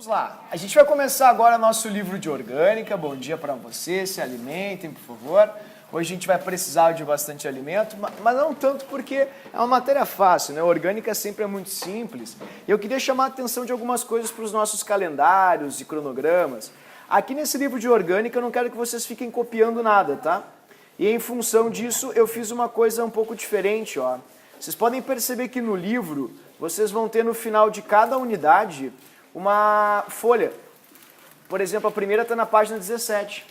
Vamos lá, a gente vai começar agora nosso livro de orgânica. Bom dia para você, se alimentem, por favor. Hoje a gente vai precisar de bastante alimento, mas não tanto porque é uma matéria fácil, né? A orgânica sempre é muito simples. E eu queria chamar a atenção de algumas coisas para os nossos calendários e cronogramas. Aqui nesse livro de orgânica eu não quero que vocês fiquem copiando nada, tá? E em função disso eu fiz uma coisa um pouco diferente, ó. Vocês podem perceber que no livro vocês vão ter no final de cada unidade uma folha. Por exemplo, a primeira está na página 17.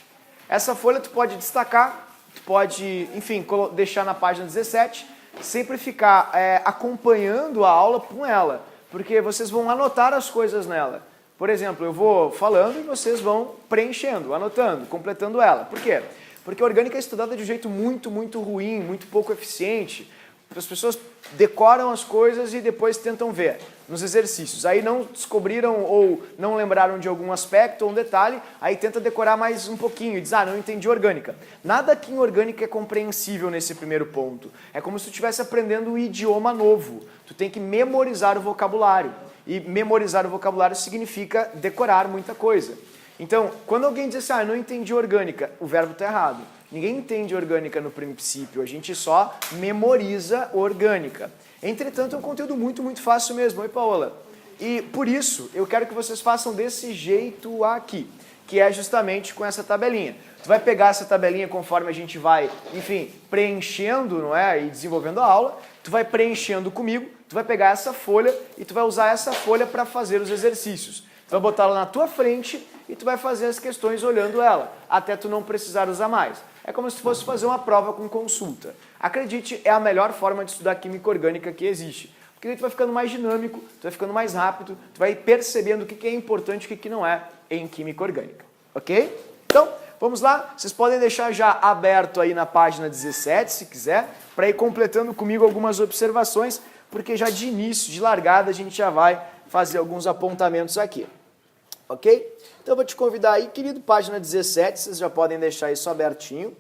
Essa folha tu pode destacar, tu pode, enfim, deixar na página 17, sempre ficar acompanhando a aula com ela, porque vocês vão anotar as coisas nela. Por exemplo, eu vou falando e vocês vão preenchendo, anotando, completando ela. Por quê? Porque a orgânica é estudada de um jeito muito ruim, muito pouco eficiente. As pessoas decoram as coisas e depois tentam ver nos exercícios. Aí não descobriram ou não lembraram de algum aspecto ou um detalhe, aí tenta decorar mais um pouquinho e diz, não entendi orgânica. Nada aqui em orgânica é compreensível nesse primeiro ponto. É como se tu estivesse aprendendo um idioma novo. Tu tem que memorizar o vocabulário. E memorizar o vocabulário significa decorar muita coisa. Então, quando alguém diz assim, não entendi orgânica, o verbo está errado. Ninguém entende orgânica no princípio, a gente só memoriza orgânica. Entretanto, é um conteúdo muito fácil mesmo. Oi, Paola. E por isso, eu quero que vocês façam desse jeito aqui, que é justamente com essa tabelinha. Tu vai pegar essa tabelinha conforme a gente vai, enfim, preenchendo, não é? E desenvolvendo a aula. Tu vai preenchendo comigo, tu vai pegar essa folha e tu vai usar essa folha para fazer os exercícios. Tu vai botar ela na tua frente e tu vai fazer as questões olhando ela, até tu não precisar usar mais. É como se fosse fazer uma prova com consulta. Acredite, é a melhor forma de estudar química orgânica que existe. Porque aí tu vai ficando mais dinâmico, tu vai ficando mais rápido, tu vai percebendo o que é importante e o que não é em química orgânica. Ok? Então, vamos lá. Vocês podem deixar já aberto aí na página 17, se quiser, para ir completando comigo algumas observações, porque já de início, de largada, a gente já vai fazer alguns apontamentos aqui. Ok? Então eu vou te convidar aí, querido, página 17, vocês já podem deixar isso abertinho.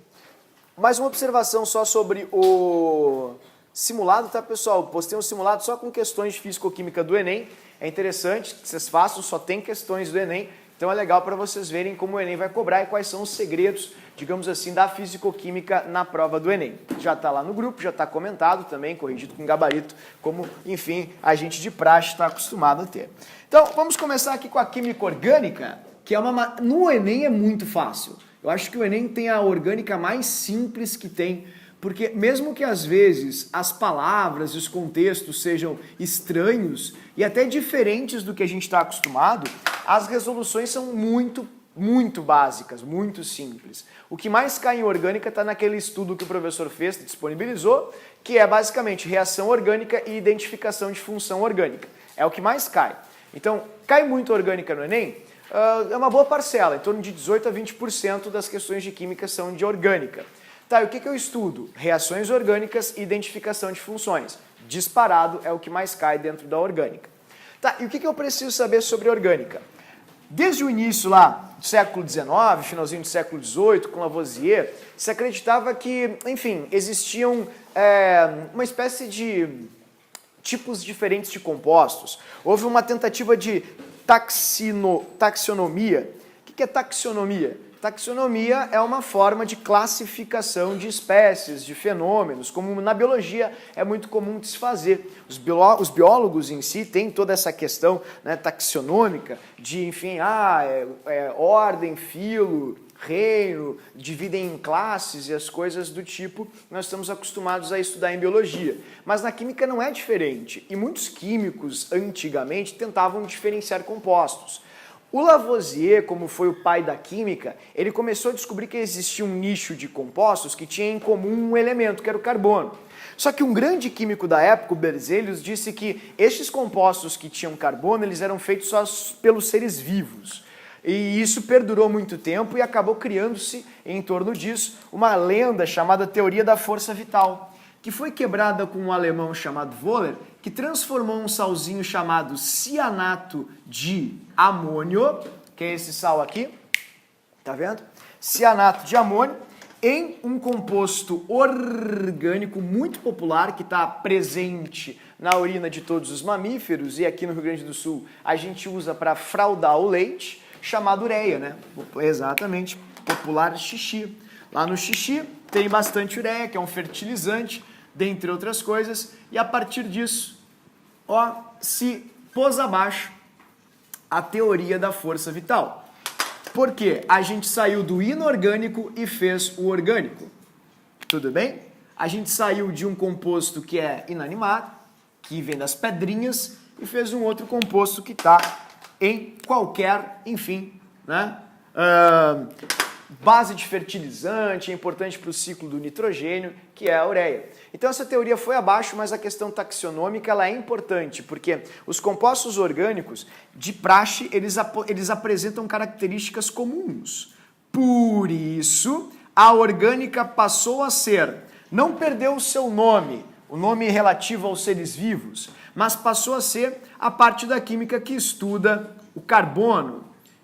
Mais uma observação só sobre o simulado, tá, pessoal? Postei um simulado só com questões de físico-química do Enem. É interessante que vocês façam, só tem questões do Enem. Então é legal para vocês verem como o Enem vai cobrar e quais são os segredos, digamos assim, da físico-química na prova do Enem. Já está lá no grupo, já está comentado também, corrigido com gabarito, como, enfim, a gente de praxe está acostumado a ter. Então, vamos começar aqui com a química orgânica, que é no Enem é muito fácil. Eu acho que o Enem tem a orgânica mais simples que tem, porque mesmo que às vezes as palavras e os contextos sejam estranhos e até diferentes do que a gente está acostumado, as resoluções são muito básicas, muito simples. O que mais cai em orgânica está naquele estudo que o professor fez, disponibilizou, que é basicamente reação orgânica e identificação de função orgânica. É o que mais cai. Então, cai muito orgânica no Enem? É uma boa parcela, em torno de 18 a 20% das questões de química são de orgânica. Tá, e o que eu estudo? Reações orgânicas e identificação de funções. Disparado é o que mais cai dentro da orgânica. Tá, e o que eu preciso saber sobre orgânica? Desde o início lá do século XIX, finalzinho do século XVIII, com Lavoisier, se acreditava que, enfim, existiam uma espécie de tipos diferentes de compostos. Houve uma tentativa de taxonomia. O que é taxonomia? Taxonomia é uma forma de classificação de espécies, de fenômenos, como na biologia é muito comum de se fazer. Os biólogos em si têm toda essa questão, né, taxonômica de, enfim, ordem, filo, reino, dividem em classes e as coisas do tipo que nós estamos acostumados a estudar em biologia. Mas na química não é diferente, e muitos químicos antigamente tentavam diferenciar compostos. O Lavoisier, como foi o pai da química, ele começou a descobrir que existia um nicho de compostos que tinha em comum um elemento, que era o carbono. Só que um grande químico da época, o Berzelius, disse que estes compostos que tinham carbono, eles eram feitos só pelos seres vivos. E isso perdurou muito tempo e acabou criando-se, em torno disso, uma lenda chamada teoria da força vital, que foi quebrada com um alemão chamado Wöhler, que transformou um salzinho chamado cianato de amônio, que é esse sal aqui, tá vendo? Cianato de amônio, em um composto orgânico muito popular que está presente na urina de todos os mamíferos e aqui no Rio Grande do Sul a gente usa para fraldar o leite, chamado ureia, né? Exatamente, popular xixi. Lá no xixi tem bastante ureia, que é um fertilizante, dentre outras coisas, e a partir disso, ó, se pôs abaixo a teoria da força vital. Por quê? A gente saiu do inorgânico e fez o orgânico. Tudo bem? A gente saiu de um composto que é inanimado, que vem das pedrinhas, e fez um outro composto que está em qualquer, enfim, né? Base de fertilizante, é importante para o ciclo do nitrogênio, que é a ureia. Então essa teoria foi abaixo, mas a questão taxonômica ela é importante, porque os compostos orgânicos, de praxe, eles apresentam características comuns. Por isso, a orgânica passou a ser, não perdeu o seu nome, o nome relativo aos seres vivos, mas passou a ser a parte da química que estuda o carbono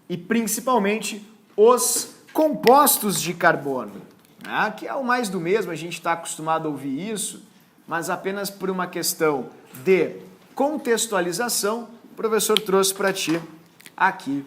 e principalmente os compostos de carbono, né? Que é o mais do mesmo, a gente está acostumado a ouvir isso, mas apenas por uma questão de contextualização, o professor trouxe para ti aqui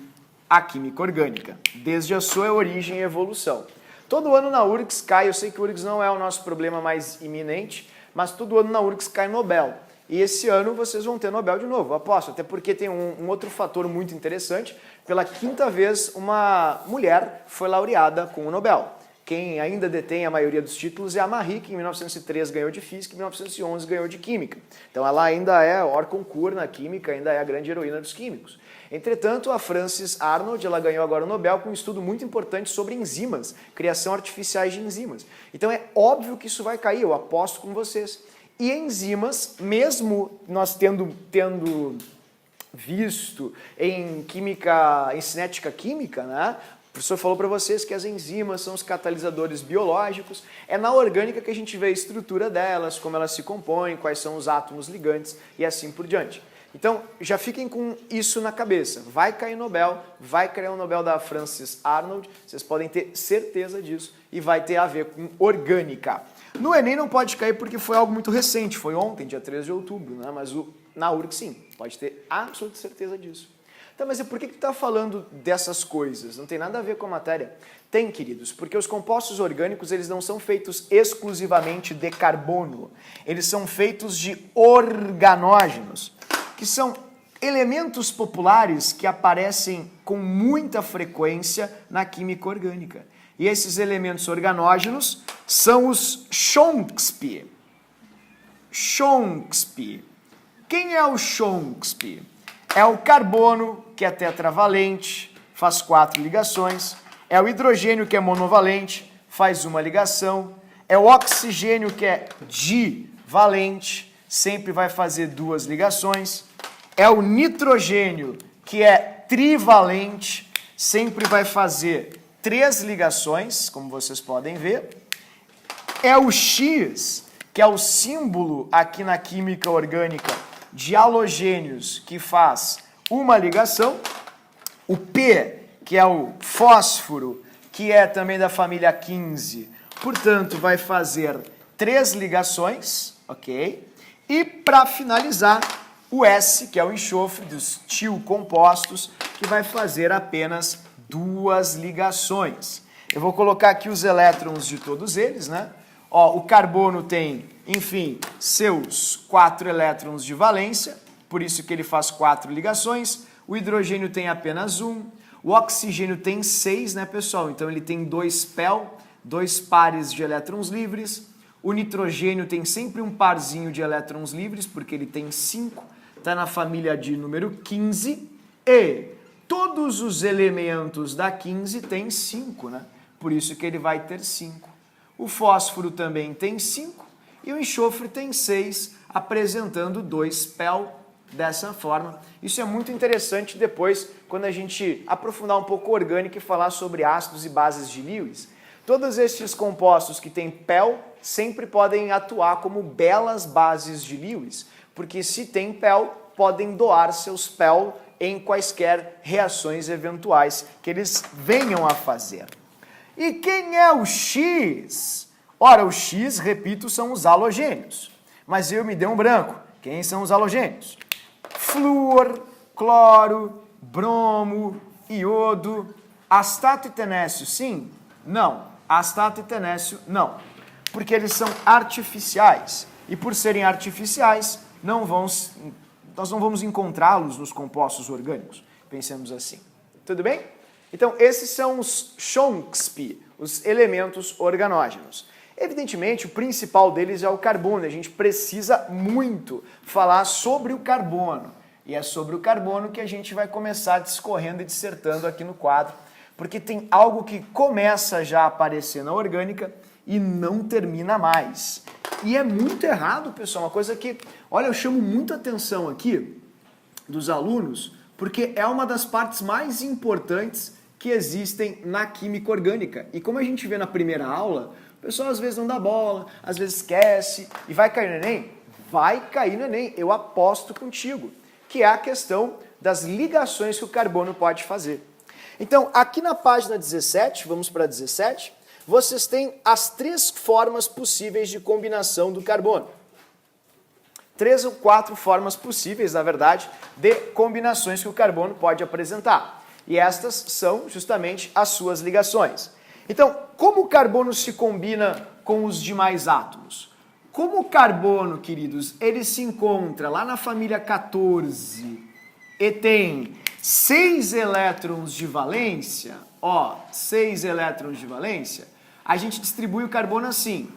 a química orgânica, desde a sua origem e evolução. Todo ano na URGS cai, eu sei que o URGS não é o nosso problema mais iminente, mas todo ano na URGS cai Nobel. E esse ano vocês vão ter Nobel de novo, aposto, até porque tem um outro fator muito interessante. Pela 5ª vez, uma mulher foi laureada com o Nobel. Quem ainda detém a maioria dos títulos é a Marie, que em 1903 ganhou de Física e em 1911 ganhou de Química. Então ela ainda é hors concours na Química, ainda é a grande heroína dos químicos. Entretanto, a Frances Arnold, ela ganhou agora o Nobel com um estudo muito importante sobre enzimas, criação artificiais de enzimas. Então é óbvio que isso vai cair, eu aposto com vocês. E enzimas, mesmo nós tendo visto em química, em cinética química, né? O professor falou para vocês que as enzimas são os catalisadores biológicos. É na orgânica que a gente vê a estrutura delas, como elas se compõem, quais são os átomos ligantes e assim por diante. Então, já fiquem com isso na cabeça. Vai cair Nobel, vai cair o Nobel da Frances Arnold, vocês podem ter certeza disso, e vai ter a ver com orgânica. No Enem não pode cair porque foi algo muito recente, foi ontem, dia 13 de outubro, né? Mas na URGS sim, pode ter absoluta certeza disso. Tá, mas e por que tu está falando dessas coisas? Não tem nada a ver com a matéria. Tem, queridos, porque os compostos orgânicos eles não são feitos exclusivamente de carbono, eles são feitos de organógenos, que são elementos populares que aparecem com muita frequência na química orgânica. E esses elementos organógenos são os Chomsky. Chomsky. Quem é o Chomsky? É o carbono, que é tetravalente, faz 4 ligações. É o hidrogênio, que é monovalente, faz 1 ligação. É o oxigênio, que é divalente, sempre vai fazer 2 ligações. É o nitrogênio, que é trivalente, sempre vai fazer 3 ligações, como vocês podem ver. É o X, que é o símbolo aqui na química orgânica de halogênios, que faz 1 ligação. O P, que é o fósforo, que é também da família 15, portanto vai fazer 3 ligações, ok? E para finalizar, o S, que é o enxofre dos tiocompostos, que vai fazer apenas 2 ligações. Eu vou colocar aqui os elétrons de todos eles, né? Ó, o carbono tem, enfim, seus 4 elétrons de valência, por isso que ele faz 4 ligações. O hidrogênio tem apenas 1. O oxigênio tem 6, né, pessoal? Então ele tem 2 PEL, 2 pares de elétrons livres. O nitrogênio tem sempre um parzinho de elétrons livres, porque ele tem 5. Está na família de número 15. E todos os elementos da 15 têm 5, né? Por isso que ele vai ter 5. O fósforo também tem 5 e o enxofre tem 6, apresentando 2 PEL dessa forma. Isso é muito interessante depois, quando a gente aprofundar um pouco orgânica e falar sobre ácidos e bases de Lewis. Todos estes compostos que têm PEL sempre podem atuar como belas bases de Lewis, porque se tem PEL, podem doar seus PEL em quaisquer reações eventuais que eles venham a fazer. E quem é o X? Ora, o X, repito, são os halogênios. Mas eu me dei um branco. Quem são os halogênios? Flúor, cloro, bromo, iodo, astato e tenécio, sim? Não. Astato e tenécio, não. Porque eles são artificiais. E por serem artificiais, nós não vamos encontrá-los nos compostos orgânicos. Pensemos assim. Tudo bem? Então, esses são os Chomsky, os elementos organógenos. Evidentemente, o principal deles é o carbono. A gente precisa muito falar sobre o carbono. E é sobre o carbono que a gente vai começar discorrendo e dissertando aqui no quadro. Porque tem algo que começa já a aparecer na orgânica e não termina mais. E é muito errado, pessoal. Uma coisa que, olha, eu chamo muita atenção aqui dos alunos, porque é uma das partes mais importantes que existem na química orgânica. E como a gente vê na primeira aula, o pessoal às vezes não dá bola, às vezes esquece e vai cair no Enem? Vai cair no Enem, eu aposto contigo, que é a questão das ligações que o carbono pode fazer. Então, aqui na página 17, vamos para 17, vocês têm as 3 formas possíveis de combinação do carbono. 3 ou 4 formas possíveis, na verdade, de combinações que o carbono pode apresentar. E estas são justamente as suas ligações. Então, como o carbono se combina com os demais átomos? Como o carbono, queridos, ele se encontra lá na família 14 e tem 6 elétrons de valência, 6 elétrons de valência, a gente distribui o carbono assim.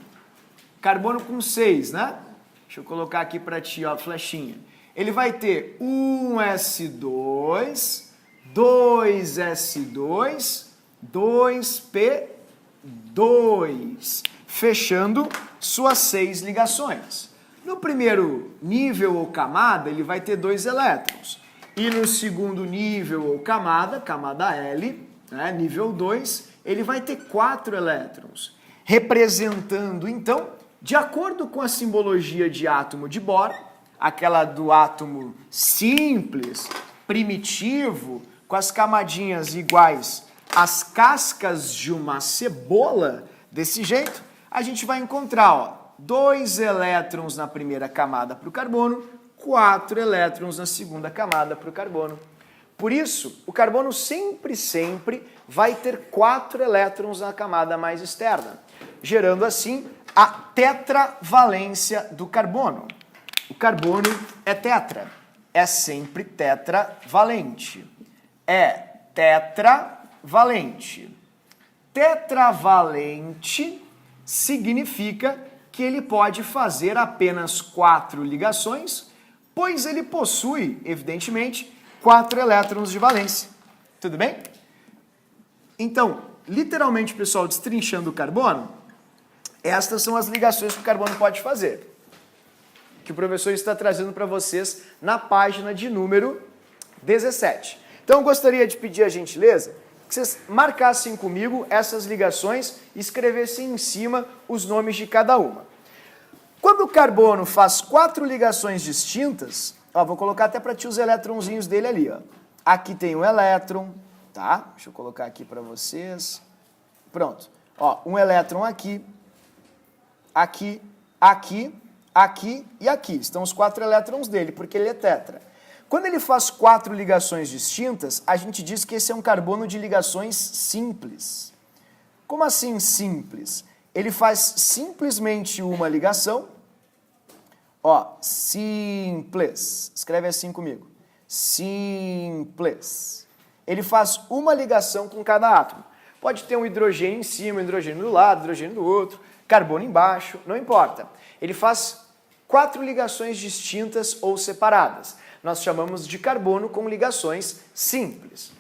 Carbono com 6, né? Deixa eu colocar aqui para ti, flechinha. Ele vai ter 1s2, 2s2, 2p2, fechando suas 6 ligações. No primeiro nível ou camada, ele vai ter 2 elétrons. E no segundo nível ou camada, camada L, né, nível 2, ele vai ter 4 elétrons. Representando, então, de acordo com a simbologia de átomo de Bohr, aquela do átomo simples, primitivo, com as camadinhas iguais às cascas de uma cebola, desse jeito, a gente vai encontrar 2 elétrons na primeira camada para o carbono, 4 elétrons na segunda camada para o carbono. Por isso, o carbono sempre vai ter 4 elétrons na camada mais externa, gerando assim a tetravalência do carbono. O carbono é tetra, é sempre tetravalente. É tetravalente. Tetravalente significa que ele pode fazer apenas 4 ligações, pois ele possui, evidentemente, 4 elétrons de valência. Tudo bem? Então, literalmente, pessoal, destrinchando o carbono, estas são as ligações que o carbono pode fazer, que o professor está trazendo para vocês na página de número 17. Então, eu gostaria de pedir a gentileza que vocês marcassem comigo essas ligações e escrevessem em cima os nomes de cada uma. Quando o carbono faz 4 ligações distintas, vou colocar até para ti os eletronzinhos dele ali, Aqui tem um elétron, tá? Deixa eu colocar aqui para vocês. Pronto. Um elétron aqui, aqui, aqui, aqui e aqui. Estão os 4 elétrons dele, porque ele é tetra. Quando ele faz 4 ligações distintas, a gente diz que esse é um carbono de ligações simples. Como assim simples? Ele faz simplesmente uma ligação. Simples. Escreve assim comigo. Simples. Ele faz uma ligação com cada átomo. Pode ter um hidrogênio em cima, um hidrogênio do lado, hidrogênio do outro, carbono embaixo, não importa. Ele faz 4 ligações distintas ou separadas. Nós chamamos de carbono com ligações simples.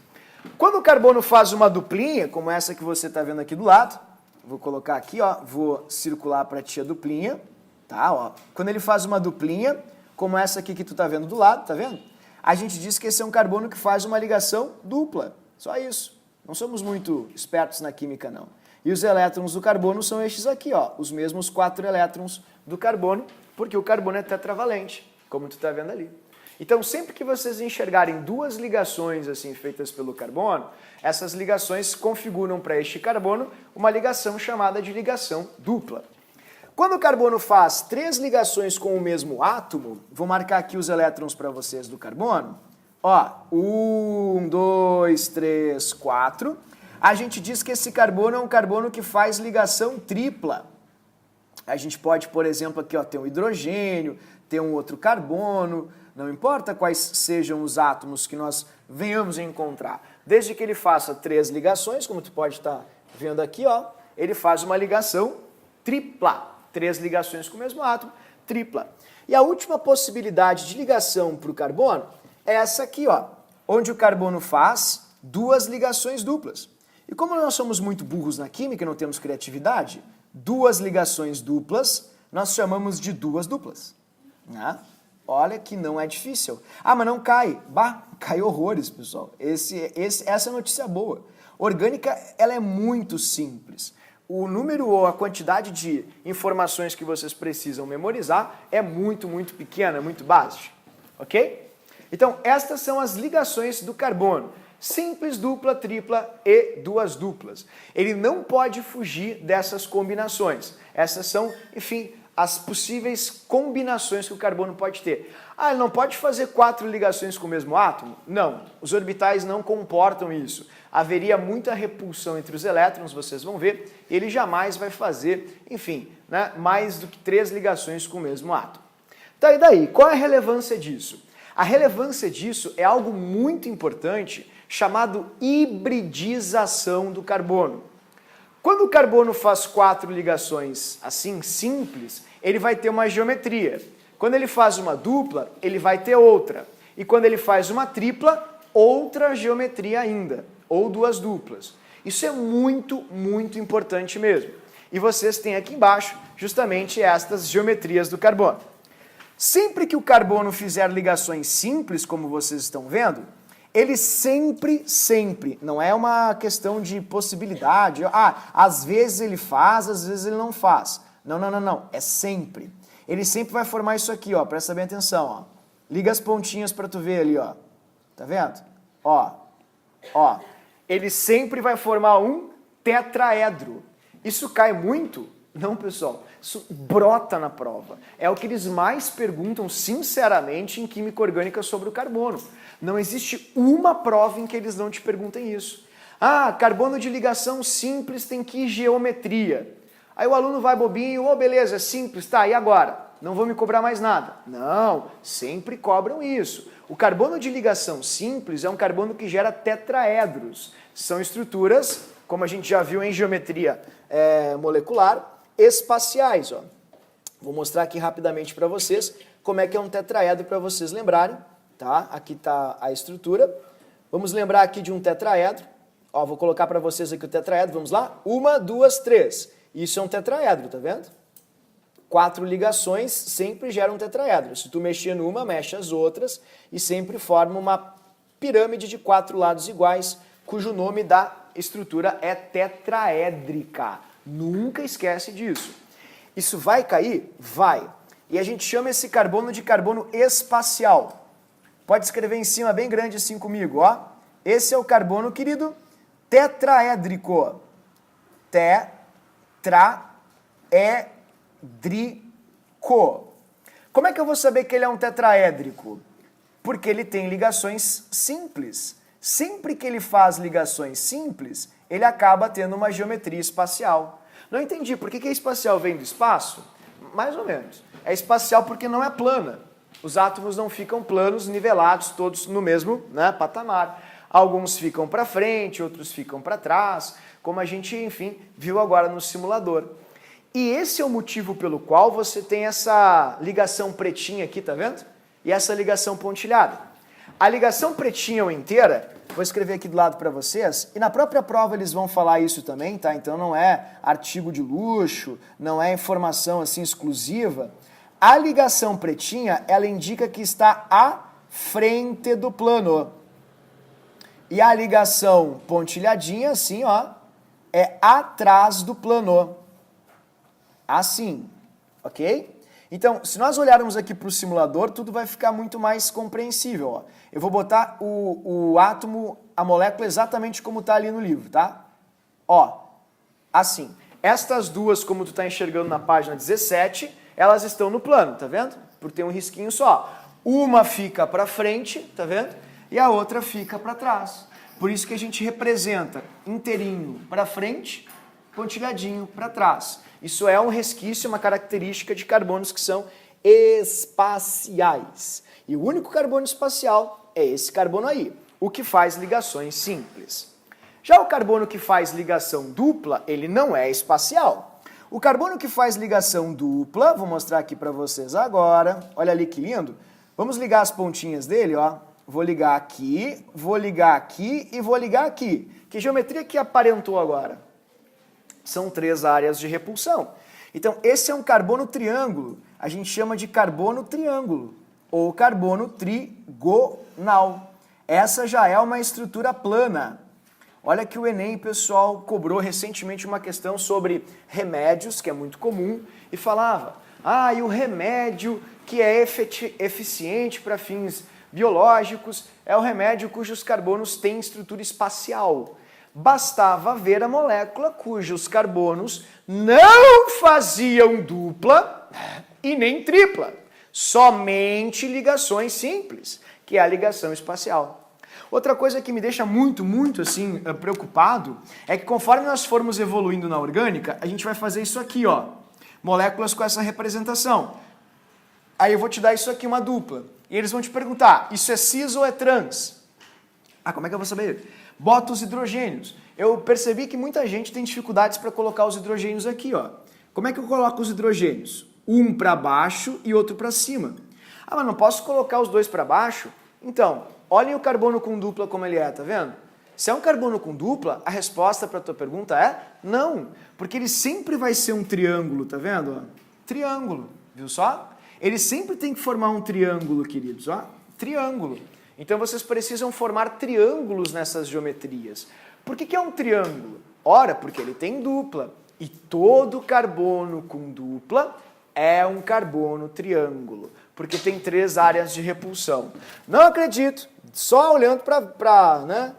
Quando o carbono faz uma duplinha, como essa que você está vendo aqui do lado, vou colocar aqui, vou circular para ti a duplinha, tá? Quando ele faz uma duplinha, como essa aqui que tu está vendo do lado, tá vendo? A gente diz que esse é um carbono que faz uma ligação dupla, só isso. Não somos muito espertos na química, não. E os elétrons do carbono são estes aqui, os mesmos 4 elétrons do carbono, porque o carbono é tetravalente, como tu está vendo ali. Então, sempre que vocês enxergarem duas ligações assim feitas pelo carbono, essas ligações configuram para este carbono uma ligação chamada de ligação dupla. Quando o carbono faz 3 ligações com o mesmo átomo, vou marcar aqui os elétrons para vocês do carbono. Ó, 1, 2, 3, 4. A gente diz que esse carbono é um carbono que faz ligação tripla. A gente pode, por exemplo, aqui ó, ter um hidrogênio, ter um outro carbono, não importa quais sejam os átomos que nós venhamos a encontrar. Desde que ele faça 3 ligações, como tu pode estar vendo aqui, ó, ele faz uma ligação tripla. 3 ligações com o mesmo átomo, tripla. E a última possibilidade de ligação para o carbono é essa aqui, ó, onde o carbono faz 2 ligações duplas. E como nós somos muito burros na química e não temos criatividade, 2 ligações duplas nós chamamos de 2 duplas. Né? Olha que não é difícil. Ah, mas não cai. Bah, cai horrores, pessoal. Essa é a notícia boa. Orgânica, ela é muito simples. O número ou a quantidade de informações que vocês precisam memorizar é muito, muito pequena, muito básica. Ok? Então, estas são as ligações do carbono. Simples, dupla, tripla e 2 duplas. Ele não pode fugir dessas combinações. Essas são, enfim, as possíveis combinações que o carbono pode ter. Ah, ele não pode fazer 4 ligações com o mesmo átomo? Não, os orbitais não comportam isso. Haveria muita repulsão entre os elétrons, vocês vão ver, ele jamais vai fazer, enfim, né, mais do que 3 ligações com o mesmo átomo. Tá, e daí? Qual é a relevância disso? A relevância disso é algo muito importante chamado hibridização do carbono. Quando o carbono faz 4 ligações assim, simples, ele vai ter uma geometria. Quando ele faz uma dupla, ele vai ter outra. E quando ele faz uma tripla, outra geometria ainda, ou 2 duplas. Isso é muito, muito importante mesmo. E vocês têm aqui embaixo justamente estas geometrias do carbono. Sempre que o carbono fizer ligações simples, como vocês estão vendo, ele sempre, não é uma questão de possibilidade, às vezes ele faz, às vezes ele não faz. Não, é sempre. Ele sempre vai formar isso aqui, ó, presta bem atenção, ó. Liga as pontinhas para tu ver ali, ó. Tá vendo? Ó. Ele sempre vai formar um tetraedro. Isso cai muito? Não, pessoal. Isso brota na prova. É o que eles mais perguntam, sinceramente, em química orgânica sobre o carbono. Não existe uma prova em que eles não te perguntem isso. Ah, carbono de ligação simples tem que geometria. Aí o aluno vai bobinho, beleza, é simples, tá, e agora? Não vou me cobrar mais nada. Não, sempre cobram isso. O carbono de ligação simples é um carbono que gera tetraedros. São estruturas, como a gente já viu em geometria molecular, espaciais. Ó. Vou mostrar aqui rapidamente para vocês como é que é um tetraedro para vocês lembrarem. Tá? Aqui está a estrutura. Vamos lembrar aqui de um tetraedro. Ó, vou colocar para vocês aqui o tetraedro. Vamos lá? 1, 2, 3. Isso é um tetraedro, tá vendo? 4 ligações sempre geram um tetraedro. Se tu mexer numa, mexe as outras e sempre forma uma pirâmide de 4 lados iguais, cujo nome da estrutura é tetraédrica. Nunca esquece disso. Isso vai cair? Vai. E a gente chama esse carbono de carbono espacial. Pode escrever em cima bem grande assim comigo, ó. Esse é o carbono, querido, tetraédrico. Tetraédrico. Como é que eu vou saber que ele é um tetraédrico? Porque ele tem ligações simples. Sempre que ele faz ligações simples, ele acaba tendo uma geometria espacial. Não entendi, por que espacial vem do espaço? Mais ou menos. É espacial porque não é plana. Os átomos não ficam planos, nivelados, todos no mesmo patamar. Alguns ficam para frente, outros ficam para trás, como a gente, enfim, viu agora no simulador. E esse é o motivo pelo qual você tem essa ligação pretinha aqui, tá vendo? E essa ligação pontilhada. A ligação pretinha ou inteira, vou escrever aqui do lado para vocês, e na própria prova eles vão falar isso também, tá? Então não é artigo de luxo, não é informação assim exclusiva. A ligação pretinha, ela indica que está à frente do plano. E a ligação pontilhadinha, assim, ó, é atrás do plano. Assim, ok? Então, se nós olharmos aqui para o simulador, tudo vai ficar muito mais compreensível. Ó. Eu vou botar o átomo, a molécula exatamente como está ali no livro, tá? Ó, assim. Estas duas, como tu está enxergando na página 17, elas estão no plano, tá vendo? Porque tem um risquinho só. Uma fica para frente, tá vendo? E a outra fica para trás. Por isso que a gente representa inteirinho para frente, pontilhadinho para trás. Isso é um resquício, uma característica de carbonos que são espaciais. E o único carbono espacial é esse carbono aí, o que faz ligações simples. Já o carbono que faz ligação dupla, ele não é espacial. O carbono que faz ligação dupla, vou mostrar aqui para vocês agora, olha ali que lindo. Vamos ligar as pontinhas dele, ó. Vou ligar aqui e vou ligar aqui. Que geometria que aparentou agora? São 3 áreas de repulsão. Então, esse é um carbono triângulo. A gente chama de carbono triângulo ou carbono trigonal. Essa já é uma estrutura plana. Olha que o Enem, pessoal, cobrou recentemente uma questão sobre remédios, que é muito comum, e falava, e o remédio que é eficiente para fins biológicos é o remédio cujos carbonos têm estrutura espacial. Bastava ver a molécula cujos carbonos não faziam dupla e nem tripla, somente ligações simples, que é a ligação espacial. Outra coisa que me deixa muito assim preocupado é que conforme nós formos evoluindo na orgânica, a gente vai fazer isso aqui, ó, moléculas com essa representação. Aí eu vou te dar isso aqui, uma dupla, e eles vão te perguntar, isso é cis ou é trans? Como é que eu vou saber? Bota os hidrogênios. Eu percebi que muita gente tem dificuldades para colocar os hidrogênios aqui, ó. Como é que eu coloco os hidrogênios? Um para baixo e outro para cima. Mas não posso colocar os dois para baixo? Então, olhem o carbono com dupla como ele é, tá vendo? Se é um carbono com dupla, a resposta para a tua pergunta é não, porque ele sempre vai ser um triângulo, tá vendo? Triângulo, viu só? Ele sempre tem que formar um triângulo, queridos, ó. Triângulo. Então vocês precisam formar triângulos nessas geometrias. Por que é um triângulo? Ora, porque ele tem dupla. E todo carbono com dupla é um carbono triângulo. Porque tem 3 áreas de repulsão. Não acredito. Só olhando né?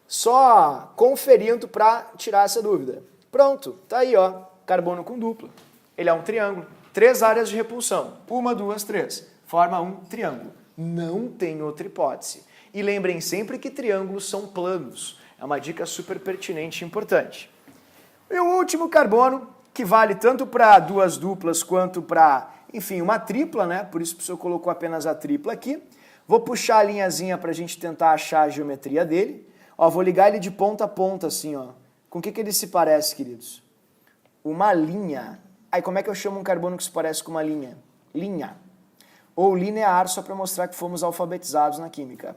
Só conferindo para tirar essa dúvida. Pronto, tá aí, ó. Carbono com dupla. Ele é um triângulo. 3 áreas de repulsão. 1, 2, 3. Forma um triângulo. Não tem outra hipótese. E lembrem sempre que triângulos são planos. É uma dica super pertinente e importante. E o último carbono, que vale tanto para 2 duplas quanto para, enfim, uma tripla, né? Por isso o professor colocou apenas a tripla aqui. Vou puxar a linhazinha para a gente tentar achar a geometria dele. Ó, vou ligar ele de ponta a ponta, assim, ó. Com o que ele se parece, queridos? Uma linha. Aí, como é que eu chamo um carbono que se parece com uma linha? Linha. Ou linear, só para mostrar que fomos alfabetizados na química.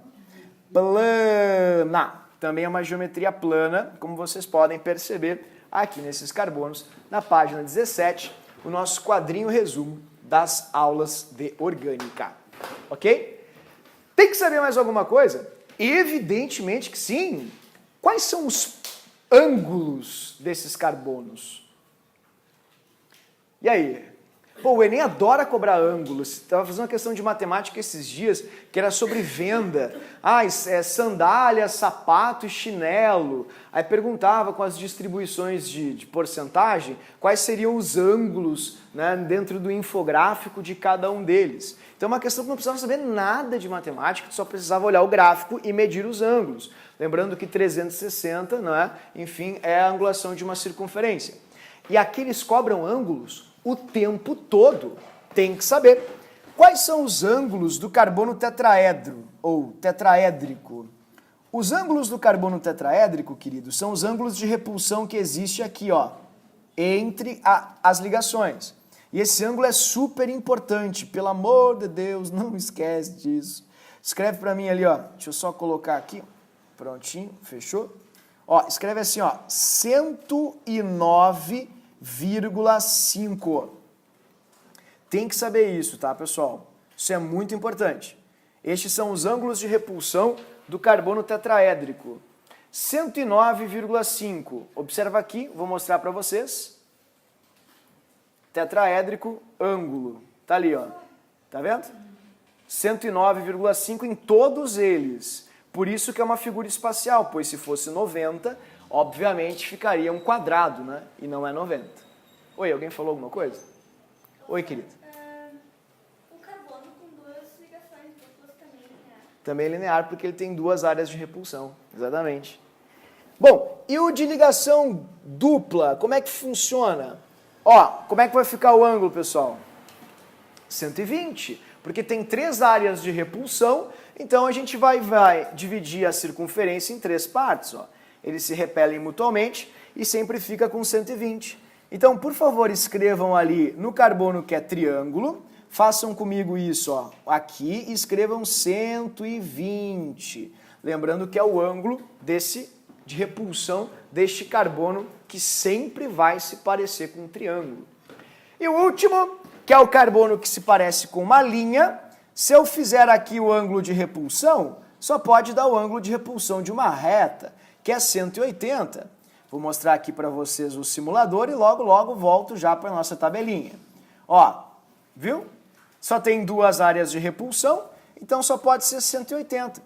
Plana. Também é uma geometria plana, como vocês podem perceber aqui nesses carbonos, na página 17, o nosso quadrinho resumo das aulas de orgânica. Ok? Tem que saber mais alguma coisa? Evidentemente que sim. Quais são os ângulos desses carbonos? E aí? Pô, o Enem adora cobrar ângulos. Estava fazendo uma questão de matemática esses dias, que era sobre venda. Sandália, sapato e chinelo. Aí perguntava com as distribuições de porcentagem, quais seriam os ângulos, né, dentro do infográfico de cada um deles. Então é uma questão que não precisava saber nada de matemática, só precisava olhar o gráfico e medir os ângulos. Lembrando que 360, não é? Enfim, é a angulação de uma circunferência. E aqui eles cobram ângulos o tempo todo. Tem que saber. Quais são os ângulos do carbono tetraedro ou tetraédrico? Os ângulos do carbono tetraédrico, queridos, são os ângulos de repulsão que existe aqui, ó, entre as ligações. E esse ângulo é super importante. Pelo amor de Deus, não esquece disso. Escreve para mim ali, ó. Deixa eu só colocar aqui. Prontinho, fechou? Ó, escreve assim, ó, 109,5. Tem que saber isso, tá, pessoal? Isso é muito importante. Estes são os ângulos de repulsão do carbono tetraédrico. 109,5. Observa aqui, vou mostrar para vocês. Tetraédrico, ângulo. Tá ali, ó. Tá vendo? 109,5 em todos eles. Por isso que é uma figura espacial, pois se fosse 90, obviamente ficaria um quadrado, né? E não é 90. Oi, alguém falou alguma coisa? Oi, querido. O carbono com duas ligações duplas também linear. Também linear, porque ele tem duas áreas de repulsão. Exatamente. Bom, e o de ligação dupla, como é que funciona? Ó, como é que vai ficar o ângulo, pessoal? 120, porque tem 3 áreas de repulsão, então a gente vai dividir a circunferência em 3 partes. Ó. Eles se repelem mutuamente e sempre fica com 120. Então, por favor, escrevam ali no carbono que é triângulo, façam comigo isso ó, aqui e escrevam 120. Lembrando que é o ângulo de repulsão deste carbono que sempre vai se parecer com um triângulo. E o último, que é o carbono que se parece com uma linha, se eu fizer aqui o ângulo de repulsão, só pode dar o ângulo de repulsão de uma reta, que é 180. Vou mostrar aqui para vocês o simulador e logo, logo volto já para a nossa tabelinha. Ó, viu? Só tem 2 áreas de repulsão, então só pode ser 180.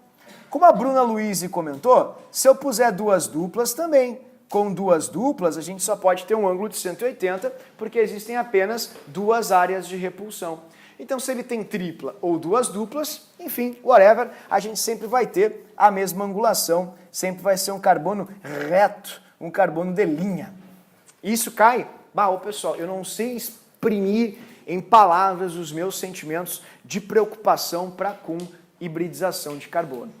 Como a Bruna Luiz comentou, se eu puser 2 duplas também, com 2 duplas a gente só pode ter um ângulo de 180, porque existem apenas 2 áreas de repulsão. Então se ele tem tripla ou 2 duplas, enfim, whatever, a gente sempre vai ter a mesma angulação, sempre vai ser um carbono reto, um carbono de linha. Isso cai? Ô pessoal, eu não sei exprimir em palavras os meus sentimentos de preocupação com hibridização de carbono.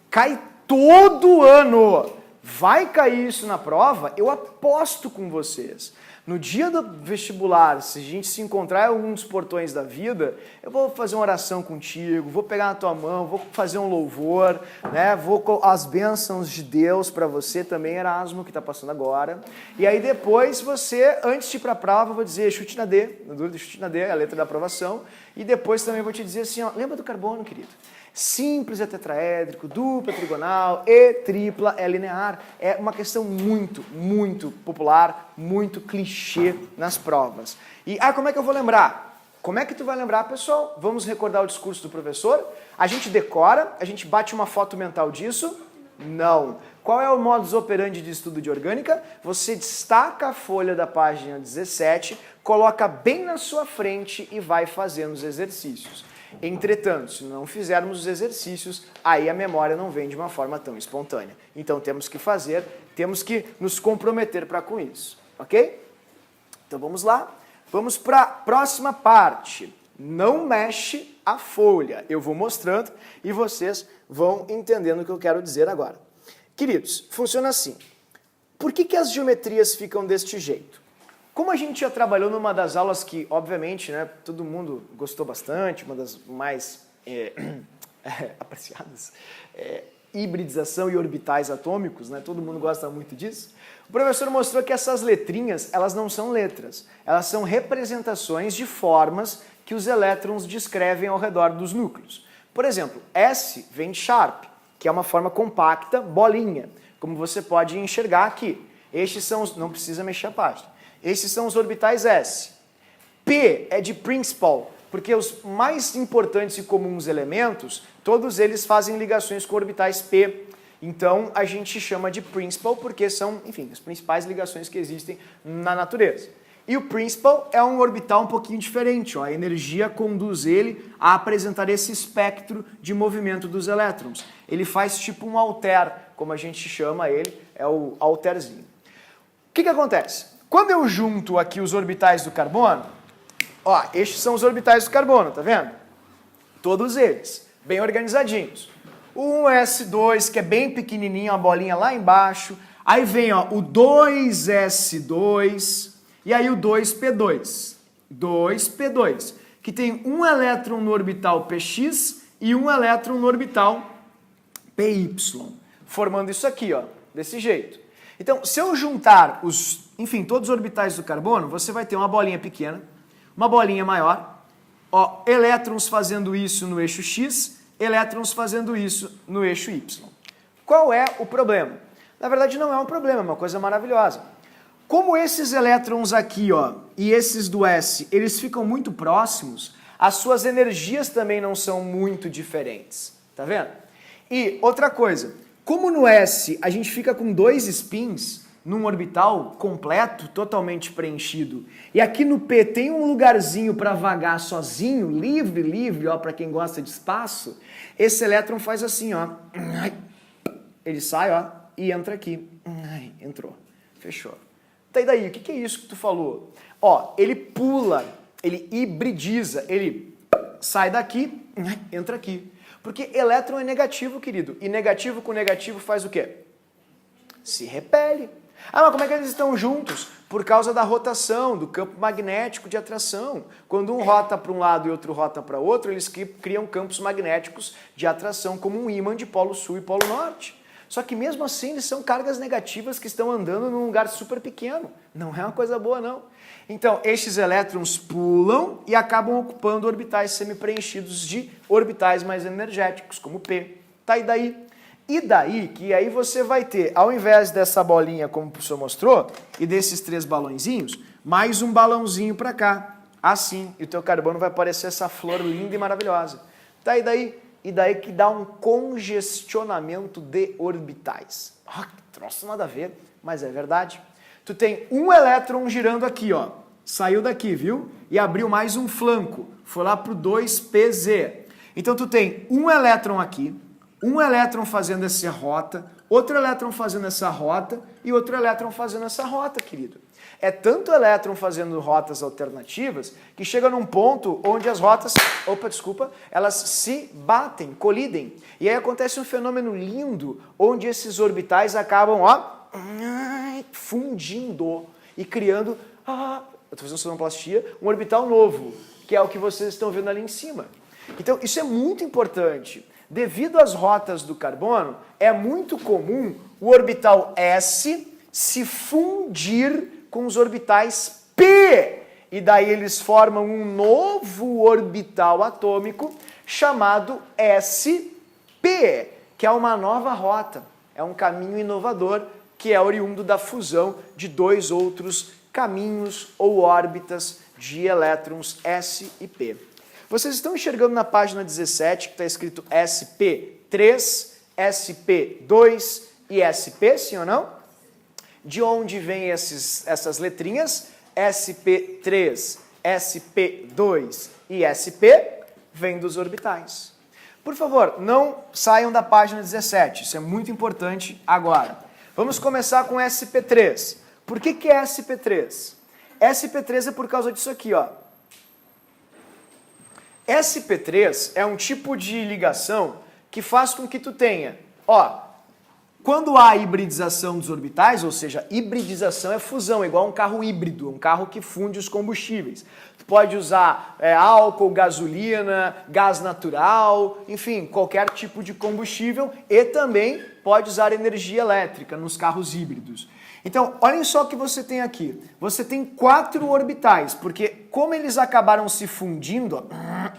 Cai todo ano. Vai cair isso na prova? Eu aposto com vocês. No dia do vestibular, se a gente se encontrar em algum dos portões da vida, eu vou fazer uma oração contigo, vou pegar na tua mão, vou fazer um louvor, né? Vou as bênçãos de Deus para você também, Erasmo, que está passando agora. E aí depois você, antes de ir para a prova, eu vou dizer chute na D, chute na D, a letra da aprovação. E depois também vou te dizer assim, ó, lembra do carbono, querido? Simples é tetraédrico, dupla é trigonal e tripla é linear. É uma questão muito, muito popular, muito clichê nas provas. E como é que eu vou lembrar? Como é que tu vai lembrar, pessoal? Vamos recordar o discurso do professor? A gente decora, a gente bate uma foto mental disso? Não. Qual é o modus operandi de estudo de orgânica? Você destaca a folha da página 17, coloca bem na sua frente e vai fazendo os exercícios. Entretanto, se não fizermos os exercícios, aí a memória não vem de uma forma tão espontânea. Então temos que fazer, temos que nos comprometer para com isso, ok? Então vamos lá, vamos para a próxima parte. Não mexe a folha. Eu vou mostrando e vocês vão entendendo o que eu quero dizer agora. Queridos, funciona assim. Por que as geometrias ficam deste jeito? Como a gente já trabalhou numa das aulas que, obviamente, né, todo mundo gostou bastante, uma das mais apreciadas, hibridização e orbitais atômicos, né, todo mundo gosta muito disso, o professor mostrou que essas letrinhas, elas não são letras, elas são representações de formas que os elétrons descrevem ao redor dos núcleos. Por exemplo, S vem de Sharp, que é uma forma compacta, bolinha, como você pode enxergar aqui. Estes são os... Não precisa mexer a página. Esses são os orbitais S. P é de principal, porque os mais importantes e comuns elementos, todos eles fazem ligações com orbitais P. Então, a gente chama de principal porque são, enfim, as principais ligações que existem na natureza. E o principal é um orbital um pouquinho diferente. Ó. A energia conduz ele a apresentar esse espectro de movimento dos elétrons. Ele faz tipo um alter, como a gente chama ele, é o alterzinho. O que acontece? Quando eu junto aqui os orbitais do carbono, ó, estes são os orbitais do carbono, tá vendo? Todos eles, bem organizadinhos. O 1s2, que é bem pequenininho, a bolinha lá embaixo. Aí vem ó, o 2s2 e aí o 2p2. 2p2, que tem um elétron no orbital px e um elétron no orbital py, formando isso aqui, ó, desse jeito. Então, se eu juntar todos os orbitais do carbono, você vai ter uma bolinha pequena, uma bolinha maior, ó, elétrons fazendo isso no eixo X, elétrons fazendo isso no eixo Y. Qual é o problema? Na verdade, não é um problema, é uma coisa maravilhosa. Como esses elétrons aqui, ó, e esses do S, eles ficam muito próximos, as suas energias também não são muito diferentes. Tá vendo? E outra coisa, como no S a gente fica com 2 spins num orbital completo, totalmente preenchido, e aqui no P tem um lugarzinho para vagar sozinho, livre, ó, para quem gosta de espaço, esse elétron faz assim, ó. Ele sai, ó, e entra aqui. Entrou. Fechou. Tá, e daí, o que é isso que tu falou? Ó, ele pula, ele hibridiza, ele sai daqui, entra aqui. Porque elétron é negativo, querido. E negativo com negativo faz o quê? Se repele. Ah, mas como é que eles estão juntos? Por causa da rotação, do campo magnético de atração. Quando um rota para um lado e outro rota para outro, eles criam campos magnéticos de atração, como um ímã de polo sul e polo norte. Só que mesmo assim eles são cargas negativas que estão andando num lugar super pequeno. Não é uma coisa boa, não. Então, estes elétrons pulam e acabam ocupando orbitais semi-preenchidos de orbitais mais energéticos, como P. Tá, e daí? E daí que aí você vai ter, ao invés dessa bolinha, como o professor mostrou, e desses 3 balãozinhos, mais um balãozinho para cá. Assim, e o teu carbono vai parecer essa flor linda e maravilhosa. Tá, e daí? E daí que dá um congestionamento de orbitais. Ah, que troço nada a ver, mas é verdade. Tu tem um elétron girando aqui, ó. Saiu daqui, viu? E abriu mais um flanco. Foi lá pro 2pz. Então tu tem um elétron aqui, um elétron fazendo essa rota, outro elétron fazendo essa rota e outro elétron fazendo essa rota, querido. É tanto elétron fazendo rotas alternativas que chega num ponto onde as rotas, elas se batem, colidem. E aí acontece um fenômeno lindo onde esses orbitais acabam, ó, fundindo e criando, eu estou fazendo sonoplastia, um orbital novo, que é o que vocês estão vendo ali em cima. Então isso é muito importante. Devido às rotas do carbono, é muito comum o orbital S se fundir com os orbitais P. E daí eles formam um novo orbital atômico chamado sp, que é uma nova rota. É um caminho inovador que é oriundo da fusão de 2 outros caminhos ou órbitas de elétrons S e P. Vocês estão enxergando na página 17 que está escrito SP3, SP2 e SP, sim ou não? De onde vêm essas letrinhas? SP3, SP2 e SP vêm dos orbitais. Por favor, não saiam da página 17, isso é muito importante agora. Vamos começar com SP3. Por que é SP3? SP3 é por causa disso aqui, ó. SP3 é um tipo de ligação que faz com que tu tenha, ó, quando há hibridização dos orbitais, ou seja, hibridização é fusão, igual um carro híbrido, um carro que funde os combustíveis. Tu pode usar álcool, gasolina, gás natural, enfim, qualquer tipo de combustível e também pode usar energia elétrica nos carros híbridos. Então, olhem só o que você tem aqui. Você tem 4 orbitais, porque como eles acabaram se fundindo,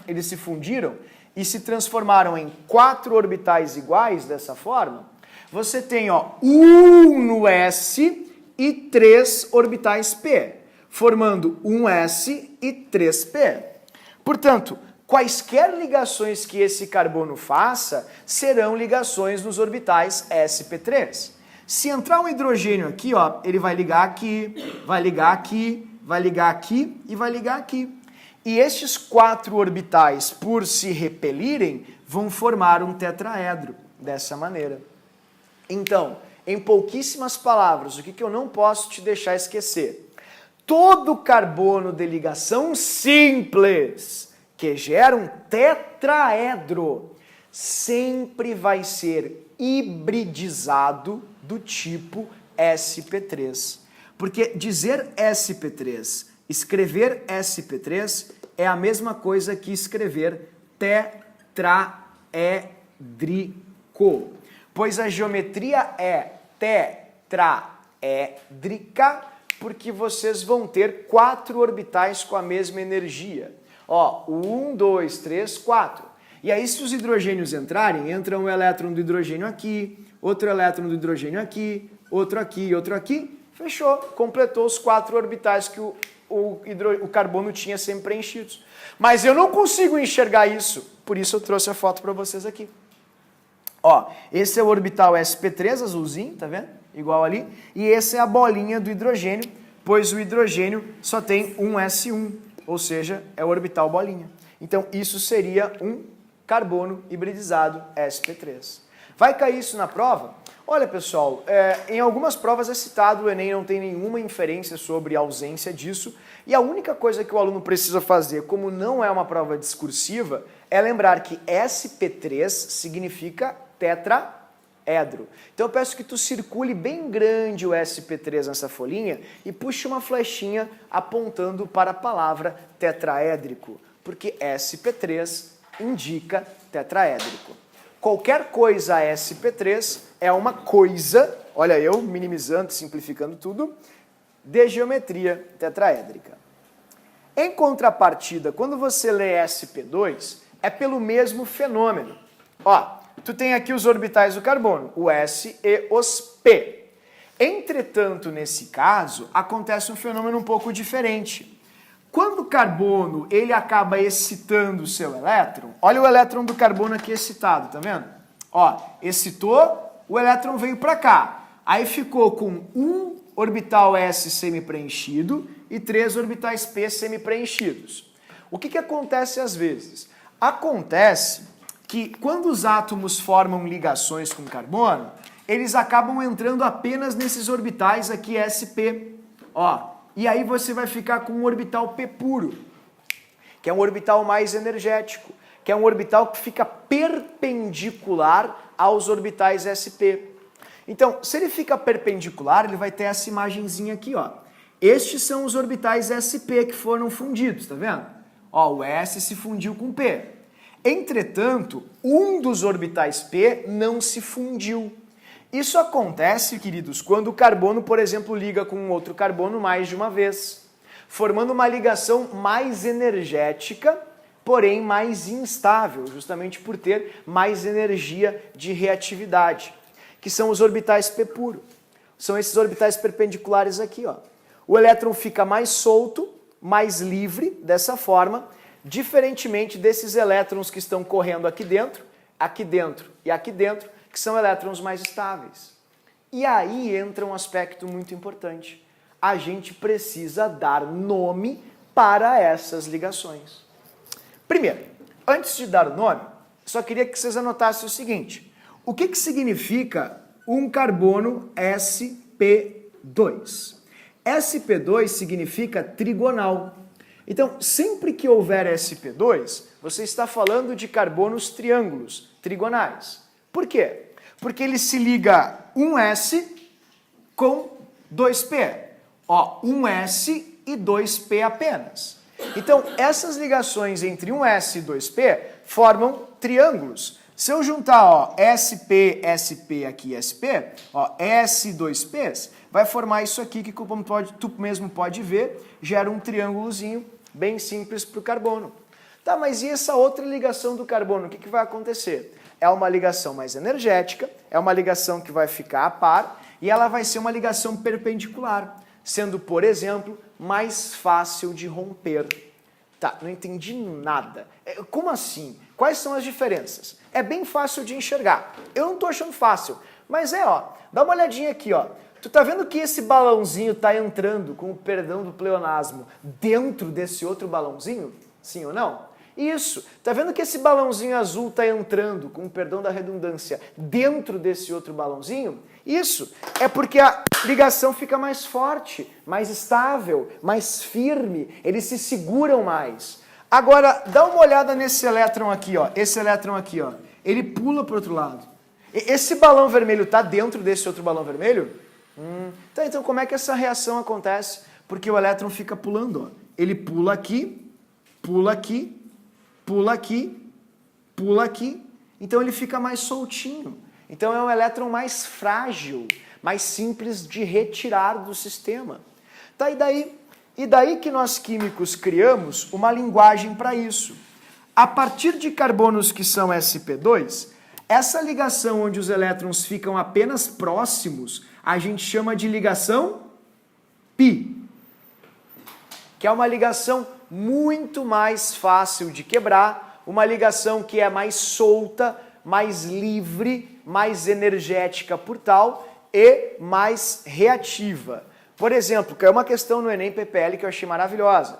eles se fundiram e se transformaram em 4 orbitais iguais dessa forma, você tem, ó, 1 no S e 3 orbitais P, formando 1S e 3P. Portanto, quaisquer ligações que esse carbono faça serão ligações nos orbitais sp3. Se entrar um hidrogênio aqui, ó, ele vai ligar aqui, vai ligar aqui, vai ligar aqui e vai ligar aqui. E estes 4 orbitais, por se repelirem, vão formar um tetraedro, dessa maneira. Então, em pouquíssimas palavras, o que eu não posso te deixar esquecer? Todo carbono de ligação simples que gera um tetraedro sempre vai ser hibridizado do tipo sp3. Porque dizer sp3, escrever sp3 é a mesma coisa que escrever tetraédrico. Pois a geometria é tetraédrica, porque vocês vão ter 4 orbitais com a mesma energia. Ó, 1, 2, 3, 4. E aí, se os hidrogênios entrarem, entra um elétron do hidrogênio aqui, outro elétron do hidrogênio aqui, outro aqui e outro aqui, fechou. Completou os 4 orbitais que o o carbono tinha semi-preenchidos. Mas eu não consigo enxergar isso, por isso eu trouxe a foto para vocês aqui. Ó, esse é o orbital sp3, azulzinho, tá vendo? Igual ali. E esse é a bolinha do hidrogênio, pois o hidrogênio só tem um S1, ou seja, é o orbital bolinha. Então isso seria um carbono hibridizado sp3. Vai cair isso na prova? Olha, pessoal, em algumas provas é citado, o Enem não tem nenhuma inferência sobre a ausência disso, e a única coisa que o aluno precisa fazer, como não é uma prova discursiva, é lembrar que sp3 significa tetraedro. Então eu peço que tu circule bem grande o sp3 nessa folhinha e puxe uma flechinha apontando para a palavra tetraédrico, porque sp3 indica tetraédrico. Qualquer coisa sp3 é uma coisa, olha eu minimizando, simplificando tudo, de geometria tetraédrica. Em contrapartida, quando você lê sp2, é pelo mesmo fenômeno. Ó, tu tem aqui os orbitais do carbono, o S e os P. Entretanto, nesse caso, acontece um fenômeno um pouco diferente. Quando o carbono ele acaba excitando o seu elétron, olha o elétron do carbono aqui excitado, tá vendo? Ó, excitou, o elétron veio para cá. Aí ficou com um orbital S semi-preenchido e 3 orbitais P semi-preenchidos. O que acontece às vezes? Acontece que quando os átomos formam ligações com carbono, eles acabam entrando apenas nesses orbitais aqui sp. Ó, e aí você vai ficar com um orbital P puro, que é um orbital mais energético, que é um orbital que fica perpendicular aos orbitais sp. Então, se ele fica perpendicular, ele vai ter essa imagenzinha aqui, ó. Estes são os orbitais sp que foram fundidos, tá vendo? Ó, o S se fundiu com P. Entretanto, um dos orbitais P não se fundiu. Isso acontece, queridos, quando o carbono, por exemplo, liga com um outro carbono mais de uma vez, formando uma ligação mais energética, porém mais instável, justamente por ter mais energia de reatividade, que são os orbitais P puro. São esses orbitais perpendiculares aqui, ó. O elétron fica mais solto, mais livre dessa forma, diferentemente desses elétrons que estão correndo aqui dentro e aqui dentro, que são elétrons mais estáveis. E aí entra um aspecto muito importante. A gente precisa dar nome para essas ligações. Primeiro, antes de dar o nome, só queria que vocês anotassem o seguinte. O que significa um carbono sp2? sp2 significa trigonal. Então, sempre que houver sp2, você está falando de carbonos triângulos, trigonais. Por quê? Porque ele se liga um S com 2P. Ó, um S e 2P apenas. Então, essas ligações entre um S e 2P formam triângulos. Se eu juntar, ó, SP, SP aqui, SP, ó, S e 2Ps, vai formar isso aqui que, como tu mesmo pode ver, gera um triângulozinho bem simples para o carbono. Tá, mas e essa outra ligação do carbono? O que vai acontecer? É uma ligação mais energética, é uma ligação que vai ficar a par e ela vai ser uma ligação perpendicular, sendo, por exemplo, mais fácil de romper. Tá, não entendi nada. Como assim? Quais são as diferenças? É bem fácil de enxergar. Eu não tô achando fácil, mas ó, dá uma olhadinha aqui, ó. Tu tá vendo que esse balãozinho tá entrando, com o perdão do pleonasmo, dentro desse outro balãozinho? Sim ou não? Isso. Tá vendo que esse balãozinho azul tá entrando, com o perdão da redundância, dentro desse outro balãozinho? Isso. É porque a ligação fica mais forte, mais estável, mais firme. Eles se seguram mais. Agora, dá uma olhada nesse elétron aqui, ó. Esse elétron aqui, ó. Ele pula pro outro lado. Esse balão vermelho tá dentro desse outro balão vermelho? Tá, então como é que essa reação acontece? Porque o elétron fica pulando, ó. Ele pula aqui, pula aqui, pula aqui, pula aqui. Então ele fica mais soltinho. Então é um elétron mais frágil, mais simples de retirar do sistema. Tá, e daí que nós químicos criamos uma linguagem para isso. A partir de carbonos que são sp2, essa ligação onde os elétrons ficam apenas próximos, a gente chama de ligação pi. que é uma ligação muito mais fácil de quebrar, uma ligação que é mais solta, mais livre, mais energética por tal e mais reativa. Por exemplo, caiu uma questão no Enem PPL que eu achei maravilhosa.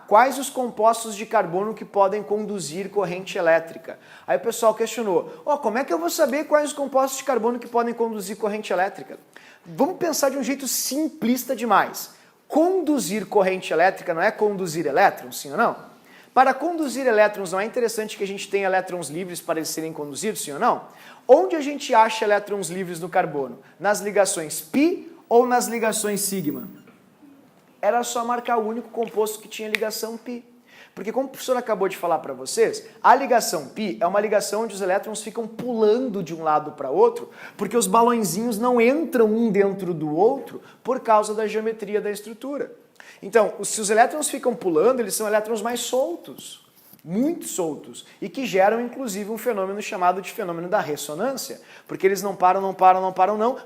Quais os compostos de carbono que podem conduzir corrente elétrica? Aí o pessoal questionou, como é que eu vou saber quais os compostos de carbono que podem conduzir corrente elétrica? Vamos pensar de um jeito simplista demais. Conduzir corrente elétrica não é conduzir elétrons, sim ou não? Para conduzir elétrons, não é interessante que a gente tenha elétrons livres para eles serem conduzidos, sim ou não? Onde a gente acha elétrons livres no carbono? Nas ligações π ou nas ligações sigma? Era só marcar o único composto que tinha ligação π. Porque como o professor acabou de falar para vocês, a ligação π é uma ligação onde os elétrons ficam pulando de um lado para outro, porque os balõezinhos não entram um dentro do outro por causa da geometria da estrutura. Então, se os elétrons ficam pulando, eles são elétrons mais soltos, muito soltos, e que geram inclusive um fenômeno chamado de fenômeno da ressonância, porque eles não param,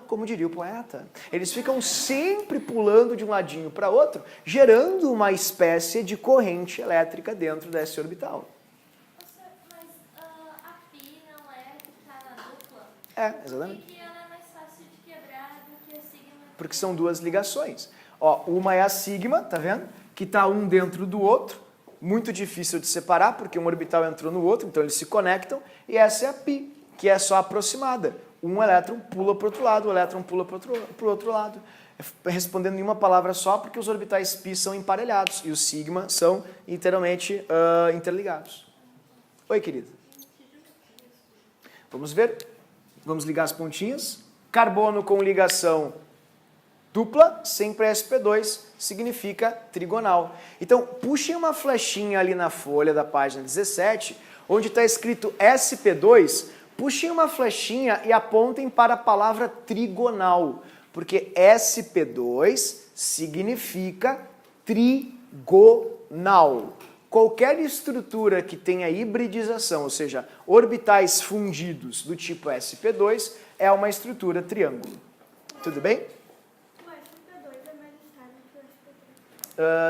como diria o poeta. Eles ficam sempre pulando de um ladinho para outro, gerando uma espécie de corrente elétrica dentro dessa orbital. Mas a π não é que está na dupla? Exatamente. E que ela é mais fácil de quebrar do que a sigma? Porque são duas ligações. Uma é a sigma, tá vendo? Que está um dentro do outro, muito difícil de separar, porque um orbital entrou no outro, então eles se conectam, e essa é a π, que é só aproximada. Um elétron pula para o outro lado, o elétron pula para o outro lado. Respondendo em uma palavra só, porque os orbitais π são emparelhados, e os sigma são inteiramente interligados. Oi, querida. Vamos ver? Vamos ligar as pontinhas. Carbono com ligação dupla, sempre sp2, significa trigonal. Então, puxem uma flechinha ali na folha da página 17, onde está escrito sp2, puxem uma flechinha e apontem para a palavra trigonal, porque sp2 significa trigonal. Qualquer estrutura que tenha hibridização, ou seja, orbitais fundidos do tipo sp2, é uma estrutura triângulo. Tudo bem?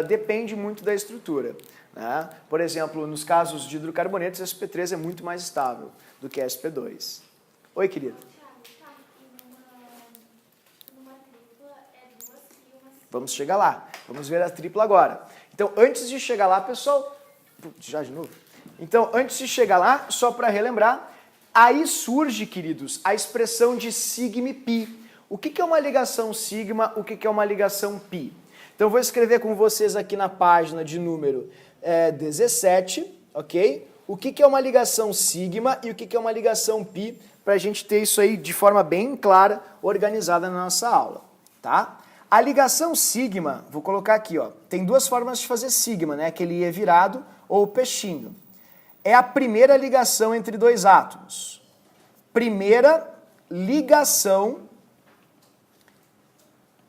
Depende muito da estrutura. Né? Por exemplo, nos casos de hidrocarbonetos, sp3 é muito mais estável do que sp2. Oi, querida. Vamos chegar lá. Vamos ver a tripla agora. Então, antes de chegar lá, pessoal... Já de novo? Então, antes de chegar lá, só para relembrar, aí surge, queridos, a expressão de sigma e π. O que é uma ligação sigma? O que é uma ligação π? Então, eu vou escrever com vocês aqui na página de número 17, ok? O que é uma ligação sigma e o que é uma ligação π, para a gente ter isso aí de forma bem clara, organizada na nossa aula, tá? A ligação sigma, vou colocar aqui, ó, tem duas formas de fazer sigma, né? Aquele I virado ou peixinho. É a primeira ligação entre dois átomos. Primeira ligação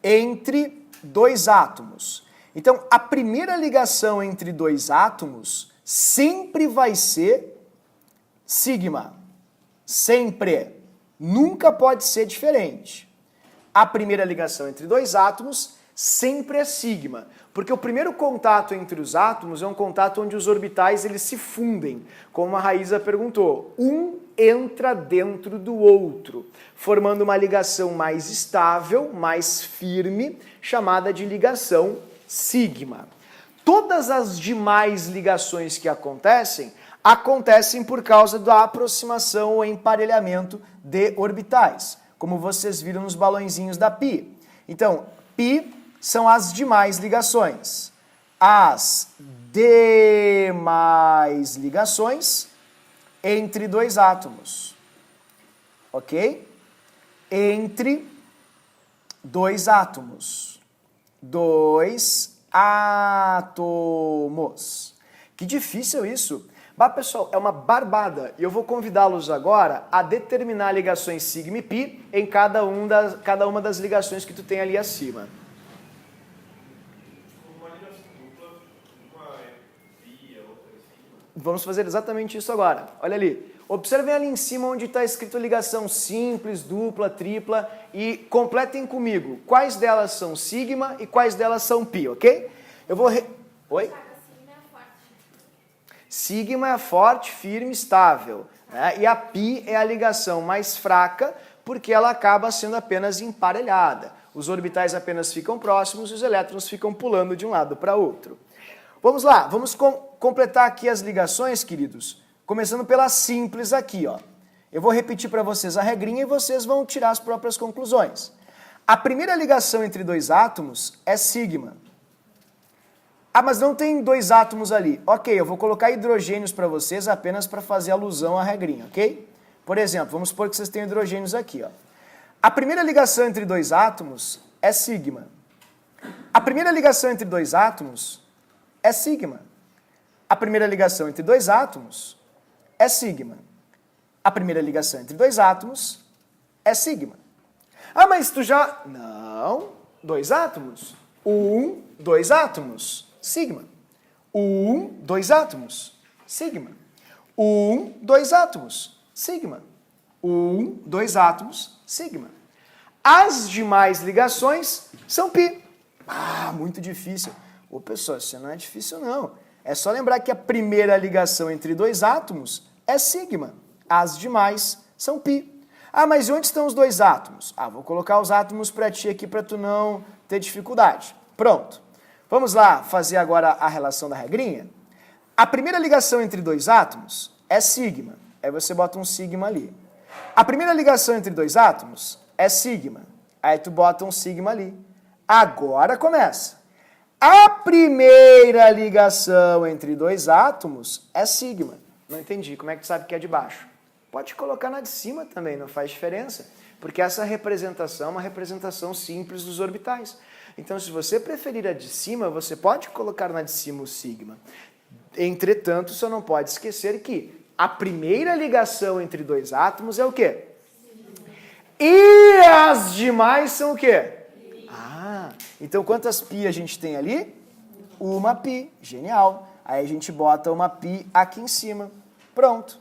entre dois átomos. Então, a primeira ligação entre dois átomos sempre vai ser sigma. Sempre. Nunca pode ser diferente. A primeira ligação entre dois átomos sempre é sigma, porque o primeiro contato entre os átomos é um contato onde os orbitais eles se fundem, como a Raíza perguntou. Um entra dentro do outro, formando uma ligação mais estável, mais firme, chamada de ligação sigma. Todas as demais ligações que acontecem por causa da aproximação ou emparelhamento de orbitais, como vocês viram nos balõezinhos da π. Então, π são as demais ligações. As demais ligações entre dois átomos. Ok? Entre dois átomos. Dois átomos. Que difícil isso. Bah, pessoal, é uma barbada. E eu vou convidá-los agora a determinar ligações sigma e π em cada uma das ligações que tu tem ali acima. Vamos fazer exatamente isso agora. Olha ali. Observem ali em cima onde está escrito ligação simples, dupla, tripla e completem comigo quais delas são sigma e quais delas são π, ok? Eu vou... Oi? Sigma é forte, firme, estável, né? E a pi é a ligação mais fraca, porque ela acaba sendo apenas emparelhada. Os orbitais apenas ficam próximos e os elétrons ficam pulando de um lado para outro. Vamos lá, vamos completar aqui as ligações, queridos. Começando pela simples aqui, ó. Eu vou repetir para vocês a regrinha e vocês vão tirar as próprias conclusões. A primeira ligação entre dois átomos é sigma. Ah, mas não tem dois átomos ali. Ok, eu vou colocar hidrogênios para vocês apenas para fazer alusão à regrinha, ok? Por exemplo, vamos supor que vocês têm hidrogênios aqui, ó. A primeira ligação entre dois átomos é sigma. A primeira ligação entre dois átomos é sigma. A primeira ligação entre dois átomos é sigma. A primeira ligação entre dois átomos é sigma. Ah, mas tu já... Não, dois átomos. Dois átomos. Sigma. Dois átomos. Sigma. Dois átomos. Sigma. Dois átomos. Sigma. As demais ligações são pi. Ah, muito difícil. Ô, pessoal, isso não é difícil, não. É só lembrar que a primeira ligação entre dois átomos é sigma. As demais são pi. Ah, mas onde estão os dois átomos? Ah, vou colocar os átomos para ti aqui para tu não ter dificuldade. Pronto. Vamos lá fazer agora a relação da regrinha? A primeira ligação entre dois átomos é sigma. Aí você bota um sigma ali. A primeira ligação entre dois átomos é sigma. Aí tu bota um sigma ali. Agora começa. A primeira ligação entre dois átomos é sigma. Não entendi. Como é que tu sabe que é de baixo? Pode colocar na de cima também, não faz diferença. Porque essa representação é uma representação simples dos orbitais. Então, se você preferir a de cima, você pode colocar na de cima o sigma. Entretanto, você não pode esquecer que a primeira ligação entre dois átomos é o quê? E as demais são o quê? Ah, então quantas pi a gente tem ali? Uma pi. Genial. Aí a gente bota uma pi aqui em cima. Pronto.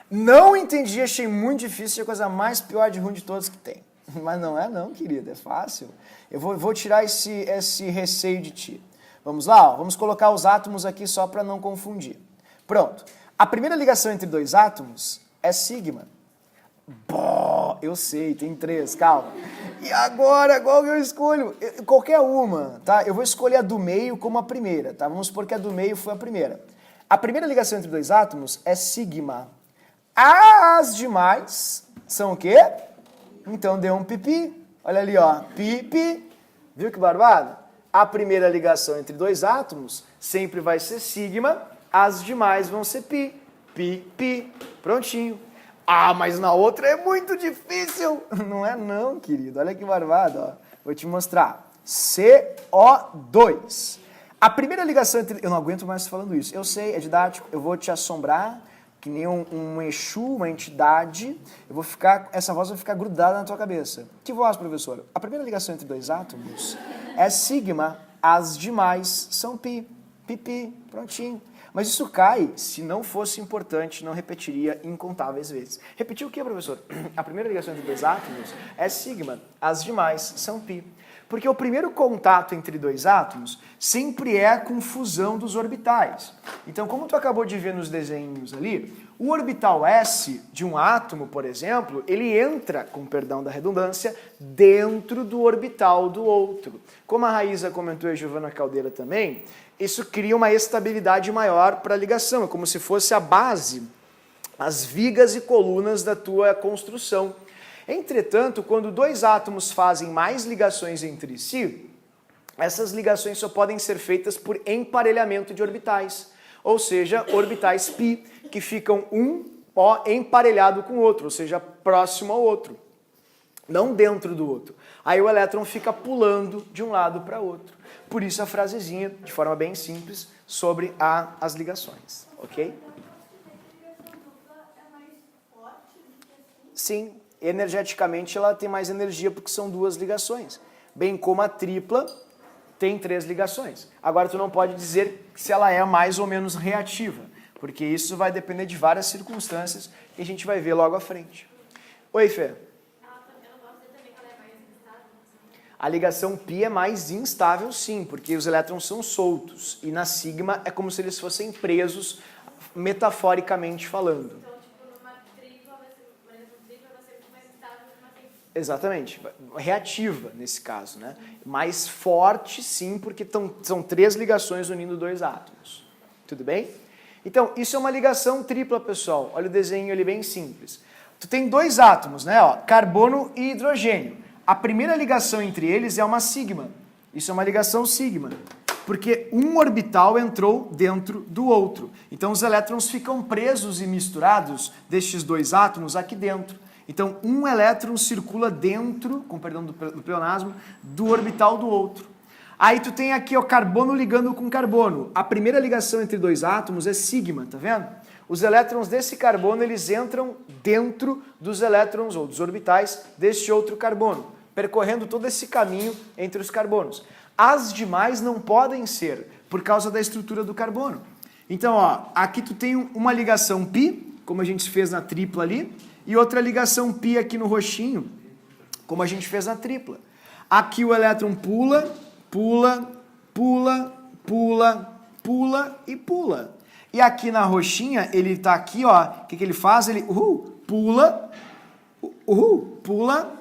Não entendi, achei muito difícil, é a coisa mais pior de ruim de todos que tem. Mas não é não, querida, é fácil. Eu vou tirar esse receio de ti. Vamos lá, ó, vamos colocar os átomos aqui só para não confundir. Pronto. A primeira ligação entre dois átomos é sigma. Bom, eu sei, tem 3, calma. E agora, qual que eu escolho? Qualquer uma, tá? Eu vou escolher a do meio como a primeira, tá? Vamos supor que a do meio foi a primeira. A primeira ligação entre dois átomos é sigma. As demais são o quê? Então deu um pipi. Olha ali, ó. Pi. Viu que barbado? A primeira ligação entre dois átomos sempre vai ser sigma. As demais vão ser pi. Pi. Prontinho. Ah, mas na outra é muito difícil. Não é não, querido. Olha que barbado, ó. Vou te mostrar. CO2. A primeira ligação entre... Eu não aguento mais falando isso. Eu sei, é didático. Eu vou te assombrar que nem um Exu, uma entidade. Essa voz vai ficar grudada na tua cabeça. Que voz, professor? A primeira ligação entre dois átomos é sigma. As demais são pi. Pi. Prontinho. Mas isso cai, se não fosse importante, não repetiria incontáveis vezes. Repetiu o que, professor? A primeira ligação entre dois átomos é sigma, as demais são pi. Porque o primeiro contato entre dois átomos sempre é a confusão dos orbitais. Então, como tu acabou de ver nos desenhos ali, o orbital S de um átomo, por exemplo, ele entra, com perdão da redundância, dentro do orbital do outro. Como a Raíza comentou e a Giovana Caldeira também, isso cria uma estabilidade maior para a ligação, é como se fosse a base, as vigas e colunas da tua construção. Entretanto, quando dois átomos fazem mais ligações entre si, essas ligações só podem ser feitas por emparelhamento de orbitais, ou seja, orbitais π, que ficam um emparelhado com o outro, ou seja, próximo ao outro, não dentro do outro. Aí o elétron fica pulando de um lado para outro. Por isso a frasezinha, de forma bem simples, sobre as ligações, ok? Sim, energeticamente ela tem mais energia porque são 2 ligações. Bem como a tripla tem 3 ligações. Agora tu não pode dizer se ela é mais ou menos reativa, porque isso vai depender de várias circunstâncias que a gente vai ver logo à frente. Oi, Fê. A ligação π é mais instável sim, porque os elétrons são soltos. E na sigma é como se eles fossem presos, metaforicamente falando. Então, tipo, numa tripla vai ser, por exemplo, tripla vai ser muito mais estável que uma tripla. Exatamente. Reativa, nesse caso, né? Mais forte sim, porque são 3 ligações unindo 2 átomos. Tudo bem? Então, isso é uma ligação tripla, pessoal. Olha o desenho ali bem simples. Tu tem 2 átomos, né? Ó, carbono e hidrogênio. A primeira ligação entre eles é uma sigma. Isso é uma ligação sigma, porque um orbital entrou dentro do outro. Então os elétrons ficam presos e misturados destes 2 átomos aqui dentro. Então um elétron circula dentro, com perdão do pleonasmo, do orbital do outro. Aí tu tem aqui o carbono ligando com carbono. A primeira ligação entre 2 átomos é sigma, tá vendo? Os elétrons desse carbono, eles entram dentro dos elétrons ou dos orbitais deste outro carbono, percorrendo todo esse caminho entre os carbonos. As demais não podem ser, por causa da estrutura do carbono. Então, ó, aqui tu tem uma ligação π, como a gente fez na tripla ali, e outra ligação π aqui no roxinho, como a gente fez na tripla. Aqui o elétron pula, pula, pula, pula, pula e pula. E aqui na roxinha, ele está aqui, ó, o que ele faz? Ele pula, pula,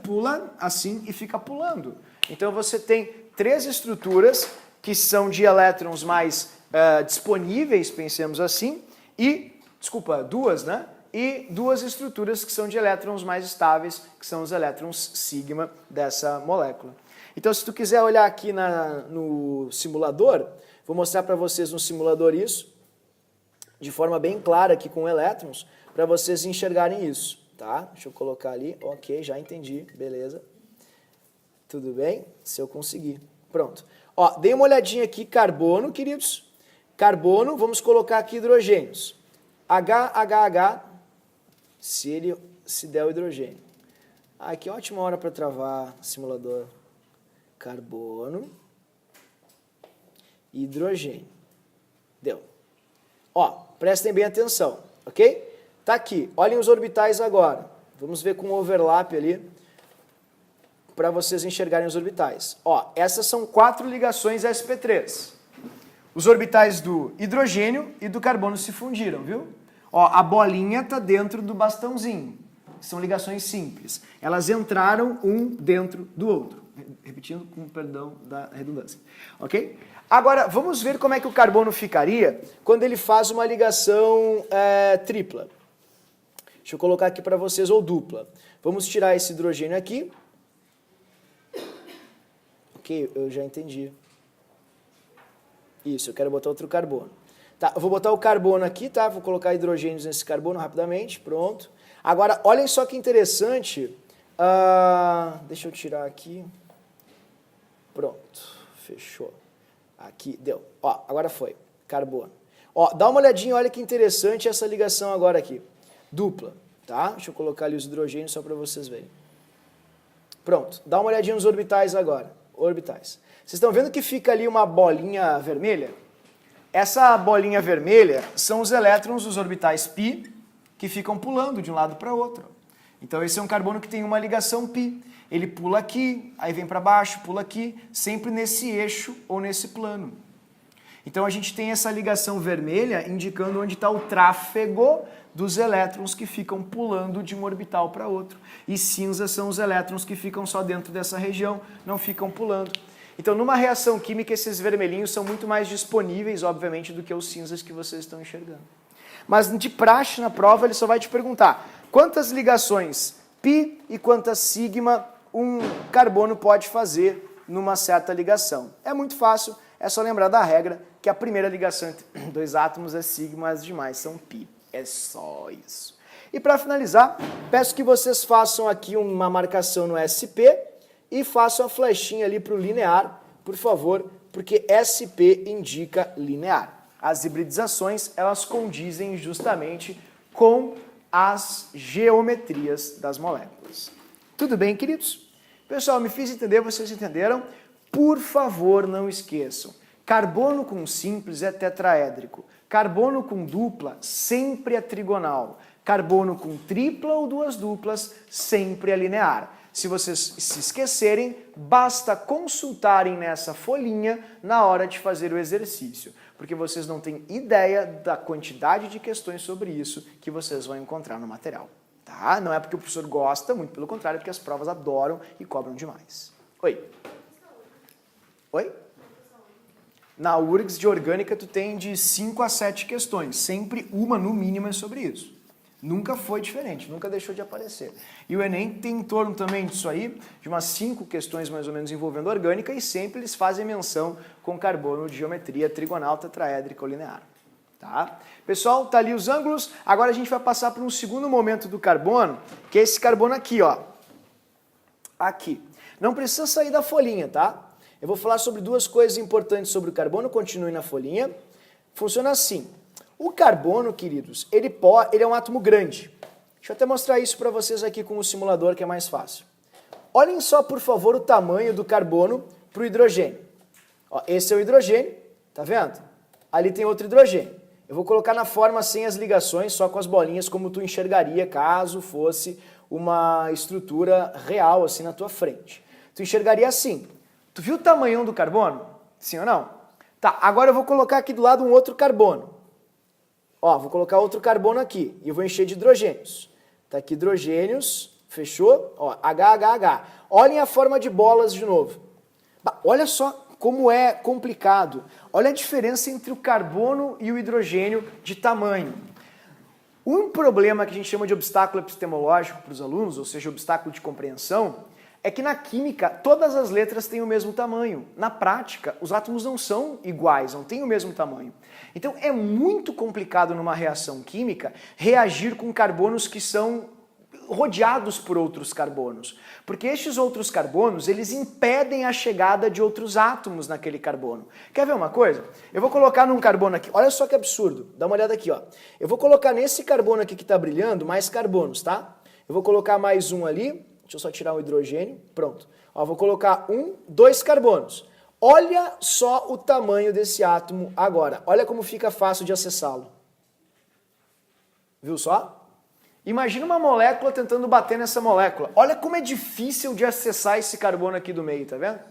pula assim e fica pulando. Então você tem 3 estruturas que são de elétrons mais disponíveis, pensemos assim, e, desculpa, 2, né? E 2 estruturas que são de elétrons mais estáveis, que são os elétrons sigma dessa molécula. Então, se tu quiser olhar aqui no simulador, vou mostrar para vocês no simulador isso, de forma bem clara aqui com elétrons, para vocês enxergarem isso, tá? Deixa eu colocar ali, ok, já entendi, beleza. Tudo bem? Se eu conseguir. Pronto. Ó, dei uma olhadinha aqui, carbono, queridos. Carbono, vamos colocar aqui hidrogênios. HHH, se der o hidrogênio. Ah, que ótima hora para travar o simulador. Carbono, hidrogênio. Deu. Ó, prestem bem atenção, ok? Tá aqui, olhem os orbitais agora. Vamos ver com o overlap ali, para vocês enxergarem os orbitais. Ó, essas são 4 ligações sp3. Os orbitais do hidrogênio e do carbono se fundiram, viu? Ó, a bolinha tá dentro do bastãozinho. São ligações simples. Elas entraram um dentro do outro. Repetindo com perdão da redundância. Ok? Agora, vamos ver como é que o carbono ficaria quando ele faz uma ligação tripla. Deixa eu colocar aqui para vocês, ou dupla. Vamos tirar esse hidrogênio aqui. Ok, eu já entendi. Isso, eu quero botar outro carbono. Tá, eu vou botar o carbono aqui, tá? Vou colocar hidrogênios nesse carbono rapidamente, pronto. Agora, olhem só que interessante. Deixa eu tirar aqui. Pronto, fechou. Aqui, deu. Ó, agora foi, carbono. Ó, dá uma olhadinha, olha que interessante essa ligação agora aqui. Dupla, tá? Deixa eu colocar ali os hidrogênios só para vocês verem. Pronto, dá uma olhadinha nos orbitais agora. Orbitais. Vocês estão vendo que fica ali uma bolinha vermelha? Essa bolinha vermelha são os elétrons dos orbitais π que ficam pulando de um lado para o outro. Então esse é um carbono que tem uma ligação π. Ele pula aqui, aí vem para baixo, pula aqui, sempre nesse eixo ou nesse plano. Então a gente tem essa ligação vermelha indicando onde está o tráfego dos elétrons que ficam pulando de um orbital para outro. E cinza são os elétrons que ficam só dentro dessa região, não ficam pulando. Então numa reação química esses vermelhinhos são muito mais disponíveis, obviamente, do que os cinzas que vocês estão enxergando. Mas de praxe na prova ele só vai te perguntar quantas ligações π e quantas sigma um carbono pode fazer numa certa ligação. É muito fácil, é só lembrar da regra que a primeira ligação entre 2 átomos é sigma, as demais são π. É só isso. E para finalizar, peço que vocês façam aqui uma marcação no SP e façam a flechinha ali para o linear, por favor, porque SP indica linear. As hibridizações, elas condizem justamente com as geometrias das moléculas. Tudo bem, queridos? Pessoal, me fiz entender, vocês entenderam? Por favor, não esqueçam. Carbono com simples é tetraédrico. Carbono com dupla sempre é trigonal. Carbono com tripla ou 2 duplas sempre é linear. Se vocês se esquecerem, basta consultarem nessa folhinha na hora de fazer o exercício, porque vocês não têm ideia da quantidade de questões sobre isso que vocês vão encontrar no material. Tá? Não é porque o professor gosta, muito pelo contrário, é porque as provas adoram e cobram demais. Oi? Oi? Na URGS de orgânica tu tem de 5 a 7 questões, sempre uma no mínimo é sobre isso. Nunca foi diferente, nunca deixou de aparecer. E o Enem tem em torno também disso aí, de umas 5 questões mais ou menos envolvendo orgânica, e sempre eles fazem menção com carbono, geometria trigonal, tetraédrica ou linear. Tá? Pessoal, tá ali os ângulos. Agora a gente vai passar para um segundo momento do carbono, que é esse carbono aqui, ó. Aqui. Não precisa sair da folhinha, tá? Eu vou falar sobre duas coisas importantes sobre o carbono, continue na folhinha. Funciona assim. O carbono, queridos, ele é um átomo grande. Deixa eu até mostrar isso para vocês aqui com o simulador, que é mais fácil. Olhem só, por favor, o tamanho do carbono para o hidrogênio. Ó, esse é o hidrogênio, tá vendo? Ali tem outro hidrogênio. Eu vou colocar na forma sem as ligações, só com as bolinhas, como tu enxergaria caso fosse uma estrutura real, assim, na tua frente. Tu enxergaria assim. Tu viu o tamanhão do carbono? Sim ou não? Tá, agora eu vou colocar aqui do lado um outro carbono. Ó, vou colocar outro carbono aqui e eu vou encher de hidrogênios. Tá aqui hidrogênios, fechou? Ó, HHH. Olhem a forma de bolas de novo. Olha só como é complicado. Olha a diferença entre o carbono e o hidrogênio de tamanho. Um problema que a gente chama de obstáculo epistemológico para os alunos, ou seja, obstáculo de compreensão, é que na química todas as letras têm o mesmo tamanho. Na prática, os átomos não são iguais, não têm o mesmo tamanho. Então é muito complicado numa reação química reagir com carbonos que são rodeados por outros carbonos. Porque estes outros carbonos, eles impedem a chegada de outros átomos naquele carbono. Quer ver uma coisa? Eu vou colocar num carbono aqui, olha só que absurdo, dá uma olhada aqui, ó. Eu vou colocar nesse carbono aqui que está brilhando mais carbonos, tá? Eu vou colocar mais um ali. Deixa eu só tirar o hidrogênio. Pronto. Ó, vou colocar 2 carbonos. Olha só o tamanho desse átomo agora. Olha como fica fácil de acessá-lo. Viu só? Imagina uma molécula tentando bater nessa molécula. Olha como é difícil de acessar esse carbono aqui do meio, tá vendo?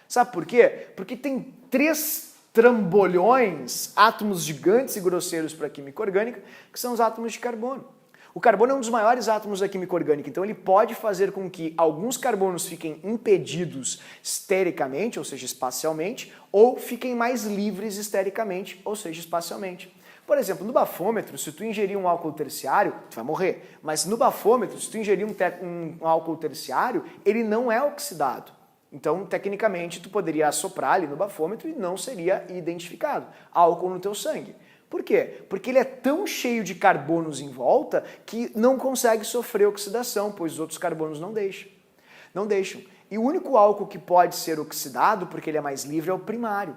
Sabe por quê? Porque tem 3 trambolhões, átomos gigantes e grosseiros para a química orgânica, que são os átomos de carbono. O carbono é um dos maiores átomos da química orgânica, então ele pode fazer com que alguns carbonos fiquem impedidos estericamente, ou seja, espacialmente, ou fiquem mais livres estericamente, ou seja, espacialmente. Por exemplo, no bafômetro, se tu ingerir um álcool terciário, tu vai morrer. Mas no bafômetro, se tu ingerir um álcool terciário, ele não é oxidado. Então, tecnicamente, tu poderia assoprar ali no bafômetro e não seria identificado álcool no teu sangue. Por quê? Porque ele é tão cheio de carbonos em volta que não consegue sofrer oxidação, pois os outros carbonos não deixam. Não deixam. E o único álcool que pode ser oxidado, porque ele é mais livre, é o primário.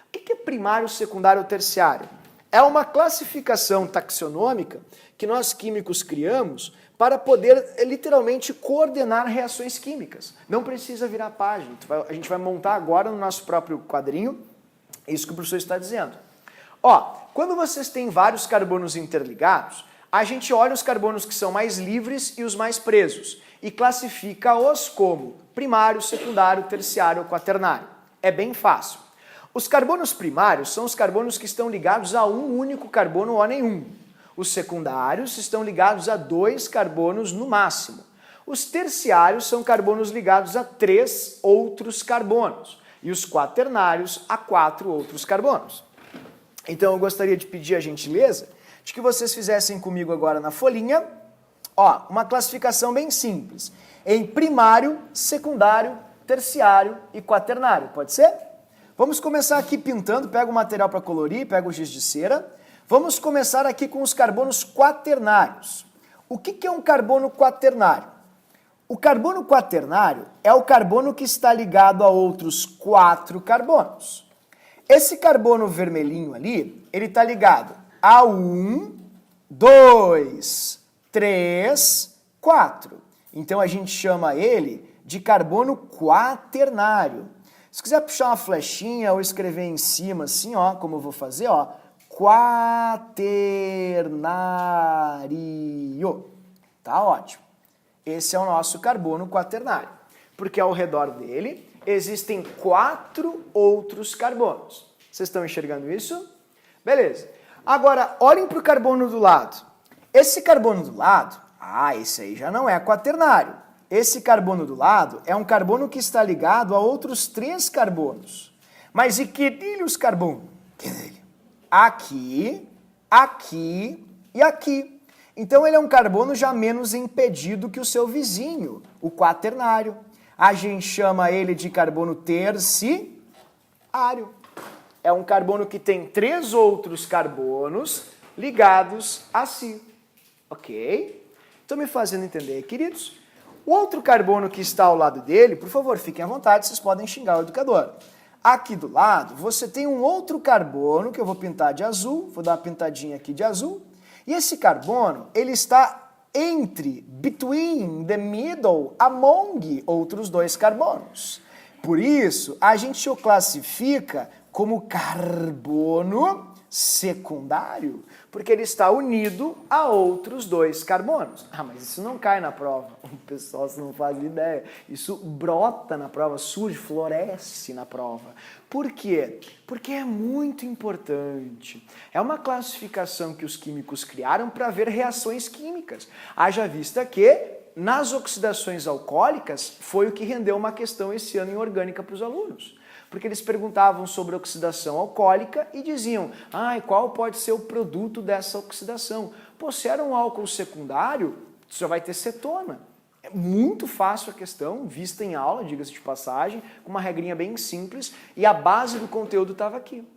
O que é primário, secundário ou terciário? É uma classificação taxonômica que nós químicos criamos para poder literalmente coordenar reações químicas. Não precisa virar página. A gente vai montar agora no nosso próprio quadrinho isso que o professor está dizendo. Ó, quando vocês têm vários carbonos interligados, a gente olha os carbonos que são mais livres e os mais presos e classifica-os como primário, secundário, terciário ou quaternário. É bem fácil. Os carbonos primários são os carbonos que estão ligados a um único carbono ou a nenhum. Os secundários estão ligados a 2 carbonos no máximo. Os terciários são carbonos ligados a 3 outros carbonos. E os quaternários a 4 outros carbonos. Então eu gostaria de pedir a gentileza de que vocês fizessem comigo agora na folhinha, ó, uma classificação bem simples, em primário, secundário, terciário e quaternário, pode ser? Vamos começar aqui pintando, pega o material para colorir, pega o giz de cera. Vamos começar aqui com os carbonos quaternários. O que é um carbono quaternário? O carbono quaternário é o carbono que está ligado a outros 4 carbonos. Esse carbono vermelhinho ali, ele está ligado a 1, 2, 3, 4. Então a gente chama ele de carbono quaternário. Se quiser puxar uma flechinha ou escrever em cima assim, ó, como eu vou fazer, ó, quaternário. Tá ótimo. Esse é o nosso carbono quaternário, porque ao redor dele existem 4 outros carbonos. Vocês estão enxergando isso? Beleza. Agora, olhem para o carbono do lado. Esse carbono do lado, esse aí já não é quaternário. Esse carbono do lado é um carbono que está ligado a outros 3 carbonos. Mas e que os carbonos? Aqui, aqui e aqui. Então ele é um carbono já menos impedido que o seu vizinho, o quaternário. A gente chama ele de carbono terciário. É um carbono que tem 3 outros carbonos ligados a si. Ok? Estou me fazendo entender, queridos? O outro carbono que está ao lado dele, por favor, fiquem à vontade, vocês podem xingar o educador. Aqui do lado, você tem um outro carbono que eu vou pintar de azul, vou dar uma pintadinha aqui de azul, e esse carbono, ele está between, the middle, among outros 2 carbonos. Por isso, a gente o classifica como carbono secundário, porque ele está unido a outros 2 carbonos. Mas isso não cai na prova. O pessoal não faz ideia. Isso brota na prova, surge, floresce na prova. Por quê? Porque é muito importante. É uma classificação que os químicos criaram para ver reações químicas. Haja vista que nas oxidações alcoólicas foi o que rendeu uma questão esse ano em orgânica para os alunos. Porque eles perguntavam sobre oxidação alcoólica e diziam, qual pode ser o produto dessa oxidação? Pô, se era um álcool secundário, você vai ter cetona. É muito fácil a questão, vista em aula, diga-se de passagem, com uma regrinha bem simples, e a base do conteúdo estava aqui,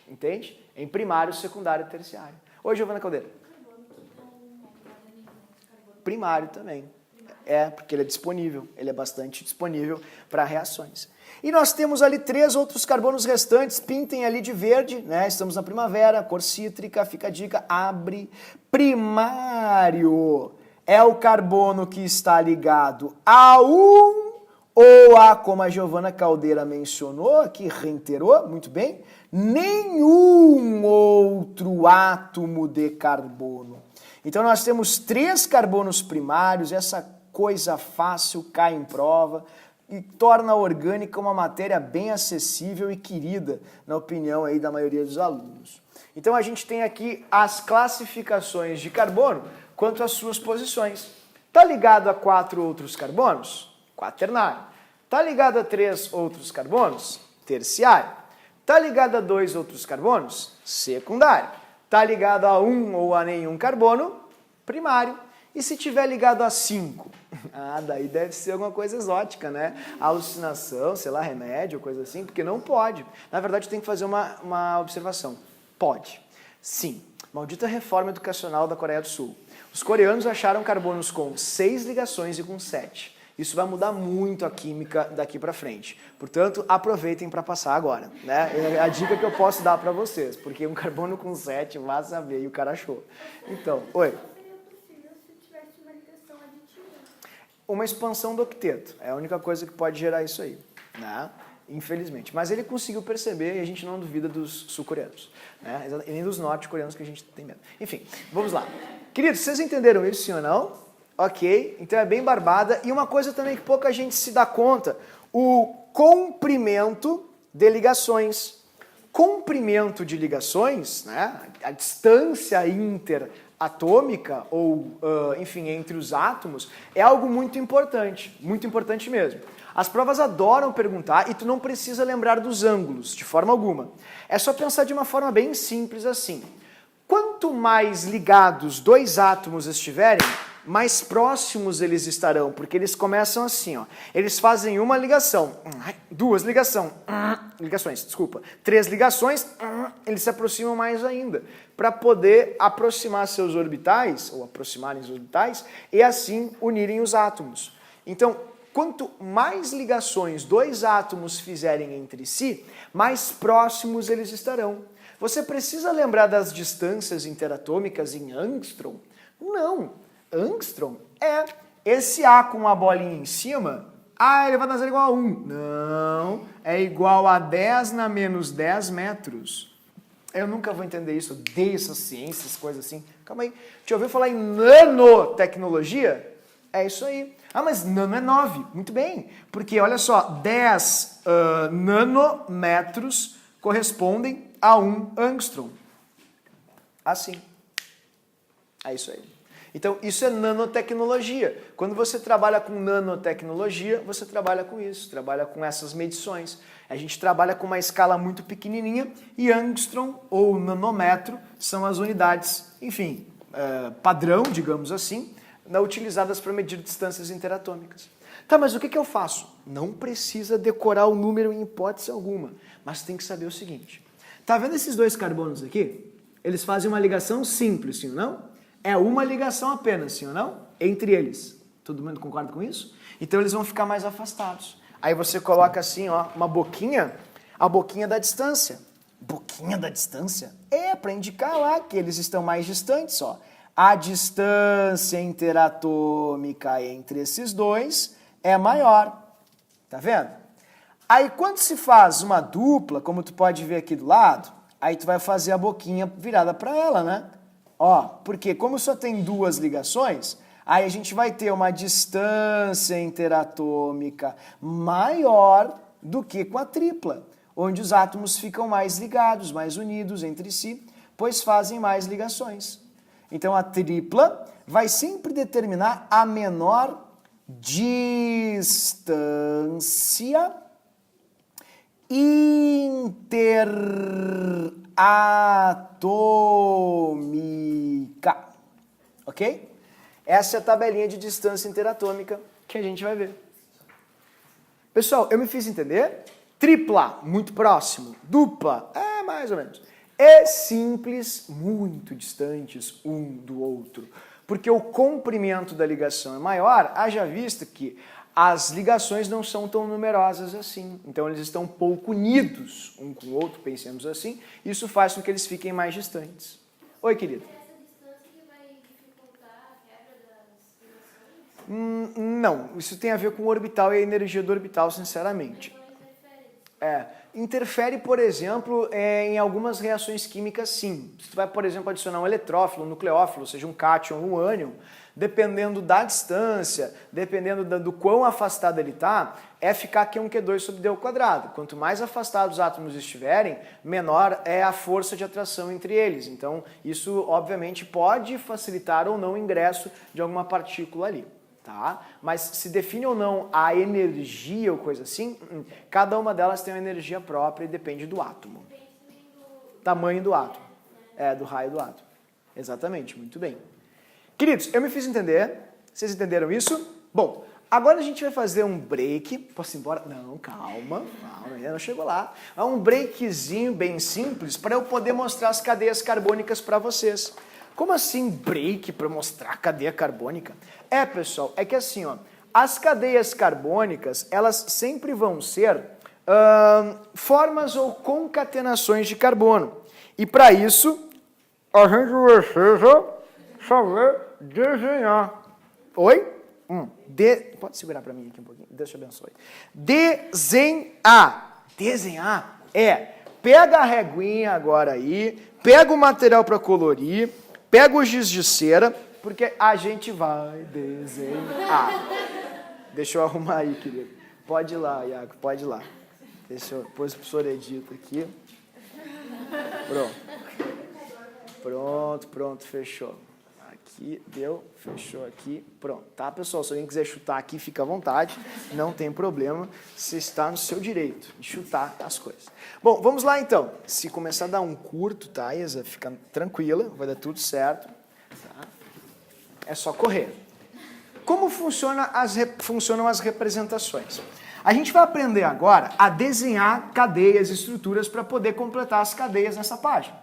entende? Em primário, secundário e terciário. Oi, Giovana Caldeira. Primário também. Porque ele é disponível, ele é bastante disponível para reações. E nós temos ali 3 outros carbonos restantes, pintem ali de verde, né? Estamos na primavera, cor cítrica, fica a dica, abre. Primário é o carbono que está ligado a ou a, como a Giovana Caldeira mencionou, aqui reiterou, muito bem, nenhum outro átomo de carbono. Então nós temos 3 carbonos primários, essa coisa fácil cai em prova e torna a orgânica uma matéria bem acessível e querida, na opinião aí da maioria dos alunos. Então a gente tem aqui as classificações de carbono quanto às suas posições. Está ligado a 4 outros carbonos? Quaternário. Está ligado a 3 outros carbonos? Terciário. Está ligado a 2 outros carbonos? Secundário. Está ligado a 1 ou a nenhum carbono? Primário. E se tiver ligado a 5? Daí deve ser alguma coisa exótica, né? Alucinação, sei lá, remédio, coisa assim, porque não pode. Na verdade, tem que fazer uma observação. Pode. Sim. Maldita reforma educacional da Coreia do Sul. Os coreanos acharam carbonos com 6 ligações e com 7. Isso vai mudar muito a química daqui para frente. Portanto, aproveitem para passar agora, né? É a dica que eu posso dar para vocês, porque um carbono com 7, vá saber, e o cara achou. Então, oi. Uma expansão do octeto. É a única coisa que pode gerar isso aí, né? Infelizmente. Mas ele conseguiu perceber e a gente não duvida dos sul-coreanos, né? E nem dos norte-coreanos que a gente tem medo. Enfim, vamos lá. Queridos, vocês entenderam isso, sim ou não? Ok, então é bem barbada. E uma coisa também que pouca gente se dá conta, o comprimento de ligações. Comprimento de ligações, né? A distância interatômica, ou, enfim, entre os átomos, é algo muito importante mesmo. As provas adoram perguntar e tu não precisa lembrar dos ângulos, de forma alguma. É só pensar de uma forma bem simples assim. Quanto mais ligados 2 átomos estiverem, mais próximos eles estarão, porque eles começam assim, ó. Eles fazem uma ligação, 2 ligações, 3 ligações, eles se aproximam mais ainda, para poder aproximar seus orbitais, ou aproximarem os orbitais, e assim unirem os átomos. Então, quanto mais ligações 2 átomos fizerem entre si, mais próximos eles estarão. Você precisa lembrar das distâncias interatômicas em angstrom? Não. Angstrom é esse A com uma bolinha em cima, ele vai dar igual a 1. Não, é igual a 10 na menos 10 metros. Eu nunca vou entender isso, eu odeio essas ciências, coisas assim. Calma aí, já ouviu falar em nanotecnologia? É isso aí. Ah, mas nano é 9. Muito bem. Porque, olha só, 10 nanômetros correspondem a 1 angstrom. Assim. É isso aí. Então, isso é nanotecnologia. Quando você trabalha com nanotecnologia, você trabalha com isso, trabalha com essas medições. A gente trabalha com uma escala muito pequenininha e angstrom ou nanômetro são as unidades, enfim, padrão, digamos assim, utilizadas para medir distâncias interatômicas. Tá, mas o que eu faço? Não precisa decorar o número em hipótese alguma, mas tem que saber o seguinte. Tá vendo esses dois carbonos aqui? Eles fazem uma ligação simples, sim ou não? É uma ligação apenas, sim ou não? Entre eles. Todo mundo concorda com isso? Então eles vão ficar mais afastados. Aí você coloca assim, ó, uma boquinha, a boquinha da distância. Boquinha da distância? É, para indicar lá que eles estão mais distantes, ó. A distância interatômica entre esses dois é maior. Tá vendo? Aí quando se faz uma dupla, como tu pode ver aqui do lado, aí tu vai fazer a boquinha virada para ela, né? Ó, porque como só tem duas ligações, aí a gente vai ter uma distância interatômica maior do que com a tripla, onde os átomos ficam mais ligados, mais unidos entre si, pois fazem mais ligações. Então a tripla vai sempre determinar a menor distância interatômica, ok? Essa é a tabelinha de distância interatômica que a gente vai ver. Pessoal, eu me fiz entender? Tripla, muito próximo. Dupla, mais ou menos. E simples, muito distantes um do outro. Porque o comprimento da ligação é maior, haja vista que as ligações não são tão numerosas assim. Então eles estão pouco unidos um com o outro, pensemos assim. Isso faz com que eles fiquem mais distantes. Oi, querido. Essa distância que vai dificultar a quebra das ligações? Não, isso tem a ver com o orbital e a energia do orbital, sinceramente. Interfere, por exemplo, em algumas reações químicas, sim. Se tu vai, por exemplo, adicionar um eletrófilo, um nucleófilo, ou seja, um cátion ou um ânion, dependendo da distância, dependendo do quão afastado ele está, é ficar Q1, Q2 sobre D ao quadrado. Quanto mais afastados os átomos estiverem, menor é a força de atração entre eles. Então, isso, obviamente, pode facilitar ou não o ingresso de alguma partícula ali. Tá? Mas se define ou não a energia ou coisa assim, cada uma delas tem uma energia própria e depende do átomo. Tamanho do átomo. Do raio do átomo. Exatamente, muito bem. Queridos, eu me fiz entender. Vocês entenderam isso? Bom, agora a gente vai fazer um break. Posso ir embora? Não, calma, ainda não chegou lá. É um breakzinho bem simples para eu poder mostrar as cadeias carbônicas para vocês. Como assim break para mostrar a cadeia carbônica? Pessoal, é que assim, ó, as cadeias carbônicas, elas sempre vão ser formas ou concatenações de carbono. E para isso, a gente precisa saber desenhar. Oi? Pode segurar para mim aqui um pouquinho? Deus te abençoe. Desenhar. Desenhar pega a reguinha agora aí, pega o material para colorir, pega o giz de cera, porque a gente vai desenhar. Deixa eu arrumar aí, querido. Pode ir lá, Iago, pode ir lá. Deixa eu pôr o professor Edito aqui. Pronto, fechou. Aqui, deu, fechou aqui, pronto. Tá, pessoal? Se alguém quiser chutar aqui, fica à vontade, não tem problema. Você está no seu direito de chutar as coisas. Bom, vamos lá então. Se começar a dar um curto, tá, Isa? Fica tranquila, vai dar tudo certo. Tá? É só correr. Como funcionam as representações? A gente vai aprender agora a desenhar cadeias e estruturas para poder completar as cadeias nessa página.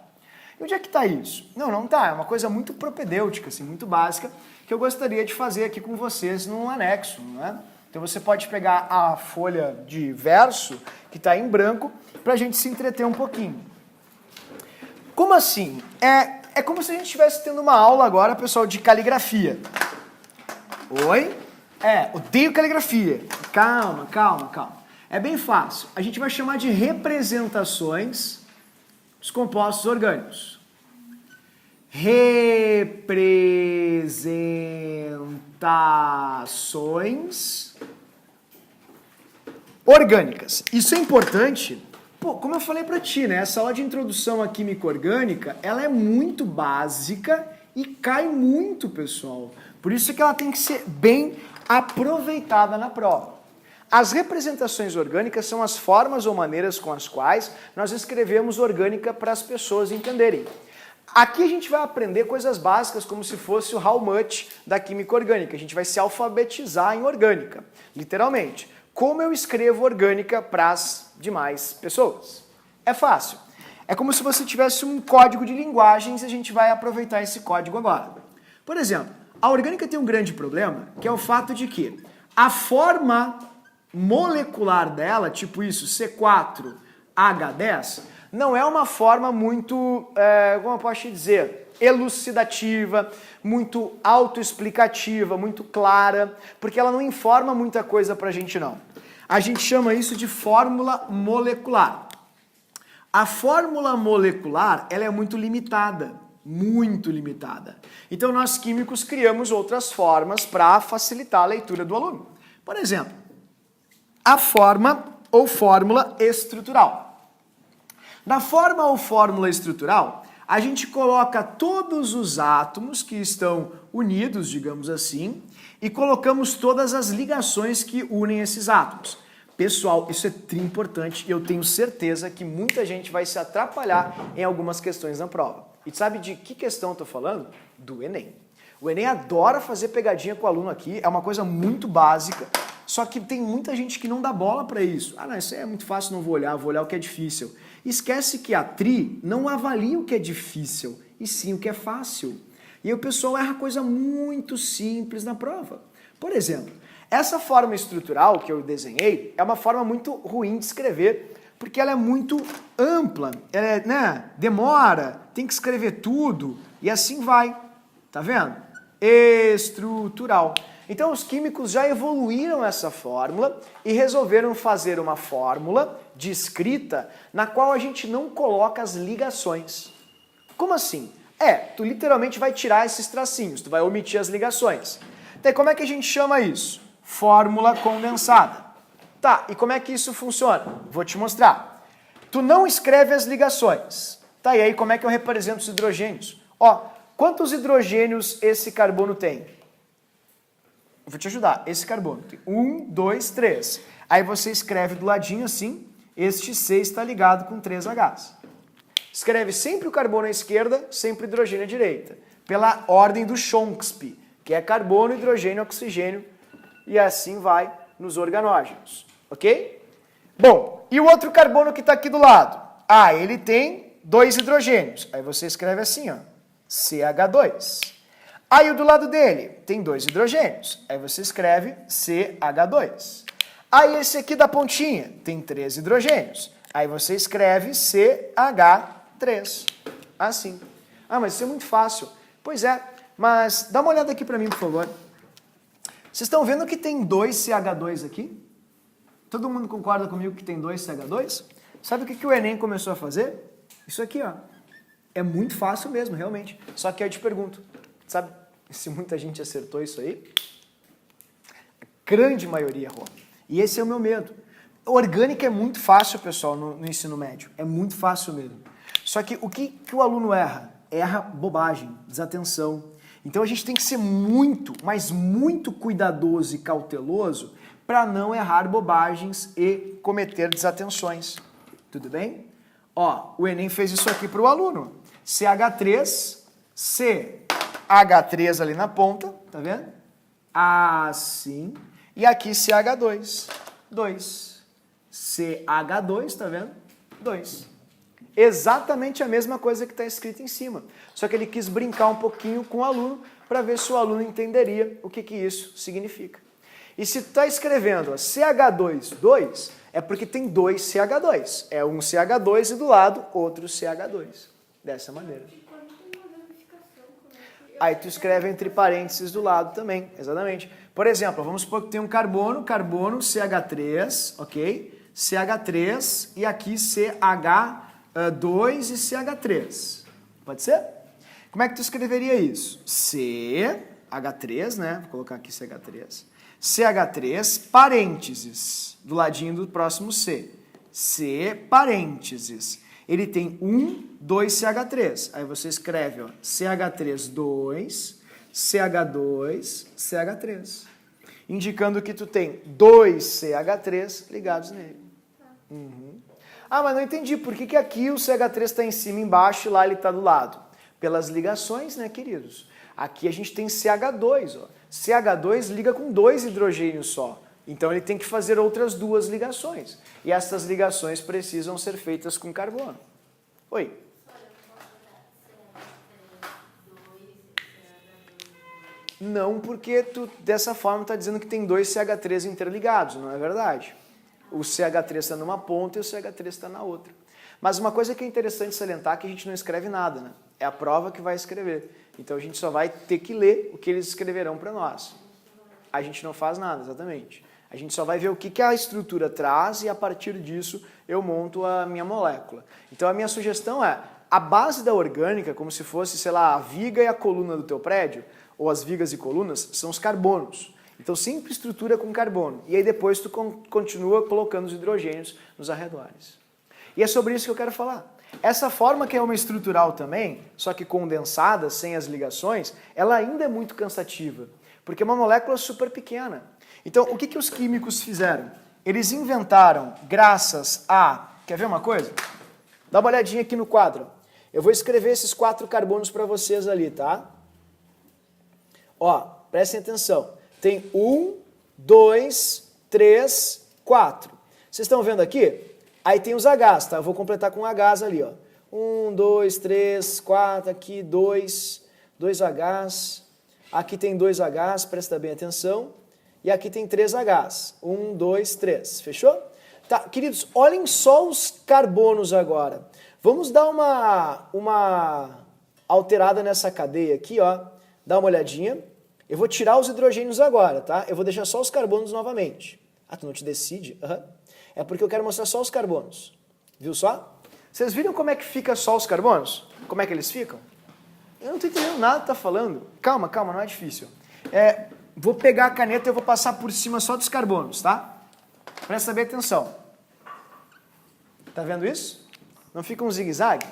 E onde é que está isso? Não está. É uma coisa muito propedêutica, assim, muito básica, que eu gostaria de fazer aqui com vocês num anexo. Né? Então você pode pegar a folha de verso, que está em branco, para a gente se entreter um pouquinho. Como assim? É como se a gente estivesse tendo uma aula agora, pessoal, de caligrafia. Oi? Odeio caligrafia. Calma. É bem fácil. A gente vai chamar de representações dos compostos orgânicos. representações orgânicas. Isso é importante, pô, como eu falei para ti, né? Essa aula de introdução à química orgânica, ela é muito básica e cai muito, pessoal. Por isso que ela tem que ser bem aproveitada na prova. As representações orgânicas são as formas ou maneiras com as quais nós escrevemos orgânica para as pessoas entenderem. Aqui a gente vai aprender coisas básicas, como se fosse o how much da química orgânica. A gente vai se alfabetizar em orgânica, literalmente. Como eu escrevo orgânica para as demais pessoas? É fácil. É como se você tivesse um código de linguagens e a gente vai aproveitar esse código agora. Por exemplo, a orgânica tem um grande problema, que é o fato de que a forma molecular dela, tipo isso, C4H10, não é uma forma muito, como eu posso te dizer, elucidativa, muito autoexplicativa, muito clara, porque ela não informa muita coisa pra gente não. A gente chama isso de fórmula molecular. A fórmula molecular, ela é muito limitada, muito limitada. Então nós químicos criamos outras formas para facilitar a leitura do aluno. Por exemplo, a forma ou fórmula estrutural. Na forma ou fórmula estrutural, a gente coloca todos os átomos que estão unidos, digamos assim, e colocamos todas as ligações que unem esses átomos. Pessoal, isso é importante e eu tenho certeza que muita gente vai se atrapalhar em algumas questões na prova. E sabe de que questão eu estou falando? Do Enem. O Enem adora fazer pegadinha com o aluno aqui, é uma coisa muito básica, só que tem muita gente que não dá bola para isso. Ah, não, isso é muito fácil, não vou olhar o que é difícil. Esquece que a TRI não avalia o que é difícil, e sim o que é fácil. E aí o pessoal erra coisa muito simples na prova. Por exemplo, essa forma estrutural que eu desenhei é uma forma muito ruim de escrever, porque ela é muito ampla, ela demora, tem que escrever tudo, e assim vai. Tá vendo? Estrutural. Então os químicos já evoluíram essa fórmula e resolveram fazer uma fórmula de escrita na qual a gente não coloca as ligações. Como assim? Tu literalmente vai tirar esses tracinhos, tu vai omitir as ligações. Então como é que a gente chama isso? Fórmula condensada. Tá, e como é que isso funciona? Vou te mostrar. Tu não escreve as ligações. Tá, e aí como é que eu represento os hidrogênios? Quantos hidrogênios esse carbono tem? Eu vou te ajudar. Esse carbono tem 1, 2, 3. Aí você escreve do ladinho assim, este C está ligado com 3 Hs. Escreve sempre o carbono à esquerda, sempre o hidrogênio à direita. Pela ordem do Chomsky, que é carbono, hidrogênio, oxigênio, e assim vai nos organógenos. Ok? Bom, e o outro carbono que está aqui do lado? Ele tem 2 hidrogênios. Aí você escreve assim, CH2. Aí o do lado dele tem 2 hidrogênios. Aí você escreve CH2. Aí esse aqui da pontinha tem 3 hidrogênios. Aí você escreve CH3. Assim. Mas isso é muito fácil. Pois é, mas dá uma olhada aqui para mim, por favor. Vocês estão vendo que tem 2 CH2 aqui? Todo mundo concorda comigo que tem 2 CH2? Sabe o que o Enem começou a fazer? Isso aqui, É muito fácil mesmo, realmente. Só que eu te pergunto, sabe se muita gente acertou isso aí? A grande maioria errou. E esse é o meu medo. Orgânica é muito fácil, pessoal, no ensino médio. É muito fácil mesmo. Só que o que o aluno erra? Erra bobagem, desatenção. Então a gente tem que ser muito, mas muito cuidadoso e cauteloso para não errar bobagens e cometer desatenções. Tudo bem? O Enem fez isso aqui para o aluno. CH3, CH3 ali na ponta, tá vendo? Assim. E aqui CH2, 2. CH2, tá vendo? 2. Exatamente a mesma coisa que está escrito em cima. Só que ele quis brincar um pouquinho com o aluno para ver se o aluno entenderia o que isso significa. E se tu está escrevendo CH2, 2, é porque tem 2 CH2. É um CH2 e do lado outro CH2. Dessa maneira. Aí tu escreve entre parênteses do lado também, exatamente. Por exemplo, vamos supor que tem um carbono, CH3, ok? CH3 e aqui CH2 e CH3. Pode ser? Como é que tu escreveria isso? CH3, né? Vou colocar aqui CH3. CH3, parênteses, do ladinho do próximo C. C, parênteses. Ele tem 2 CH3. Aí você escreve, ó, CH3, 2, CH2, CH3. Indicando que tu tem 2 CH3 ligados nele. Ah, mas não entendi. Por que aqui o CH3 está em cima e embaixo e lá ele está do lado? Pelas ligações, né, queridos? Aqui a gente tem CH2. Ó. CH2 liga com 2 hidrogênios só. Então ele tem que fazer outras 2 ligações. E essas ligações precisam ser feitas com carbono. Oi? Não, porque tu dessa forma está dizendo que tem 2 CH3 interligados, não é verdade? O CH3 está numa ponta e o CH3 está na outra. Mas uma coisa que é interessante salientar é que a gente não escreve nada, né? É a prova que vai escrever. Então a gente só vai ter que ler o que eles escreverão para nós. A gente não faz nada, exatamente. A gente só vai ver o que a estrutura traz e a partir disso eu monto a minha molécula. Então a minha sugestão é, a base da orgânica, como se fosse, sei lá, a viga e a coluna do teu prédio, ou as vigas e colunas, são os carbonos. Então sempre estrutura com carbono. E aí depois tu continua colocando os hidrogênios nos arredores. E é sobre isso que eu quero falar. Essa forma que é uma estrutural também, só que condensada, sem as ligações, ela ainda é muito cansativa. Porque é uma molécula super pequena. Então o que os químicos fizeram? Eles inventaram, graças a... Quer ver uma coisa? Dá uma olhadinha aqui no quadro. Eu vou escrever esses 4 carbonos para vocês ali, tá? Ó, prestem atenção. Tem 1, 2, 3, 4. Vocês estão vendo aqui? Aí tem os Hs, tá? Eu vou completar com Hs ali, ó. 1, 2, 3, 4, aqui 2 Hs. Aqui tem 2 Hs, presta bem atenção. E aqui tem 3 Hs. 1, 2, 3. Fechou? Tá, queridos, olhem só os carbonos agora. Vamos dar uma alterada nessa cadeia aqui, ó. Dá uma olhadinha. Eu vou tirar os hidrogênios agora, tá? Eu vou deixar só os carbonos novamente. Ah, tu não te decide? Uhum. É porque eu quero mostrar só os carbonos. Viu só? Vocês viram como é que fica só os carbonos? Como é que eles ficam? Eu não estou entendendo nada que tá falando. Calma, calma, não é difícil. Vou pegar a caneta e eu vou passar por cima só dos carbonos, tá? Presta bem atenção. Tá vendo isso? Não fica um zigue-zague?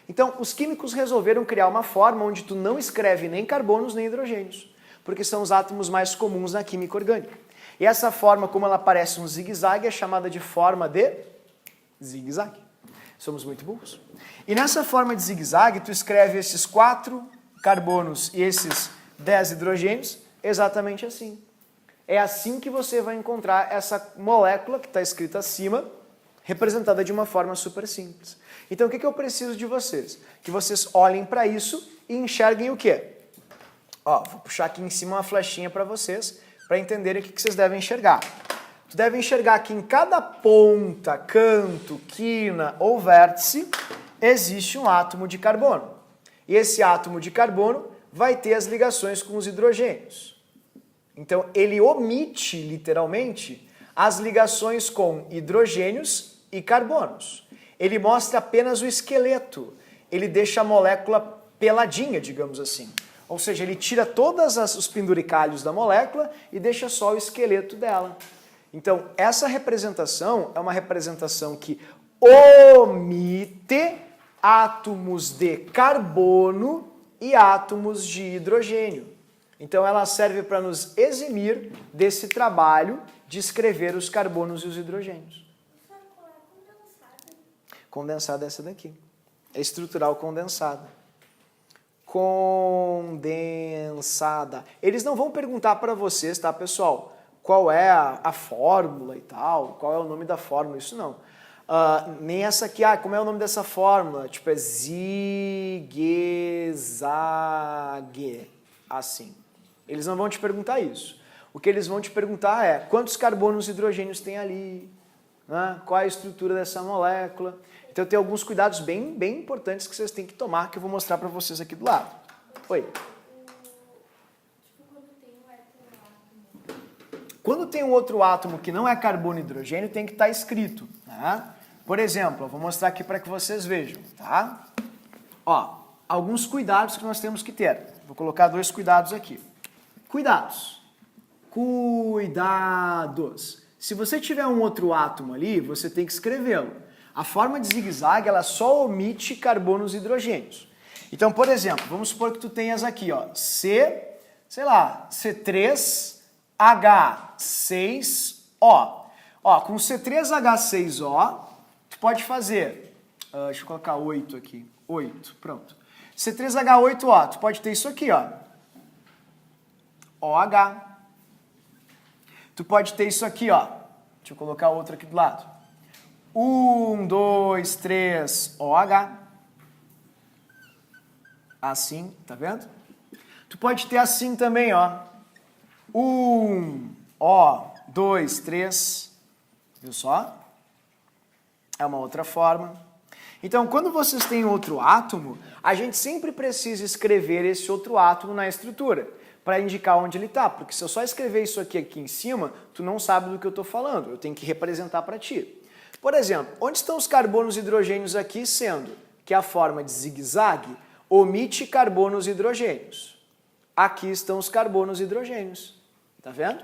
Então, os químicos resolveram criar uma forma onde tu não escreve nem carbonos nem hidrogênios, porque são os átomos mais comuns na química orgânica. E essa forma, como ela parece um zigue-zague, é chamada de forma de zigue-zague. Somos muito burros. E nessa forma de zigue-zague, tu escreve esses 4 carbonos e esses 10 hidrogênios exatamente assim. É assim que você vai encontrar essa molécula que está escrita acima, representada de uma forma super simples. Então o que eu preciso de vocês? Que vocês olhem para isso e enxerguem o quê? Ó, vou puxar aqui em cima uma flechinha para vocês, para entenderem o que vocês devem enxergar. Tu deve enxergar que em cada ponta, canto, quina ou vértice existe um átomo de carbono. E esse átomo de carbono vai ter as ligações com os hidrogênios. Então ele omite, literalmente, as ligações com hidrogênios e carbonos. Ele mostra apenas o esqueleto. Ele deixa a molécula peladinha, digamos assim. Ou seja, ele tira todos os penduricalhos da molécula e deixa só o esqueleto dela. Então, essa representação é uma representação que omite átomos de carbono e átomos de hidrogênio. Então, ela serve para nos eximir desse trabalho de escrever os carbonos e os hidrogênios. Condensada é essa daqui. É estrutural condensada. Condensada. Eles não vão perguntar para vocês, tá, pessoal? Qual é a fórmula e tal, qual é o nome da fórmula, isso não. Nem essa aqui, como é o nome dessa fórmula? Tipo, é zigue-zague, assim. Eles não vão te perguntar isso. O que eles vão te perguntar é quantos carbonos e hidrogênios tem ali, né? Qual é a estrutura dessa molécula. Então tem alguns cuidados bem importantes que vocês têm que tomar, que eu vou mostrar para vocês aqui do lado. Oi. Quando tem um outro átomo que não é carbono e hidrogênio, tem que estar escrito, né? Por exemplo, eu vou mostrar aqui para que vocês vejam, tá? Ó, alguns cuidados que nós temos que ter. Vou colocar 2 cuidados aqui. Cuidados. Cuidados. Se você tiver um outro átomo ali, você tem que escrevê-lo. A forma de zigue-zague, ela só omite carbonos e hidrogênios. Então, por exemplo, vamos supor que tu tenhas aqui, ó, C3H6O. Ó, com C3H6O, tu pode fazer, deixa eu colocar 8 aqui, 8, pronto. C3H8O, tu pode ter isso aqui, ó, OH. Tu pode ter isso aqui, ó, deixa eu colocar outro aqui do lado. 1, 2, 3, OH. Assim, tá vendo? Tu pode ter assim também, ó. 1, ó, 2, 3. Viu só? É uma outra forma. Então, quando vocês têm outro átomo, a gente sempre precisa escrever esse outro átomo na estrutura, para indicar onde ele está. Porque se eu só escrever isso aqui em cima, tu não sabe do que eu estou falando. Eu tenho que representar para ti. Por exemplo, onde estão os carbonos e hidrogênios aqui, sendo que a forma de zigue-zague omite carbonos e hidrogênios. Aqui estão os carbonos e hidrogênios. Tá vendo?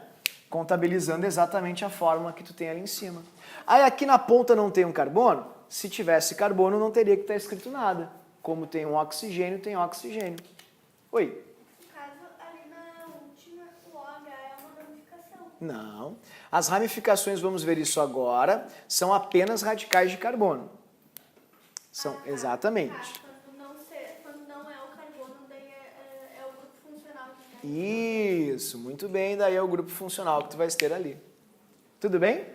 Contabilizando exatamente a fórmula que tu tem ali em cima. Aí aqui na ponta não tem um carbono? Se tivesse carbono não teria que estar escrito nada. Como tem um oxigênio, tem oxigênio. Oi? No caso, ali na última, o OH é uma ramificação. Não. As ramificações, vamos ver isso agora, são apenas radicais de carbono. São, exatamente. Quando não é o carbono, daí é o grupo funcional. Isso, muito bem, daí é o grupo funcional que tu vai ter ali. Tudo bem?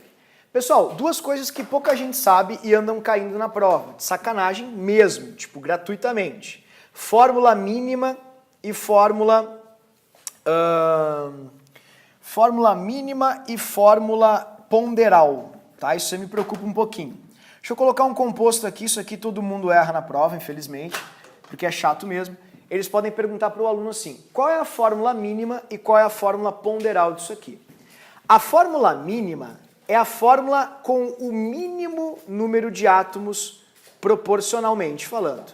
Pessoal, 2 coisas que pouca gente sabe e andam caindo na prova, de sacanagem mesmo, tipo, gratuitamente. Fórmula mínima e fórmula ponderal, tá? Isso me preocupa um pouquinho. Deixa eu colocar um composto aqui, isso aqui todo mundo erra na prova, infelizmente, porque é chato mesmo. Eles podem perguntar para o aluno assim, qual é a fórmula mínima e qual é a fórmula ponderal disso aqui? A fórmula mínima é a fórmula com o mínimo número de átomos proporcionalmente falando.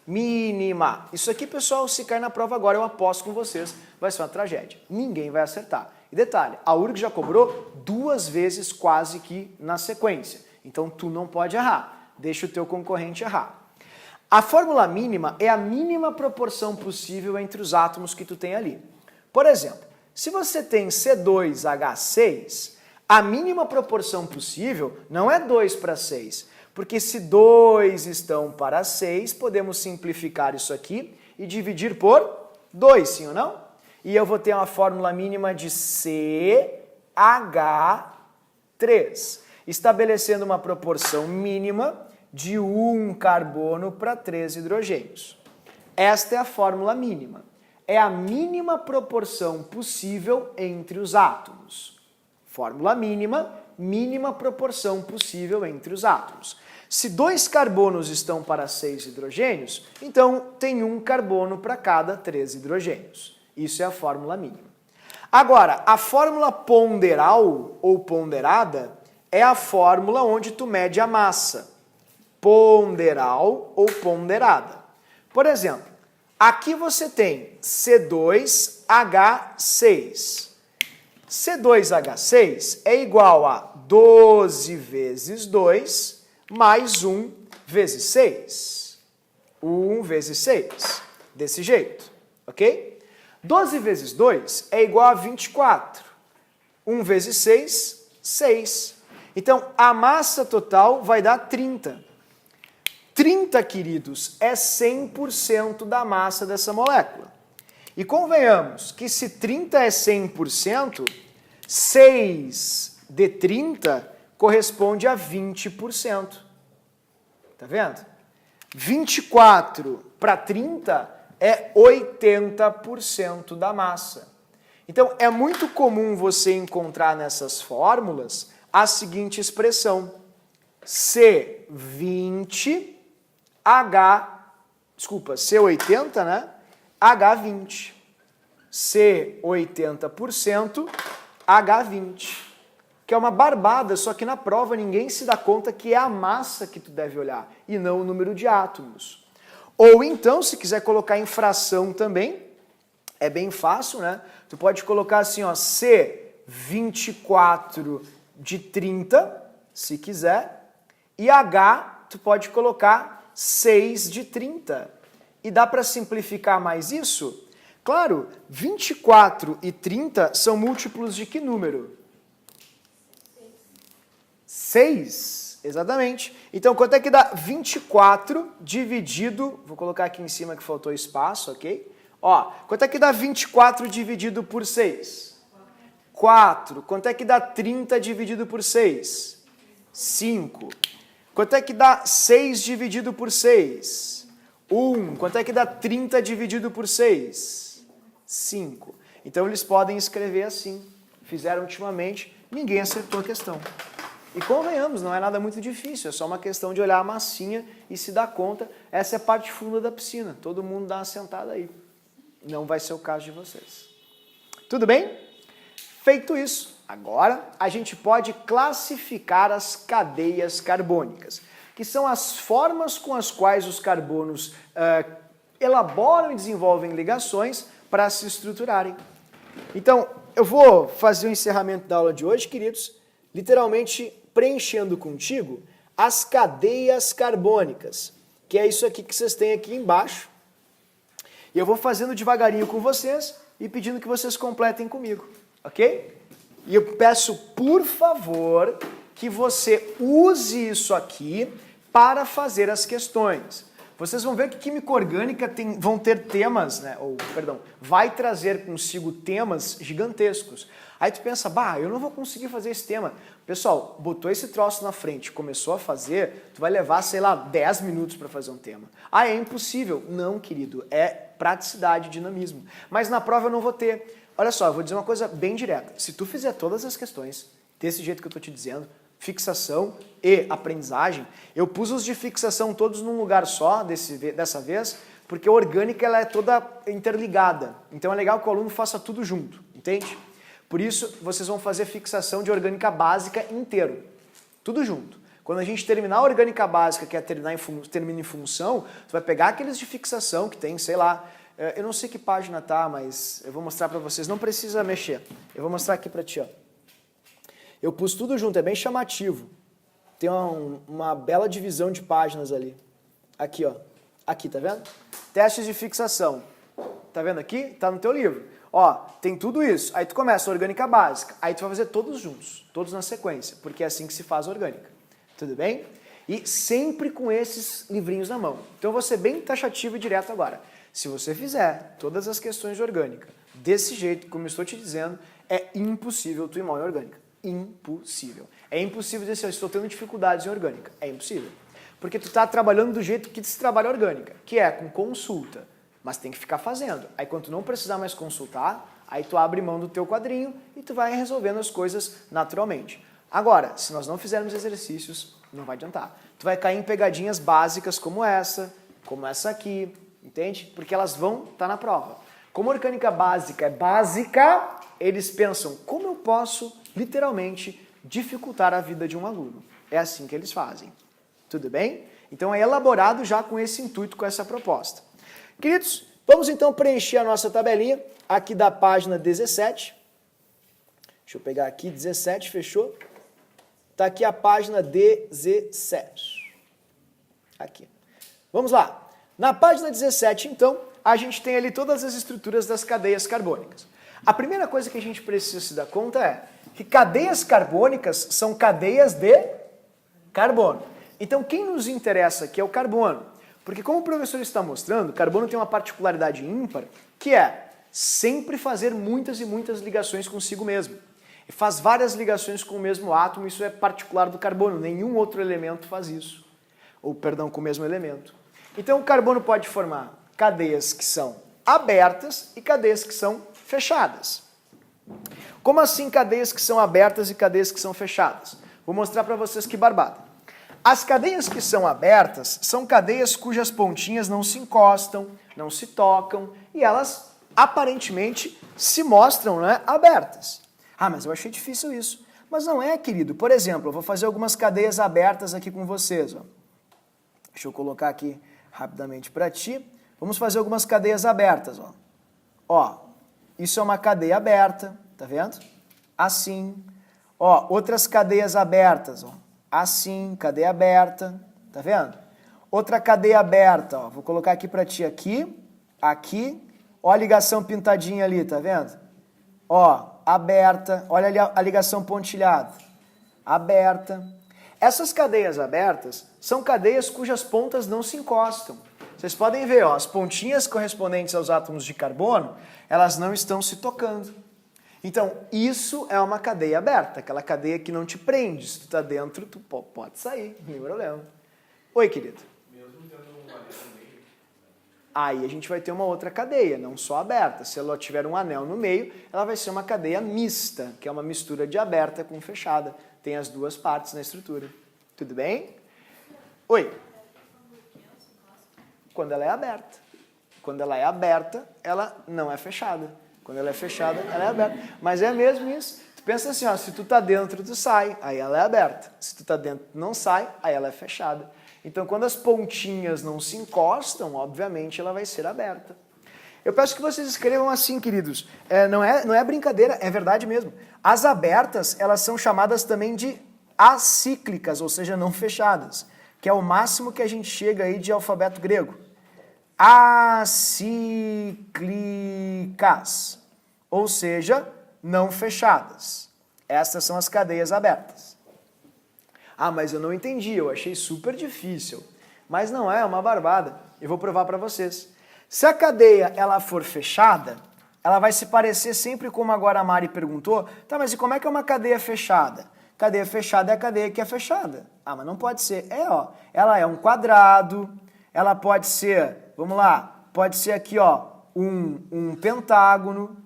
Mínima. Isso aqui, pessoal, se cair na prova agora, eu aposto com vocês, vai ser uma tragédia. Ninguém vai acertar. E detalhe, a URG já cobrou 2 vezes quase que na sequência. Então, tu não pode errar. Deixa o teu concorrente errar. A fórmula mínima é a mínima proporção possível entre os átomos que tu tem ali. Por exemplo, se você tem C2H6, a mínima proporção possível não é 2 para 6, porque se 2 estão para 6, podemos simplificar isso aqui e dividir por 2, sim ou não? E eu vou ter uma fórmula mínima de CH3, estabelecendo uma proporção mínima de 1 carbono para 3 hidrogênios. Esta é a fórmula mínima. É a mínima proporção possível entre os átomos. Fórmula mínima, mínima proporção possível entre os átomos. Se 2 carbonos estão para 6 hidrogênios, então tem 1 carbono para cada 3 hidrogênios. Isso é a fórmula mínima. Agora, a fórmula ponderal ou ponderada é a fórmula onde tu mede a massa. Ponderal ou ponderada. Por exemplo, aqui você tem C2H6. C2H6 é igual a 12 vezes 2 mais 1 vezes 6. 1 vezes 6. Desse jeito, ok? 12 vezes 2 é igual a 24. 1 vezes 6, 6. Então, a massa total vai dar 30. 30, queridos, é 100% da massa dessa molécula. E convenhamos que se 30 é 100%, 6 de 30 corresponde a 20%. Tá vendo? 24 para 30 é 80% da massa. Então, é muito comum você encontrar nessas fórmulas a seguinte expressão. C80, né? H20. C80%, H20. Que é uma barbada, só que na prova ninguém se dá conta que é a massa que tu deve olhar, e não o número de átomos. Ou então, se quiser colocar em fração também, é bem fácil, né? Tu pode colocar assim, ó, C24 de 30, se quiser, e H tu pode colocar 6 de 30. E dá para simplificar mais isso? Claro, 24 e 30 são múltiplos de que número? 6, exatamente. Então, quanto é que dá 24 dividido... Vou colocar aqui em cima que faltou espaço, ok? Ó, quanto é que dá 24 dividido por 6? 4. Quanto é que dá 30 dividido por 6? 5. Quanto é que dá 6 dividido por 6? 1. Quanto é que dá 30 dividido por 6? 5. Então eles podem escrever assim. Fizeram ultimamente, ninguém acertou a questão. E convenhamos, não é nada muito difícil, é só uma questão de olhar a massinha e se dar conta. Essa é a parte funda da piscina, todo mundo dá uma sentada aí. Não vai ser o caso de vocês. Tudo bem? Feito isso, agora a gente pode classificar as cadeias carbônicas, que são as formas com as quais os carbonos elaboram e desenvolvem ligações para se estruturarem. Então, eu vou fazer o encerramento da aula de hoje, queridos, literalmente preenchendo contigo as cadeias carbônicas, que é isso aqui que vocês têm aqui embaixo. E eu vou fazendo devagarinho com vocês e pedindo que vocês completem comigo, ok? E eu peço, por favor, que você use isso aqui para fazer as questões. Vocês vão ver que química orgânica vão ter temas, né? Vai trazer consigo temas gigantescos. Aí tu pensa, bah, eu não vou conseguir fazer esse tema. Pessoal, botou esse troço na frente, começou a fazer, tu vai levar, sei lá, 10 minutos para fazer um tema. Ah, é impossível. Não, querido, é praticidade, dinamismo. Mas na prova eu não vou ter. Olha só, eu vou dizer uma coisa bem direta. Se tu fizer todas as questões desse jeito que eu tô te dizendo, fixação e aprendizagem, eu pus os de fixação todos num lugar só dessa vez, porque a orgânica ela é toda interligada. Então é legal que o aluno faça tudo junto, entende? Por isso, vocês vão fazer fixação de orgânica básica inteiro. Tudo junto. Quando a gente terminar a orgânica básica, que é termina em função, você vai pegar aqueles de fixação que tem, sei lá, eu não sei que página tá, mas eu vou mostrar para vocês. Não precisa mexer. Eu vou mostrar aqui para ti, ó. Eu pus tudo junto, é bem chamativo. Tem uma bela divisão de páginas ali. Aqui, ó. Aqui, tá vendo? Testes de fixação. Tá vendo aqui? Tá no teu livro. Ó, tem tudo isso. Aí tu começa a orgânica básica. Aí tu vai fazer todos juntos, todos na sequência, porque é assim que se faz a orgânica. Tudo bem? E sempre com esses livrinhos na mão. Então eu vou ser bem taxativo e direto agora. Se você fizer todas as questões de orgânica desse jeito, como eu estou te dizendo, é impossível tu ir mal em orgânica. Impossível. É impossível dizer assim, eu estou tendo dificuldades em orgânica. É impossível. Porque tu está trabalhando do jeito que se trabalha orgânica, que é com consulta. Mas tem que ficar fazendo. Aí quando tu não precisar mais consultar, aí tu abre mão do teu quadrinho e tu vai resolvendo as coisas naturalmente. Agora, se nós não fizermos exercícios, não vai adiantar. Tu vai cair em pegadinhas básicas como essa aqui, entende? Porque elas vão estar na prova. Como a orgânica básica é básica, eles pensam, como eu posso, literalmente, dificultar a vida de um aluno? É assim que eles fazem. Tudo bem? Então é elaborado já com esse intuito, com essa proposta. Queridos, vamos então preencher a nossa tabelinha aqui da página 17. Deixa eu pegar aqui, 17, fechou? Está aqui a página 17. Aqui. Vamos lá. Na página 17, então, a gente tem ali todas as estruturas das cadeias carbônicas. A primeira coisa que a gente precisa se dar conta é que cadeias carbônicas são cadeias de carbono. Então, quem nos interessa aqui é o carbono. Porque como o professor está mostrando, carbono tem uma particularidade ímpar, que é sempre fazer muitas e muitas ligações consigo mesmo. E faz várias ligações com o mesmo átomo, isso é particular do carbono, nenhum outro elemento faz isso. Ou, perdão, com o mesmo elemento. Então o carbono pode formar cadeias que são abertas e cadeias que são fechadas. Como assim cadeias que são abertas e cadeias que são fechadas? Vou mostrar para vocês que barbada. As cadeias que são abertas são cadeias cujas pontinhas não se encostam, não se tocam e elas aparentemente se mostram, né, abertas. Ah, mas eu achei difícil isso. Mas não é, querido. Por exemplo, eu vou fazer algumas cadeias abertas aqui com vocês. Ó. Deixa eu colocar aqui rapidamente para ti. Vamos fazer algumas cadeias abertas, ó. Ó, isso é uma cadeia aberta, tá vendo? Assim. Ó, outras cadeias abertas, ó. Assim, cadeia aberta, tá vendo? Outra cadeia aberta, ó. Vou colocar aqui para ti aqui, aqui. Ó a ligação pintadinha ali, tá vendo? Ó, aberta. Olha ali a ligação pontilhada. Aberta. Essas cadeias abertas são cadeias cujas pontas não se encostam. Vocês podem ver, ó, as pontinhas correspondentes aos átomos de carbono, elas não estão se tocando. Então, isso é uma cadeia aberta, aquela cadeia que não te prende. Se tu tá dentro, tu pode sair, não tem problema. Oi, querido. Mesmo tendo um anel no meio? Aí a gente vai ter uma outra cadeia, não só aberta. Se ela tiver um anel no meio, ela vai ser uma cadeia mista, que é uma mistura de aberta com fechada. Tem as duas partes na estrutura. Tudo bem? Oi. Quando ela é aberta. Quando ela é aberta, ela não é fechada. Quando ela é fechada, ela é aberta. Mas é mesmo isso. Tu pensa assim, ó, se tu tá dentro, tu sai, aí ela é aberta. Se tu tá dentro, não sai, aí ela é fechada. Então, quando as pontinhas não se encostam, obviamente ela vai ser aberta. Eu peço que vocês escrevam assim, queridos. Não é brincadeira, é verdade mesmo. As abertas, elas são chamadas também de acíclicas, ou seja, não fechadas, que é o máximo que a gente chega aí de alfabeto grego. Acíclicas, ou seja, não fechadas. Essas são as cadeias abertas. Ah, mas eu não entendi, eu achei super difícil. Mas não é uma barbada. Eu vou provar para vocês. Se a cadeia ela for fechada, ela vai se parecer sempre como agora a Mari perguntou. Tá, mas e como é que é uma cadeia fechada? Cadeia fechada é a cadeia que é fechada. Ah, mas não pode ser. Ó, ela é um quadrado, ela pode ser, vamos lá, pode ser aqui, ó, um pentágono,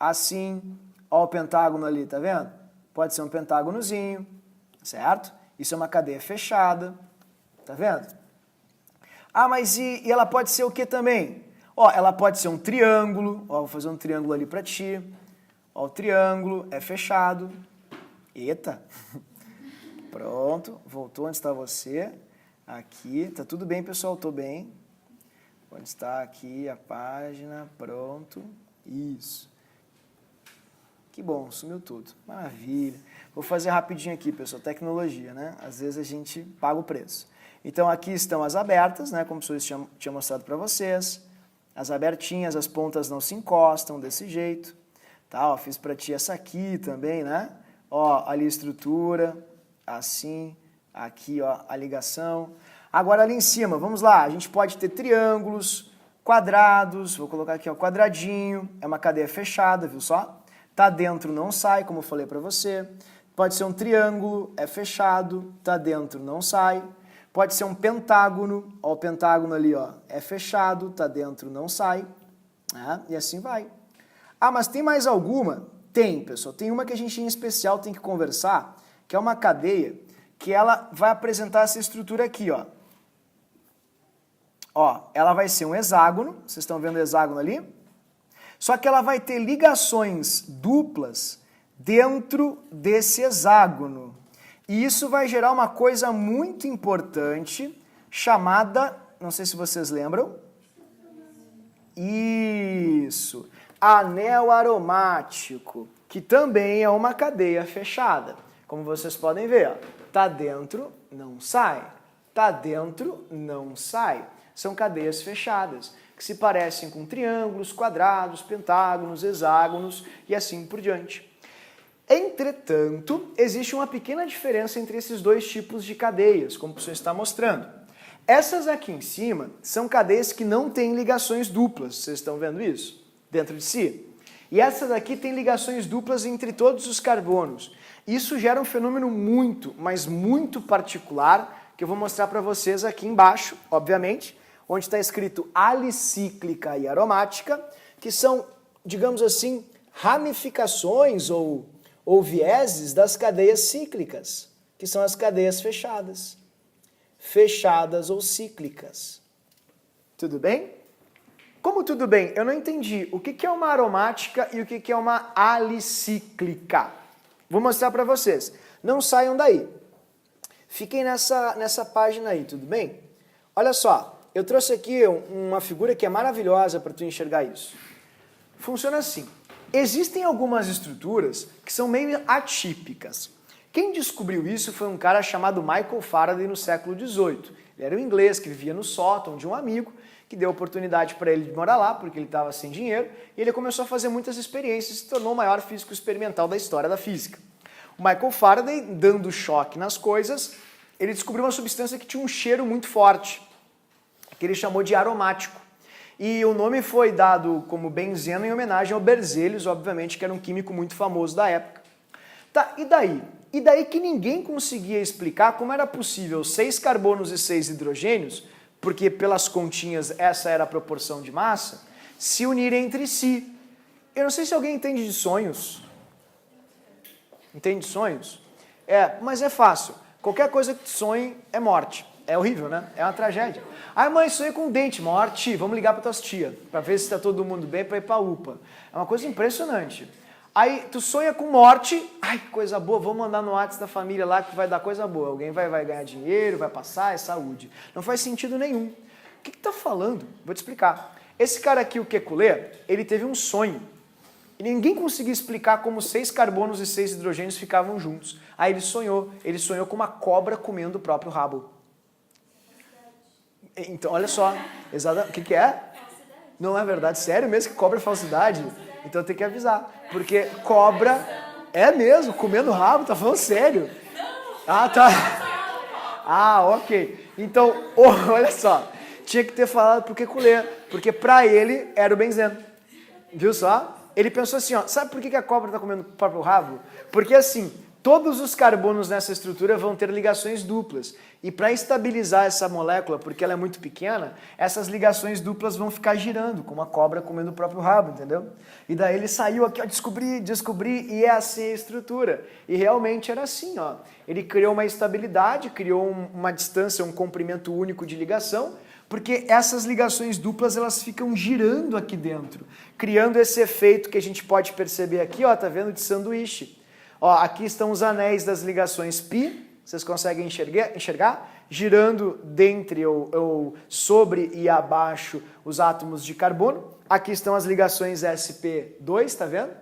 assim, ó o pentágono ali, tá vendo? Pode ser um pentágonozinho, certo? Isso é uma cadeia fechada, tá vendo? Ah, mas e ela pode ser o que também? Ó, ela pode ser um triângulo, ó, vou fazer um triângulo ali pra ti, ó, o triângulo é fechado. Eita! Pronto, voltou onde está você. Aqui, tá tudo bem, pessoal? Tô bem. Onde está aqui a página? Pronto. Isso. Que bom, sumiu tudo. Maravilha. Vou fazer rapidinho aqui, pessoal. Tecnologia, né? Às vezes a gente paga o preço. Então, aqui estão as abertas, né? Como o professor tinha mostrado para vocês. As abertinhas, as pontas não se encostam desse jeito. Tá? Ó, fiz para ti essa aqui também, né? Ó, ali a estrutura, assim, aqui, ó, a ligação. Agora ali em cima, vamos lá, a gente pode ter triângulos, quadrados, vou colocar aqui, ó, quadradinho, é uma cadeia fechada, viu só? Tá dentro, não sai, como eu falei para você. Pode ser um triângulo, é fechado, tá dentro, não sai. Pode ser um pentágono, ó, o pentágono ali, ó, é fechado, tá dentro, não sai. Né? E assim vai. Ah, mas tem mais alguma? Tem, pessoal. Tem uma que a gente em especial tem que conversar, que é uma cadeia que ela vai apresentar essa estrutura aqui, ó. Ó, ela vai ser um hexágono, vocês estão vendo o hexágono ali? Só que ela vai ter ligações duplas dentro desse hexágono. E isso vai gerar uma coisa muito importante chamada, não sei se vocês lembram. Isso, anel aromático, que também é uma cadeia fechada. Como vocês podem ver, ó, tá dentro, não sai. Tá dentro, não sai. São cadeias fechadas, que se parecem com triângulos, quadrados, pentágonos, hexágonos e assim por diante. Entretanto, existe uma pequena diferença entre esses dois tipos de cadeias, como o professor está mostrando. Essas aqui em cima são cadeias que não têm ligações duplas, vocês estão vendo isso? Dentro de si. E essas aqui têm ligações duplas entre todos os carbonos. Isso gera um fenômeno muito, mas muito particular, que eu vou mostrar para vocês aqui embaixo, obviamente, onde está escrito alicíclica e aromática, que são, digamos assim, ramificações ou vieses das cadeias cíclicas, que são as cadeias fechadas. Fechadas ou cíclicas. Tudo bem? Como tudo bem? Eu não entendi. O que é uma aromática e o que é uma alicíclica? Vou mostrar para vocês. Não saiam daí. Fiquem nessa página aí, tudo bem? Olha só, eu trouxe aqui uma figura que é maravilhosa para tu enxergar isso. Funciona assim. Existem algumas estruturas que são meio atípicas. Quem descobriu isso foi um cara chamado Michael Faraday no século XVIII. Ele era um inglês que vivia no sótão de um amigo, que deu oportunidade para ele de morar lá, porque ele estava sem dinheiro, e ele começou a fazer muitas experiências e se tornou o maior físico experimental da história da física. O Michael Faraday, dando choque nas coisas, ele descobriu uma substância que tinha um cheiro muito forte, que ele chamou de aromático. E o nome foi dado como benzeno em homenagem ao Berzelius, obviamente, que era um químico muito famoso da época. Tá, e daí? E daí que ninguém conseguia explicar como era possível 6 carbonos e 6 hidrogênios, porque pelas continhas essa era a proporção de massa, se unirem entre si. Eu não sei se alguém entende de sonhos. Entende de sonhos? Mas é fácil. Qualquer coisa que sonhe é morte. É horrível, né? É uma tragédia. Ai, mãe, sonhei com um dente, morte. Vamos ligar para tuas tia, para ver se está todo mundo bem, para ir para a UPA. É uma coisa impressionante. Aí tu sonha com morte, ai, que coisa boa, vamos mandar no WhatsApp da família lá que vai dar coisa boa. Alguém vai ganhar dinheiro, vai passar, é saúde. Não faz sentido nenhum. O que tá falando? Vou te explicar. Esse cara aqui, o Kekulé, ele teve um sonho. E ninguém conseguia explicar como 6 carbonos e 6 hidrogênios ficavam juntos. Aí ele sonhou com uma cobra comendo o próprio rabo. Então, olha só, o que é? Não é verdade? Sério mesmo que cobra é falsidade? Então tem que avisar, porque cobra é mesmo, comendo rabo, tá falando sério? Ah, tá. Ah, ok. Então, olha só, tinha que ter falado pro Kekulé, porque pra ele era o benzeno. Viu só? Ele pensou assim, ó, sabe por que a cobra tá comendo o próprio rabo? Porque assim, todos os carbonos nessa estrutura vão ter ligações duplas. E para estabilizar essa molécula, porque ela é muito pequena, essas ligações duplas vão ficar girando, como a cobra comendo o próprio rabo, entendeu? E daí ele saiu aqui, ó, descobri, e é assim a estrutura. E realmente era assim, ó. Ele criou uma estabilidade, criou uma distância, um comprimento único de ligação, porque essas ligações duplas elas ficam girando aqui dentro, criando esse efeito que a gente pode perceber aqui, ó, tá vendo, de sanduíche. Ó, aqui estão os anéis das ligações π, vocês conseguem enxergar? Girando dentre ou sobre e abaixo os átomos de carbono. Aqui estão as ligações sp2, tá vendo?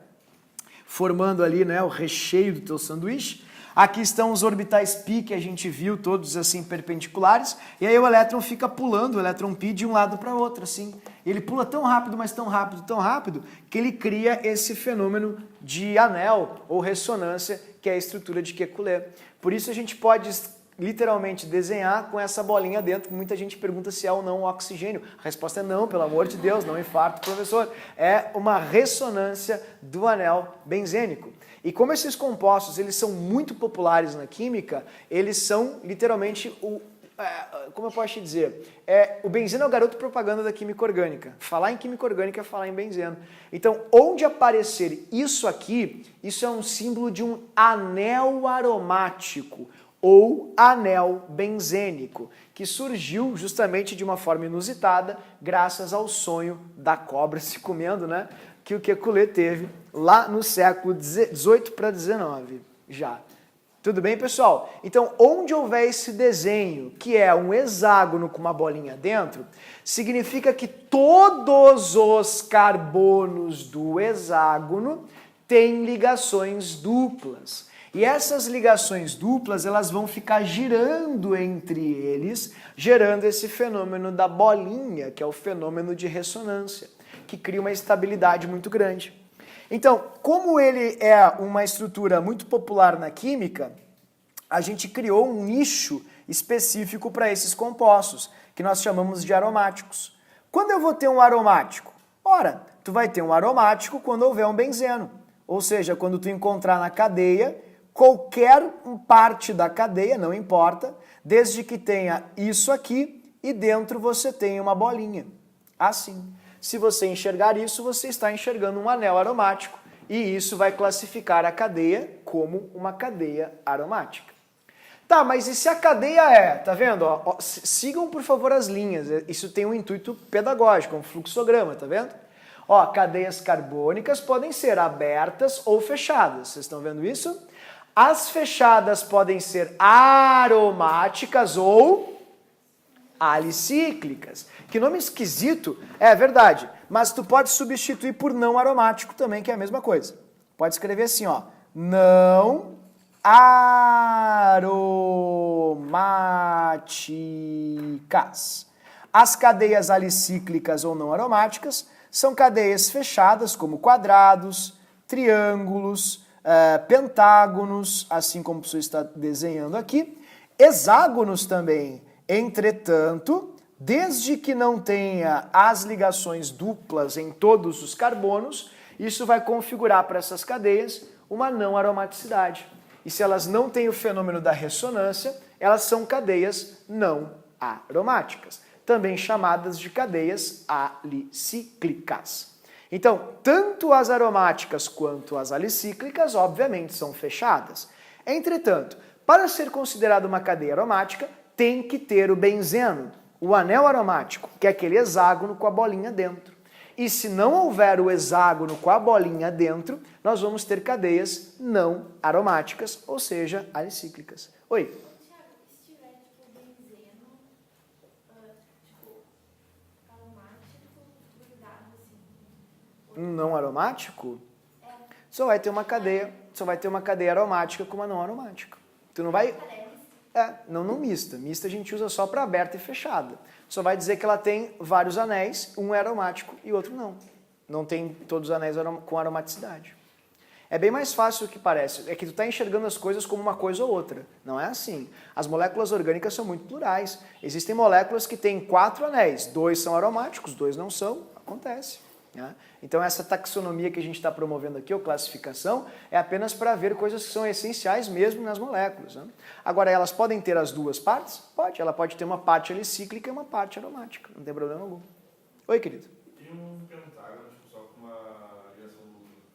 Formando ali, né, o recheio do teu sanduíche. Aqui estão os orbitais π que a gente viu, todos assim perpendiculares. E aí o elétron fica pulando, o elétron π de um lado para o outro, assim. Ele pula tão rápido, mas tão rápido, que ele cria esse fenômeno de anel ou ressonância, que é a estrutura de Kekulé. Por isso a gente pode literalmente desenhar com essa bolinha dentro. Muita gente pergunta se é ou não oxigênio. A resposta é não, pelo amor de Deus, não infarto, professor. É uma ressonância do anel benzênico. E como esses compostos eles são muito populares na química, eles são literalmente como eu posso te dizer? O benzeno é o garoto propaganda da química orgânica. Falar em química orgânica é falar em benzeno. Então, onde aparecer isso aqui, isso é um símbolo de um anel aromático ou anel benzênico, que surgiu justamente de uma forma inusitada, graças ao sonho da cobra se comendo, né? Que o Kekulé teve lá no século 18 para 19 já. Tudo bem, pessoal? Então, onde houver esse desenho, que é um hexágono com uma bolinha dentro, significa que todos os carbonos do hexágono têm ligações duplas. E essas ligações duplas, elas vão ficar girando entre eles, gerando esse fenômeno da bolinha, que é o fenômeno de ressonância, que cria uma estabilidade muito grande. Então, como ele é uma estrutura muito popular na química, a gente criou um nicho específico para esses compostos, que nós chamamos de aromáticos. Quando eu vou ter um aromático? Ora, tu vai ter um aromático quando houver um benzeno. Ou seja, quando tu encontrar na cadeia, qualquer parte da cadeia, não importa, desde que tenha isso aqui e dentro você tenha uma bolinha. Assim. Se você enxergar isso, você está enxergando um anel aromático e isso vai classificar a cadeia como uma cadeia aromática. Tá, mas e se a cadeia tá vendo? Ó, sigam por favor as linhas, isso tem um intuito pedagógico, um fluxograma, tá vendo? Ó, cadeias carbônicas podem ser abertas ou fechadas, vocês estão vendo isso? As fechadas podem ser aromáticas ou alicíclicas. Que nome esquisito, é verdade, mas tu pode substituir por não aromático também, que é a mesma coisa. Pode escrever assim, ó, não aromáticas. As cadeias alicíclicas ou não aromáticas são cadeias fechadas, como quadrados, triângulos, pentágonos, assim como você está desenhando aqui, hexágonos também. Entretanto, desde que não tenha as ligações duplas em todos os carbonos, isso vai configurar para essas cadeias uma não aromaticidade. E se elas não têm o fenômeno da ressonância, elas são cadeias não aromáticas, também chamadas de cadeias alicíclicas. Então, tanto as aromáticas quanto as alicíclicas, obviamente, são fechadas. Entretanto, para ser considerada uma cadeia aromática, tem que ter o benzeno, o anel aromático, que é aquele hexágono com a bolinha dentro. E se não houver o hexágono com a bolinha dentro, nós vamos ter cadeias não aromáticas, ou seja, alicíclicas. Oi? Tiago, se tiver, tipo, benzeno, aromático, grudado, assim. Um não aromático? Só vai ter uma cadeia aromática com uma não aromática. Tu não vai... não mista. Mista a gente usa só para aberta e fechada. Só vai dizer que ela tem vários anéis, um é aromático e outro não. Não tem todos os anéis com aromaticidade. É bem mais fácil do que parece. É que tu está enxergando as coisas como uma coisa ou outra. Não é assim. As moléculas orgânicas são muito plurais. Existem moléculas que têm 4 anéis. 2 são aromáticos, 2 não são. Acontece. Né? Então essa taxonomia que a gente está promovendo aqui, ou classificação, é apenas para ver coisas que são essenciais mesmo nas moléculas. Né? Agora, elas podem ter as duas partes? Pode. Ela pode ter uma parte alicíclica e uma parte aromática. Não tem problema algum. Oi, querido. Tem um pentágono, tipo, só com uma ligação no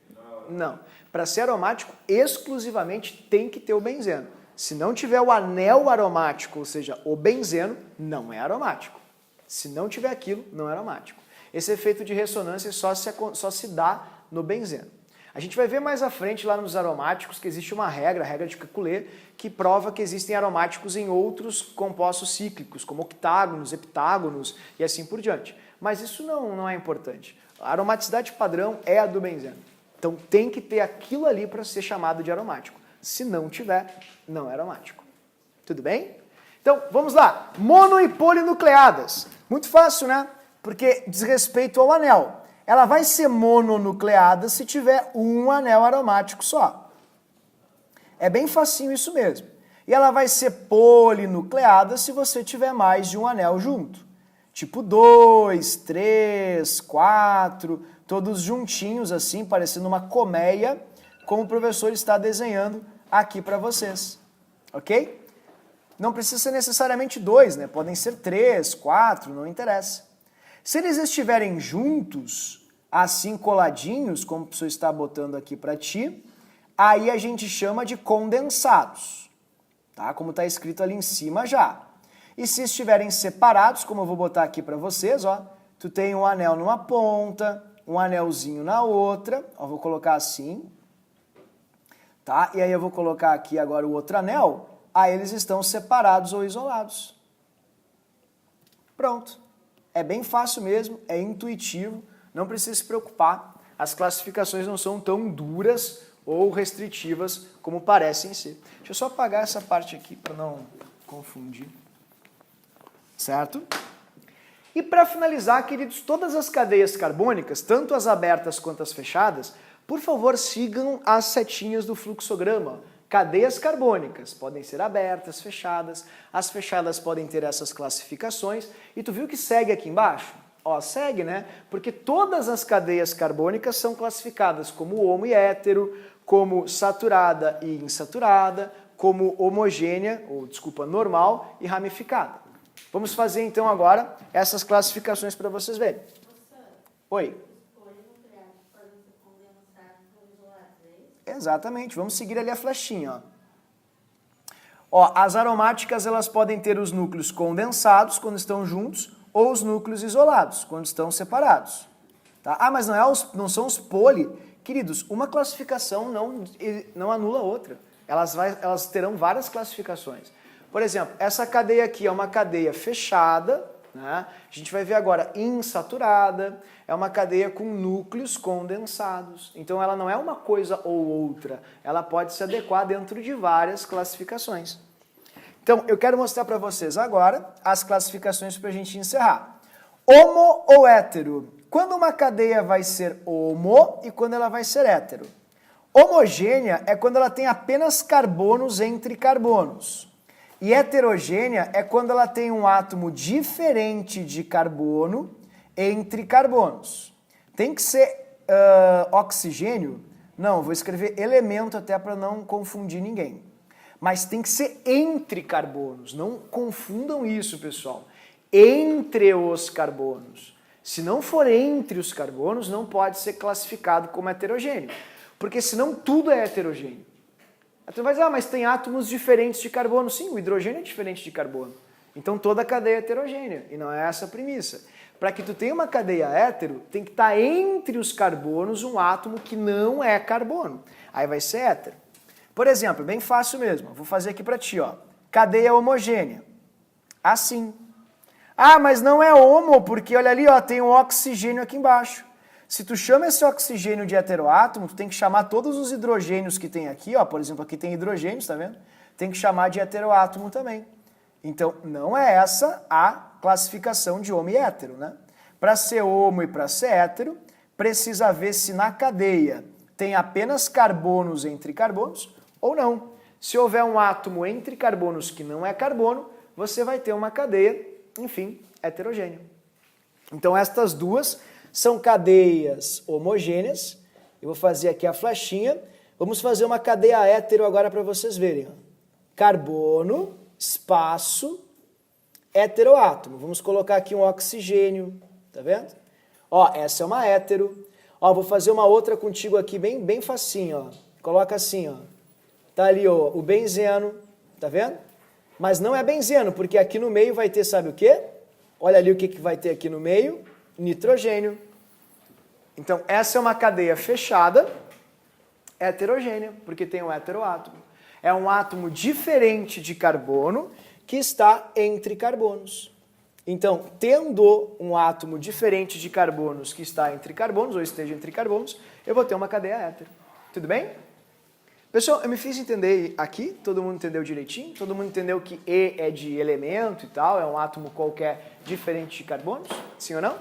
final? Não. Para ser aromático, exclusivamente tem que ter o benzeno. Se não tiver o anel aromático, ou seja, o benzeno, não é aromático. Se não tiver aquilo, não é aromático. Esse efeito de ressonância só se dá no benzeno. A gente vai ver mais à frente lá nos aromáticos que existe uma regra, a regra de Kekulé, que prova que existem aromáticos em outros compostos cíclicos, como octágonos, heptágonos e assim por diante. Mas isso não é importante. A aromaticidade padrão é a do benzeno. Então tem que ter aquilo ali para ser chamado de aromático. Se não tiver, não é aromático. Tudo bem? Então, vamos lá. Mono e polinucleadas. Muito fácil, né? Porque diz respeito ao anel. Ela vai ser mononucleada se tiver um anel aromático só. É bem facinho isso mesmo. E ela vai ser polinucleada se você tiver mais de um anel junto. Tipo 2, 3, 4, todos juntinhos assim, parecendo uma colmeia, como o professor está desenhando aqui para vocês. Ok? Não precisa ser necessariamente 2, né? Podem ser 3, 4, não interessa. Se eles estiverem juntos, assim coladinhos, como o professor está botando aqui para ti, aí a gente chama de condensados, tá? Como está escrito ali em cima já. E se estiverem separados, como eu vou botar aqui para vocês, ó, tu tem um anel numa ponta, um anelzinho na outra, ó, vou colocar assim, tá? E aí eu vou colocar aqui agora o outro anel, aí eles estão separados ou isolados. Pronto. É bem fácil mesmo, é intuitivo, não precisa se preocupar. As classificações não são tão duras ou restritivas como parecem ser. Deixa eu só apagar essa parte aqui para não confundir. Certo? E para finalizar, queridos, todas as cadeias carbônicas, tanto as abertas quanto as fechadas, por favor sigam as setinhas do fluxograma. Cadeias carbônicas podem ser abertas, fechadas, as fechadas podem ter essas classificações. E tu viu que segue aqui embaixo? Ó, segue, né? Porque todas as cadeias carbônicas são classificadas como homo e hétero, como saturada e insaturada, como homogênea, ou desculpa, normal e ramificada. Vamos fazer então agora essas classificações para vocês verem. Oi. Exatamente, vamos seguir ali a flechinha. Ó, as aromáticas elas podem ter os núcleos condensados quando estão juntos ou os núcleos isolados quando estão separados. Tá? Ah, mas não são os poli. Queridos, uma classificação não anula a outra. Elas terão várias classificações. Por exemplo, essa cadeia aqui é uma cadeia fechada, né? A gente vai ver agora insaturada, é uma cadeia com núcleos condensados. Então ela não é uma coisa ou outra, ela pode se adequar dentro de várias classificações. Então eu quero mostrar para vocês agora as classificações para a gente encerrar. Homo ou hétero? Quando uma cadeia vai ser homo e quando ela vai ser hétero? Homogênea é quando ela tem apenas carbonos entre carbonos. E heterogênea é quando ela tem um átomo diferente de carbono entre carbonos. Tem que ser oxigênio? Não, vou escrever elemento até para não confundir ninguém. Mas tem que ser entre carbonos. Não confundam isso, pessoal. Entre os carbonos. Se não for entre os carbonos, não pode ser classificado como heterogêneo. Porque senão tudo é heterogêneo. Tu vai dizer, mas tem átomos diferentes de carbono. Sim, o hidrogênio é diferente de carbono. Então toda a cadeia é heterogênea. E não é essa a premissa. Para que tu tenha uma cadeia hétero, tem que estar entre os carbonos um átomo que não é carbono. Aí vai ser hétero. Por exemplo, bem fácil mesmo. Vou fazer aqui para ti, ó. Cadeia homogênea. Assim. Ah, mas não é homo, porque olha ali, ó, tem um oxigênio aqui embaixo. Se tu chama esse oxigênio de heteroátomo, tu tem que chamar todos os hidrogênios que tem aqui, ó, por exemplo, aqui tem hidrogênios, tá vendo? Tem que chamar de heteroátomo também. Então, não é essa a classificação de homo e hétero, né? Para ser homo e para ser hétero, precisa ver se na cadeia tem apenas carbonos entre carbonos ou não. Se houver um átomo entre carbonos que não é carbono, você vai ter uma cadeia, enfim, heterogênea. Então, estas duas são cadeias homogêneas. Eu vou fazer aqui a flechinha. Vamos fazer uma cadeia hétero agora para vocês verem. Carbono, espaço, heteroátomo. Vamos colocar aqui um oxigênio, tá vendo? Ó, essa é uma hétero. Ó, vou fazer uma outra contigo aqui bem facinho, ó. Coloca assim, ó. Tá ali, ó, o benzeno, tá vendo? Mas não é benzeno, porque aqui no meio vai ter, sabe o quê? Olha ali o que vai ter aqui no meio. Nitrogênio. Então, essa é uma cadeia fechada, heterogênea, porque tem um heteroátomo. É um átomo diferente de carbono que está entre carbonos. Então, tendo um átomo diferente de carbonos que está entre carbonos, ou esteja entre carbonos, eu vou ter uma cadeia hétero. Tudo bem? Pessoal, eu me fiz entender aqui, todo mundo entendeu direitinho? Todo mundo entendeu que E é de elemento e tal, é um átomo qualquer diferente de carbonos? Sim ou não?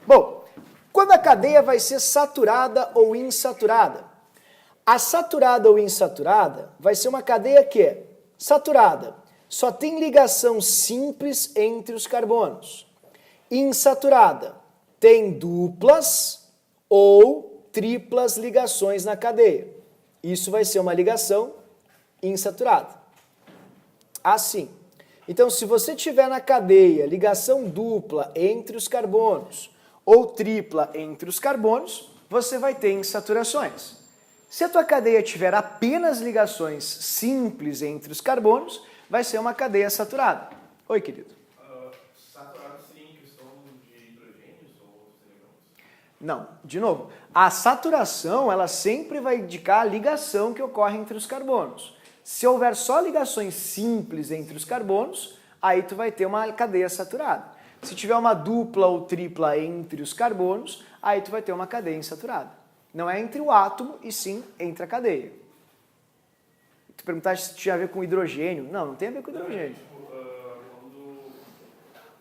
Bom, quando a cadeia vai ser saturada ou insaturada? A saturada ou insaturada vai ser uma cadeia que é saturada, só tem ligação simples entre os carbonos. Insaturada, tem duplas ou triplas ligações na cadeia. Isso vai ser uma ligação insaturada. Assim. Então, se você tiver na cadeia ligação dupla entre os carbonos ou tripla entre os carbonos, você vai ter insaturações. Se a tua cadeia tiver apenas ligações simples entre os carbonos, vai ser uma cadeia saturada. Oi, querido. Saturado seria em questão de hidrogênios ou outros elementos? Não, de novo, a saturação ela sempre vai indicar a ligação que ocorre entre os carbonos. Se houver só ligações simples entre os carbonos, aí tu vai ter uma cadeia saturada. Se tiver uma dupla ou tripla entre os carbonos, aí tu vai ter uma cadeia insaturada. Não é entre o átomo, e sim entre a cadeia. Tu perguntaste se tinha a ver com hidrogênio. Não, não tem a ver com hidrogênio. Quando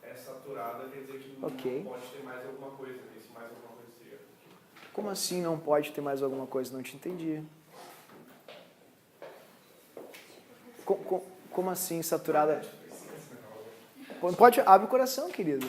é saturada, quer dizer que não pode ter mais alguma coisa. Se mais alguma coisa seria. Como assim não pode ter mais alguma coisa? Não te entendi. Como assim saturada? Pode, abre o coração, querido.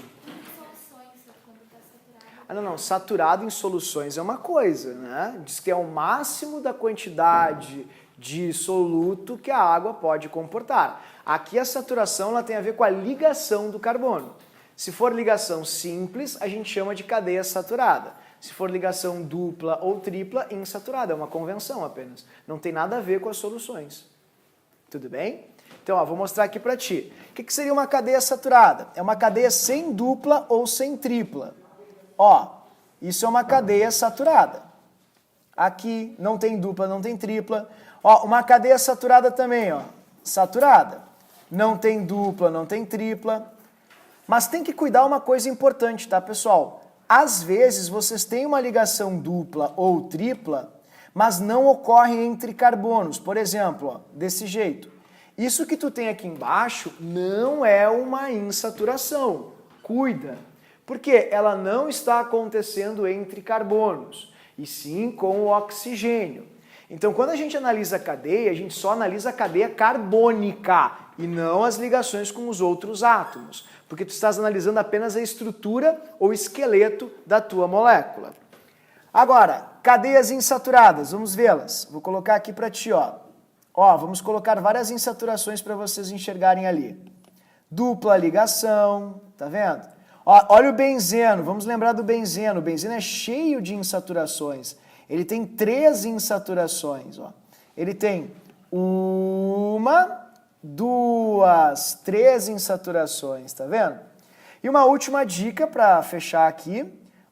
Ah, não, saturado em soluções é uma coisa, né? Diz que é o máximo da quantidade de soluto que a água pode comportar. Aqui a saturação ela tem a ver com a ligação do carbono. Se for ligação simples, a gente chama de cadeia saturada. Se for ligação dupla ou tripla, insaturada. É uma convenção apenas. Não tem nada a ver com as soluções. Tudo bem? Então, ó, vou mostrar aqui para ti. O que seria uma cadeia saturada? É uma cadeia sem dupla ou sem tripla. Ó, isso é uma cadeia saturada. Aqui não tem dupla, não tem tripla. Ó, uma cadeia saturada também, ó. Saturada. não tem dupla, não tem tripla. Mas tem que cuidar uma coisa importante, tá, pessoal? Às vezes vocês têm uma ligação dupla ou tripla, mas não ocorre entre carbonos. Por exemplo, ó, desse jeito. Isso que tu tem aqui embaixo não é uma insaturação. Cuida. Porque ela não está acontecendo entre carbonos, e sim com o oxigênio. Então, quando a gente analisa a cadeia, a gente só analisa a cadeia carbônica e não as ligações com os outros átomos, porque tu estás analisando apenas a estrutura ou esqueleto da tua molécula. Agora, cadeias insaturadas, vamos vê-las. Vou colocar aqui para ti, ó. Ó, vamos colocar várias insaturações para vocês enxergarem ali. Dupla ligação, tá vendo? Ó, olha o benzeno, vamos lembrar do benzeno. O benzeno é cheio de insaturações. Ele tem 3 insaturações, ó. Ele tem 1, 2, 3 insaturações, tá vendo? E uma última dica para fechar aqui,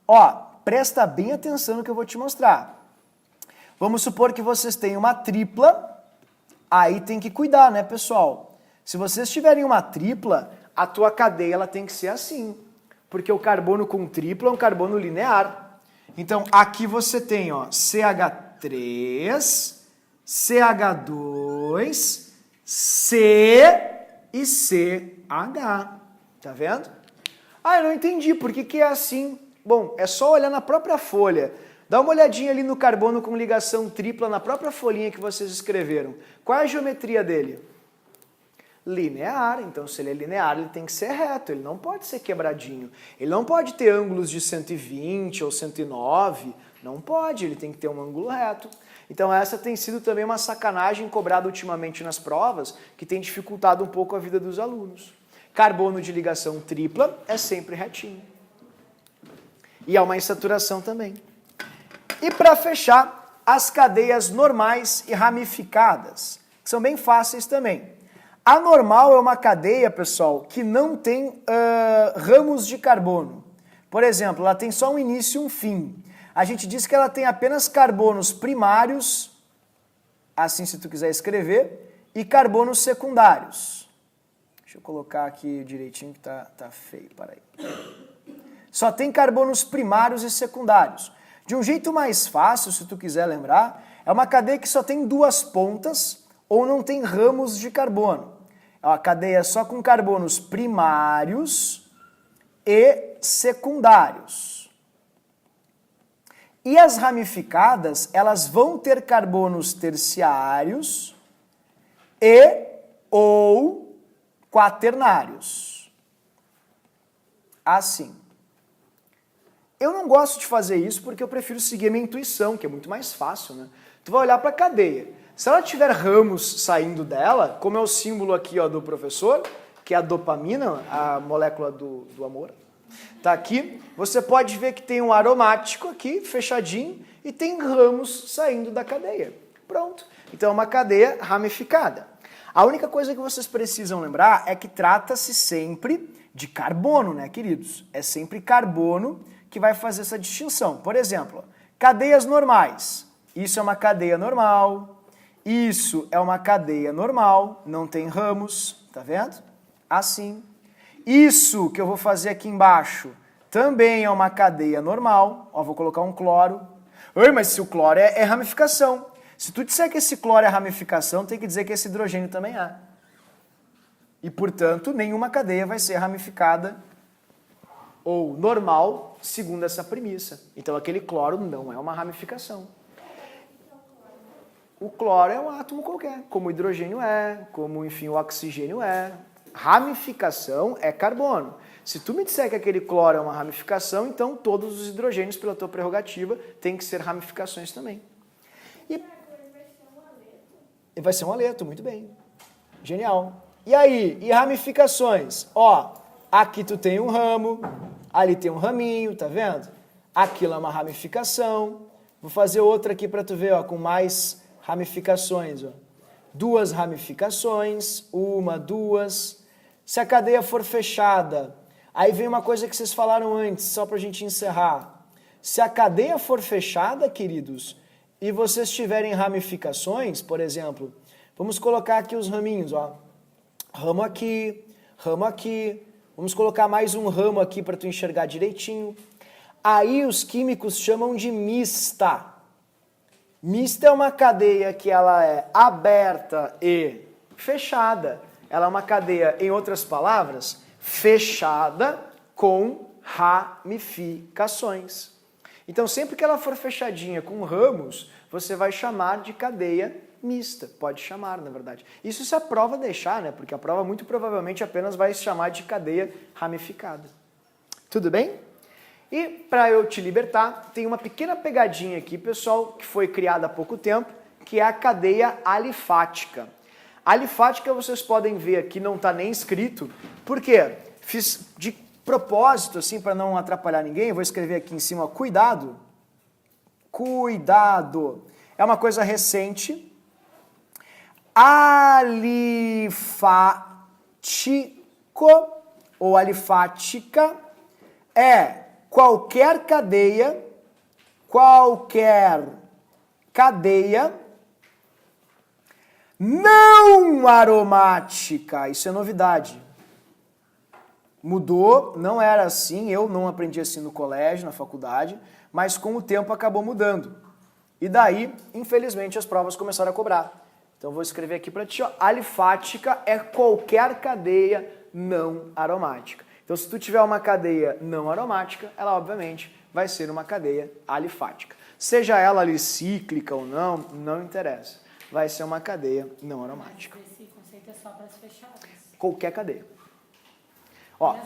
ó, presta bem atenção no que eu vou te mostrar. Vamos supor que vocês têm uma tripla, aí tem que cuidar, né, pessoal? Se vocês tiverem uma tripla, a tua cadeia ela tem que ser assim, porque o carbono com tripla é um carbono linear. Então, aqui você tem, ó, CH3, CH2, C e CH. Tá vendo? Ah, eu não entendi. Por que é assim? Bom, é só olhar na própria folha. Dá uma olhadinha ali no carbono com ligação tripla na própria folhinha que vocês escreveram. Qual é a geometria dele? Linear. Então, se ele é linear, ele tem que ser reto. Ele não pode ser quebradinho. Ele não pode ter ângulos de 120 ou 109. Não pode. Ele tem que ter um ângulo reto. Então, essa tem sido também uma sacanagem cobrada ultimamente nas provas, que tem dificultado um pouco a vida dos alunos. Carbono de ligação tripla é sempre retinho. E há uma insaturação também. E para fechar, as cadeias normais e ramificadas, que são bem fáceis também. A normal é uma cadeia, pessoal, que não tem ramos de carbono. Por exemplo, ela tem só um início e um fim. A gente diz que ela tem apenas carbonos primários, assim se tu quiser escrever, e carbonos secundários. Deixa eu colocar aqui direitinho que tá feio, peraí. Só tem carbonos primários e secundários. De um jeito mais fácil, se tu quiser lembrar, é uma cadeia que só tem 2 pontas ou não tem ramos de carbono. É uma cadeia só com carbonos primários e secundários. E as ramificadas, elas vão ter carbonos terciários e ou quaternários. Assim. Eu não gosto de fazer isso porque eu prefiro seguir a minha intuição, que é muito mais fácil, né? Tu vai olhar para a cadeia. Se ela tiver ramos saindo dela, como é o símbolo aqui, ó, do professor, que é a dopamina, a molécula do amor, tá aqui, você pode ver que tem um aromático aqui, fechadinho, e tem ramos saindo da cadeia. Pronto. Então é uma cadeia ramificada. A única coisa que vocês precisam lembrar é que trata-se sempre de carbono, né, queridos? É sempre carbono que vai fazer essa distinção. Por exemplo, cadeias normais. Isso é uma cadeia normal. Isso é uma cadeia normal, não tem ramos, tá vendo? Assim. Isso que eu vou fazer aqui embaixo também é uma cadeia normal. Ó, vou colocar um cloro. Oi, mas se o cloro é ramificação. Se tu disser que esse cloro é ramificação, tem que dizer que esse hidrogênio também é. E, portanto, nenhuma cadeia vai ser ramificada ou normal segundo essa premissa. Então, aquele cloro não é uma ramificação. O cloro é um átomo qualquer, como o hidrogênio é, como, enfim, o oxigênio é. Ramificação é carbono. Se tu me disser que aquele cloro é uma ramificação, então todos os hidrogênios, pela tua prerrogativa, têm que ser ramificações também. E vai ser um aleto, muito bem. Genial. E aí, e ramificações? Ó, aqui tu tem um ramo, ali tem um raminho, tá vendo? Aquilo é uma ramificação. Vou fazer outra aqui para tu ver, ó, com mais ramificações, ó. 2 ramificações, 1, 2. Se a cadeia for fechada, aí vem uma coisa que vocês falaram antes, só para a gente encerrar. Se a cadeia for fechada, queridos, e vocês tiverem ramificações, por exemplo, vamos colocar aqui os raminhos, ó. ramo aqui, ramo aqui. Vamos colocar mais um ramo aqui para tu enxergar direitinho. Aí os químicos chamam de mista. Mista é uma cadeia que ela é aberta e fechada. Ela é uma cadeia, em outras palavras, fechada com ramificações. Então, sempre que ela for fechadinha com ramos, você vai chamar de cadeia mista. Pode chamar, na verdade. Isso se a prova deixar, né? Porque a prova muito provavelmente apenas vai chamar de cadeia ramificada. Tudo bem? E para eu te libertar, tem uma pequena pegadinha aqui, pessoal, que foi criada há pouco tempo, que é a cadeia alifática. A alifática, vocês podem ver aqui, não está nem escrito. Por quê? Fiz de propósito, assim, para não atrapalhar ninguém, vou escrever aqui em cima, cuidado. Cuidado. É uma coisa recente. Alifático ou alifática é qualquer cadeia não aromática. Isso é novidade. Mudou, não era assim, eu não aprendi assim no colégio, na faculdade, mas com o tempo acabou mudando. E daí, infelizmente, as provas começaram a cobrar. Então vou escrever aqui para ti, ó, alifática é qualquer cadeia não aromática. Então se tu tiver uma cadeia não aromática, ela obviamente vai ser uma cadeia alifática. Seja ela ali cíclica ou não, não interessa. Vai ser uma cadeia não aromática. Mas esse conceito é só para as fechadas. Qualquer cadeia. Ó,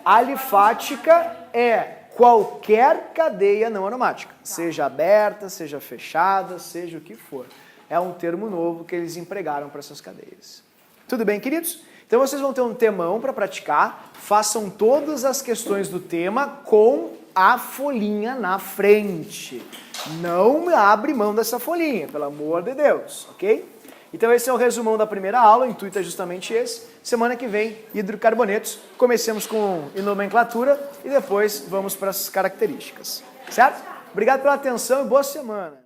alifática é qualquer cadeia não aromática. Seja aberta, seja fechada, seja o que for. É um termo novo que eles empregaram para essas cadeias. Tudo bem, queridos? Então vocês vão ter um temão para praticar. Façam todas as questões do tema com a folhinha na frente. Não abre mão dessa folhinha, pelo amor de Deus, ok? Então esse é o resumão da primeira aula, o intuito é justamente esse. Semana que vem, hidrocarbonetos. Comecemos com nomenclatura e depois vamos para as características. Certo? Obrigado pela atenção e boa semana.